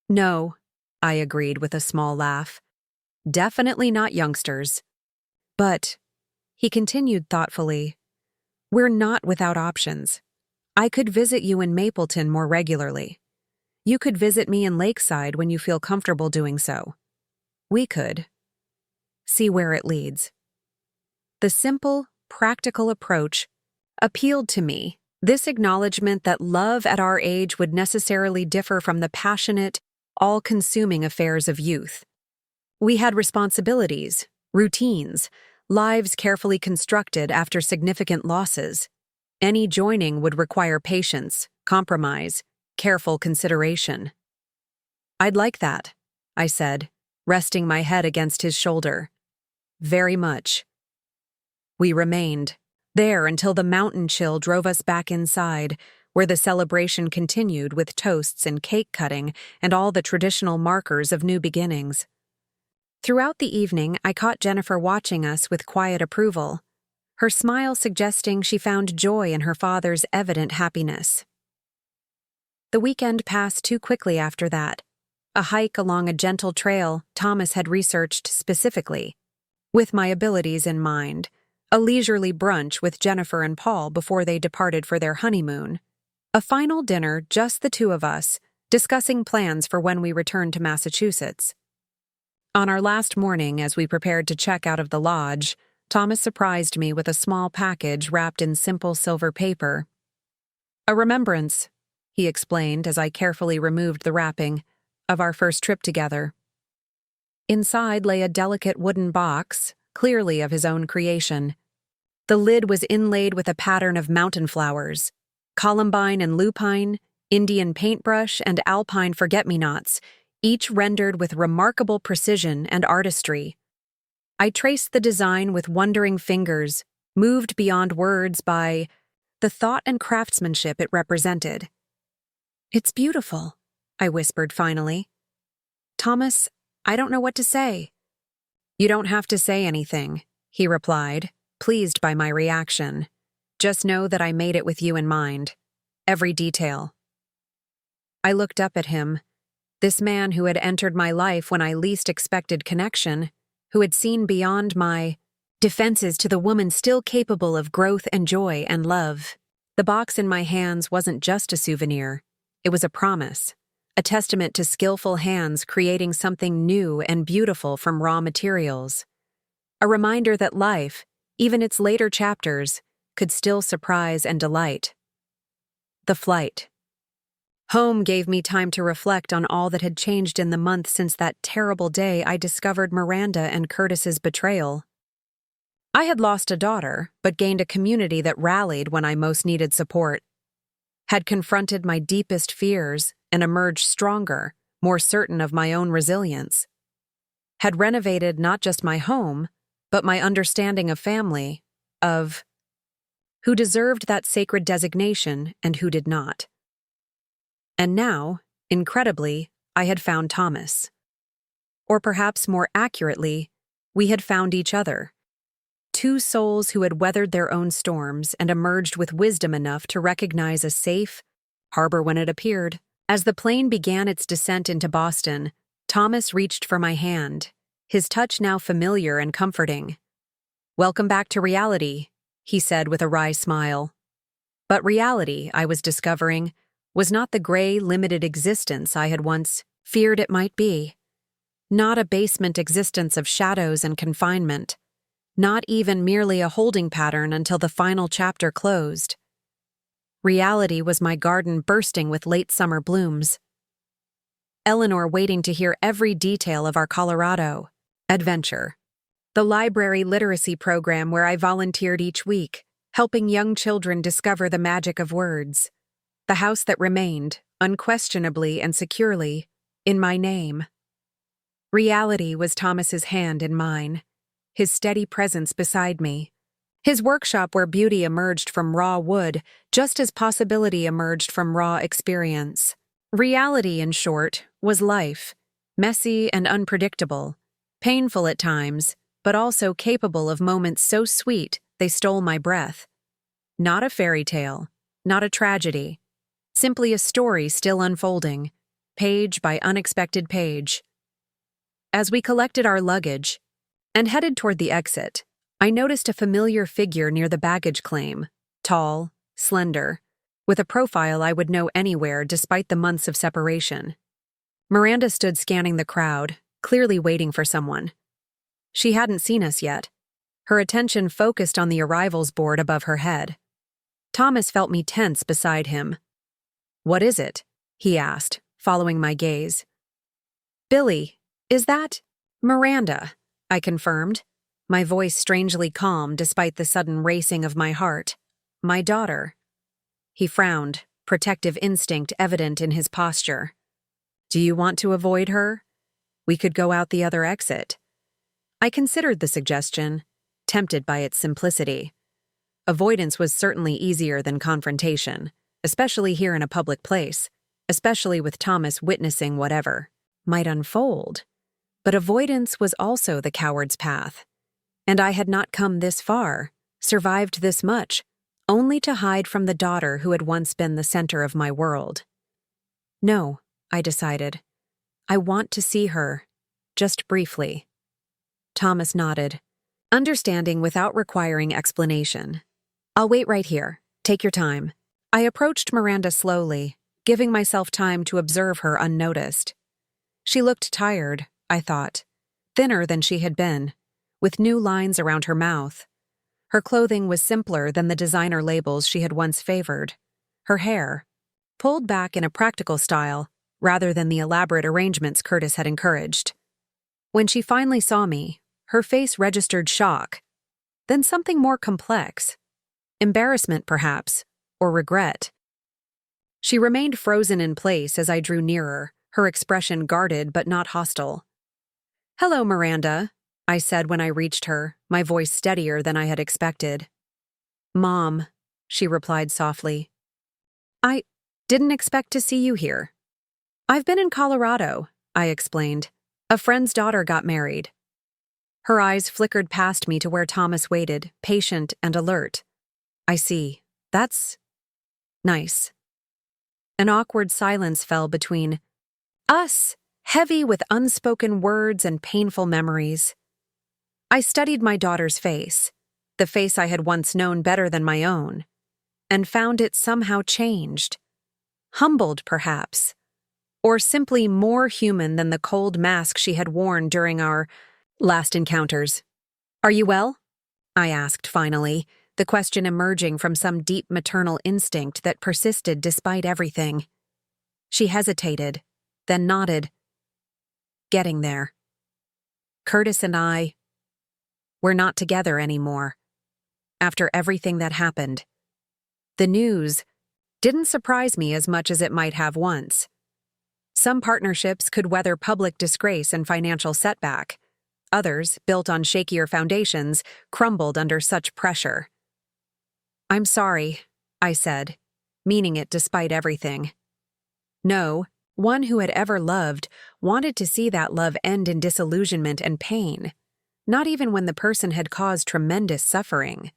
"No," I agreed with a small laugh. "Definitely not youngsters. But," he continued thoughtfully, "we're not without options. I could visit you in Mapleton more regularly. You could visit me in Lakeside when you feel comfortable doing so. We could see where it leads." The simple, practical approach appealed to me. This acknowledgement that love at our age would necessarily differ from the passionate, all-consuming affairs of youth. We had responsibilities, routines, lives carefully constructed after significant losses. Any joining would require patience, compromise, careful consideration. "I'd like that," I said, resting my head against his shoulder. "Very much." We remained there until the mountain chill drove us back inside, where the celebration continued with toasts and cake cutting and all the traditional markers of new beginnings. Throughout the evening, I caught Jennifer watching us with quiet approval, her smile suggesting she found joy in her father's evident happiness. The weekend passed too quickly after that. A hike along a gentle trail Thomas had researched specifically, with my abilities in mind, a leisurely brunch with Jennifer and Paul before they departed for their honeymoon, a final dinner, just the two of us, discussing plans for when we returned to Massachusetts. On our last morning, as we prepared to check out of the lodge, Thomas surprised me with a small package wrapped in simple silver paper. "A remembrance," he explained as I carefully removed the wrapping, "of our first trip together." Inside lay a delicate wooden box, clearly of his own creation. The lid was inlaid with a pattern of mountain flowers, columbine and lupine, Indian paintbrush, and alpine forget-me-nots, each rendered with remarkable precision and artistry. I traced the design with wondering fingers, moved beyond words by the thought and craftsmanship it represented. "It's beautiful," I whispered finally. "Thomas, I don't know what to say." "You don't have to say anything," he replied, pleased by my reaction. "Just know that I made it with you in mind. Every detail." I looked up at him, this man who had entered my life when I least expected connection, who had seen beyond my defenses to the woman still capable of growth and joy and love. The box in my hands wasn't just a souvenir. It was a promise, a testament to skillful hands creating something new and beautiful from raw materials. A reminder that life, even its later chapters, could still surprise and delight. The flight. Home gave me time to reflect on all that had changed in the month since that terrible day I discovered Miranda and Curtis's betrayal. I had lost a daughter, but gained a community that rallied when I most needed support. Had confronted my deepest fears and emerged stronger, more certain of my own resilience. Had renovated not just my home, but my understanding of family, of who deserved that sacred designation and who did not. And now, incredibly, I had found Thomas. Or perhaps more accurately, we had found each other. Two souls who had weathered their own storms and emerged with wisdom enough to recognize a safe harbor when it appeared. As the plane began its descent into Boston, Thomas reached for my hand, his touch now familiar and comforting. "Welcome back to reality," he said with a wry smile. But reality, I was discovering, was not the gray, limited existence I had once feared it might be. Not a basement existence of shadows and confinement. Not even merely a holding pattern until the final chapter closed. Reality was my garden bursting with late summer blooms. Eleanor waiting to hear every detail of our Colorado adventure. The library literacy program where I volunteered each week, helping young children discover the magic of words. The house that remained, unquestionably and securely, in my name. Reality was Thomas's hand in mine, his steady presence beside me. His workshop where beauty emerged from raw wood, just as possibility emerged from raw experience. Reality, in short, was life, messy and unpredictable, painful at times, but also capable of moments so sweet they stole my breath. Not a fairy tale, not a tragedy, simply a story still unfolding, page by unexpected page. As we collected our luggage and headed toward the exit, I noticed a familiar figure near the baggage claim, tall, slender, with a profile I would know anywhere despite the months of separation. Miranda stood scanning the crowd, clearly waiting for someone. She hadn't seen us yet. her attention focused on the arrivals board above her head. Thomas felt me tense beside him. "What is it?" he asked, following my gaze. "Billie, is that—" "Miranda," I confirmed, my voice strangely calm despite the sudden racing of my heart. "My daughter." He frowned, protective instinct evident in his posture. "Do you want to avoid her? We could go out the other exit." I considered the suggestion, tempted by its simplicity. Avoidance was certainly easier than confrontation, especially here in a public place, especially with Thomas witnessing whatever might unfold. But avoidance was also the coward's path. And I had not come this far, survived this much, only to hide from the daughter who had once been the center of my world. "No," I decided. "I want to see her, just briefly." Thomas nodded, understanding without requiring explanation. "I'll wait right here. Take your time." I approached Miranda slowly, giving myself time to observe her unnoticed. She looked tired, I thought, thinner than she had been, with new lines around her mouth. Her clothing was simpler than the designer labels she had once favored. Her hair, pulled back in a practical style, rather than the elaborate arrangements Curtis had encouraged. When she finally saw me, her face registered shock, then something more complex. Embarrassment, perhaps, or regret. She remained frozen in place as I drew nearer, her expression guarded but not hostile. "Hello, Miranda," I said when I reached her, my voice steadier than I had expected. "Mom," she replied softly. "I didn't expect to see you here." "I've been in Colorado," I explained. "A friend's daughter got married." Her eyes flickered past me to where Thomas waited, patient and alert. "I see. That's nice." An awkward silence fell between us, heavy with unspoken words and painful memories. I studied my daughter's face, the face I had once known better than my own, and found it somehow changed. Humbled, perhaps, or simply more human than the cold mask she had worn during our last encounters. "Are you well?" I asked finally, the question emerging from some deep maternal instinct that persisted despite everything. She hesitated, then nodded. "Getting there. Curtis and we're not together anymore. After everything that happened. The news didn't surprise me as much as it might have once. Some partnerships could weather public disgrace and financial setback. Others, built on shakier foundations, crumbled under such pressure. "I'm sorry," I said, meaning it despite everything. No one who had ever loved wanted to see that love end in disillusionment and pain, not even when the person had caused tremendous suffering.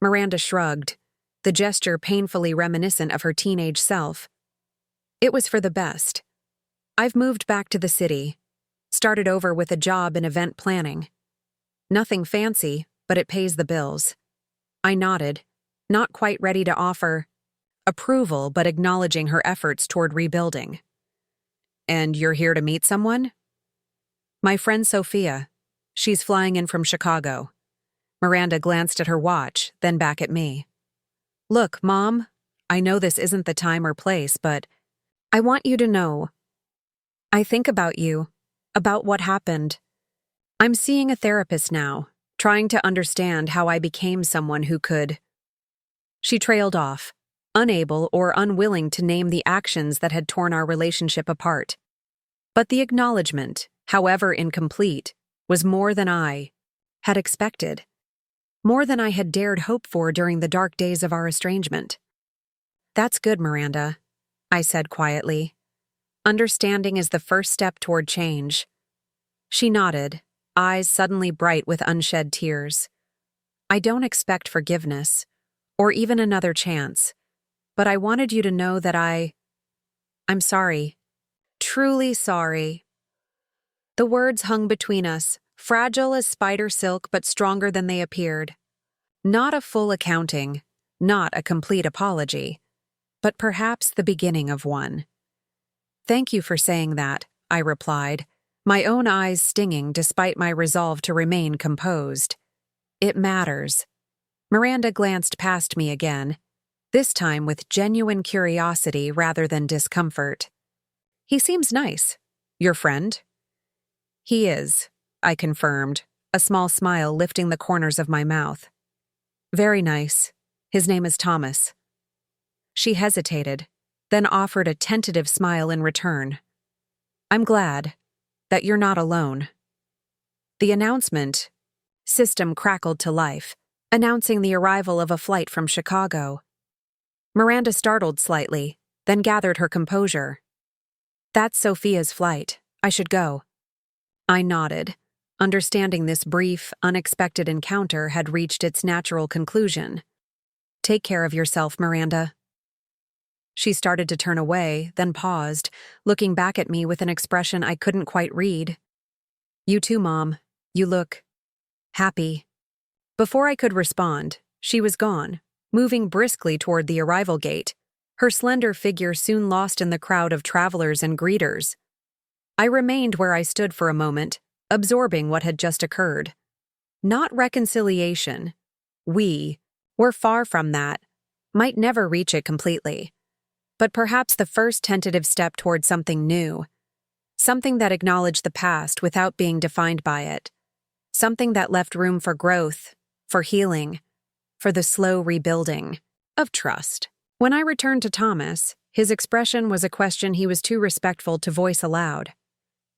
Miranda shrugged, the gesture painfully reminiscent of her teenage self. "It was for the best. I've moved back to the city, started over with a job in event planning. Nothing fancy, but it pays the bills." I nodded, not quite ready to offer approval but acknowledging her efforts toward rebuilding. "And you're here to meet someone?" "My friend Sophia. She's flying in from Chicago." Miranda glanced at her watch, then back at me. "Look, Mom, I know this isn't the time or place, but I want you to know. I think about you, about what happened. I'm seeing a therapist now, trying to understand how I became someone who could—" She trailed off, unable or unwilling to name the actions that had torn our relationship apart. But the acknowledgement, however incomplete, was more than I had expected, more than I had dared hope for during the dark days of our estrangement. "That's good, Miranda," I said quietly. "Understanding is the first step toward change." She nodded, eyes suddenly bright with unshed tears. "I don't expect forgiveness, or even another chance, but I wanted you to know that I'm sorry. Truly sorry." The words hung between us, fragile as spider silk but stronger than they appeared. Not a full accounting, not a complete apology, but perhaps the beginning of one. "Thank you for saying that," I replied, my own eyes stinging despite my resolve to remain composed. It matters. Miranda glanced past me again, this time with genuine curiosity rather than discomfort. He seems nice. Your friend? He is, I confirmed, a small smile lifting the corners of my mouth. Very nice. His name is Thomas. She hesitated, then offered a tentative smile in return. I'm glad that you're not alone. The announcement system crackled to life, announcing the arrival of a flight from Chicago. Miranda startled slightly, then gathered her composure. That's Sophia's flight. I should go. I nodded, understanding this brief, unexpected encounter had reached its natural conclusion. Take care of yourself, Miranda. She started to turn away, then paused, looking back at me with an expression I couldn't quite read. You too, Mom. You look happy. Before I could respond, she was gone, moving briskly toward the arrival gate, her slender figure soon lost in the crowd of travelers and greeters. I remained where I stood for a moment, absorbing what had just occurred. Not reconciliation. We were far from that, might never reach it completely. But perhaps the first tentative step toward something new. Something that acknowledged the past without being defined by it. Something that left room for growth, for healing, for the slow rebuilding of trust. When I returned to Thomas, his expression was a question he was too respectful to voice aloud.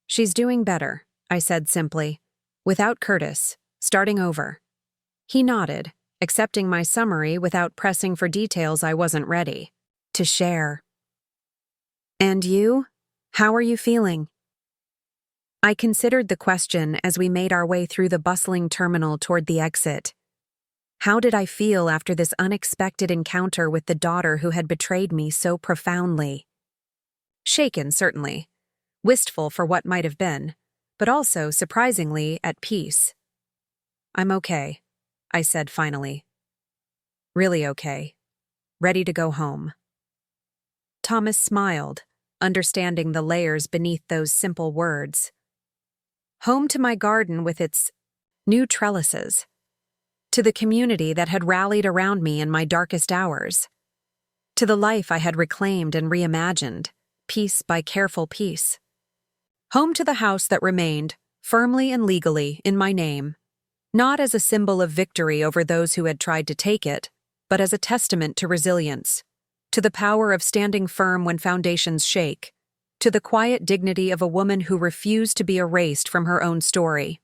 She's doing better, I said simply, without Curtis, starting over. He nodded, accepting my summary without pressing for details I wasn't ready to share. And you? How are you feeling? I considered the question as we made our way through the bustling terminal toward the exit. How did I feel after this unexpected encounter with the daughter who had betrayed me so profoundly? Shaken, certainly. Wistful for what might have been, but also, surprisingly, at peace. I'm okay, I said finally. Really okay. Ready to go home. Thomas smiled, understanding the layers beneath those simple words. Home to my garden with its new trellises. To the community that had rallied around me in my darkest hours. To the life I had reclaimed and reimagined, piece by careful piece. Home to the house that remained, firmly and legally, in my name. Not as a symbol of victory over those who had tried to take it, but as a testament to resilience. To the power of standing firm when foundations shake, to the quiet dignity of a woman who refused to be erased from her own story.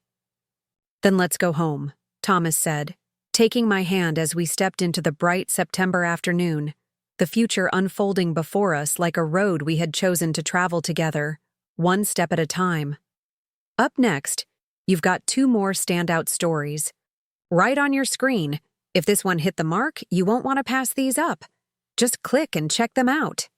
Then let's go home, Thomas said, taking my hand as we stepped into the bright September afternoon, the future unfolding before us like a road we had chosen to travel together, one step at a time. Up next, you've got 2 more standout stories. Right on your screen. If this one hit the mark, you won't want to pass these up. Just click and check them out.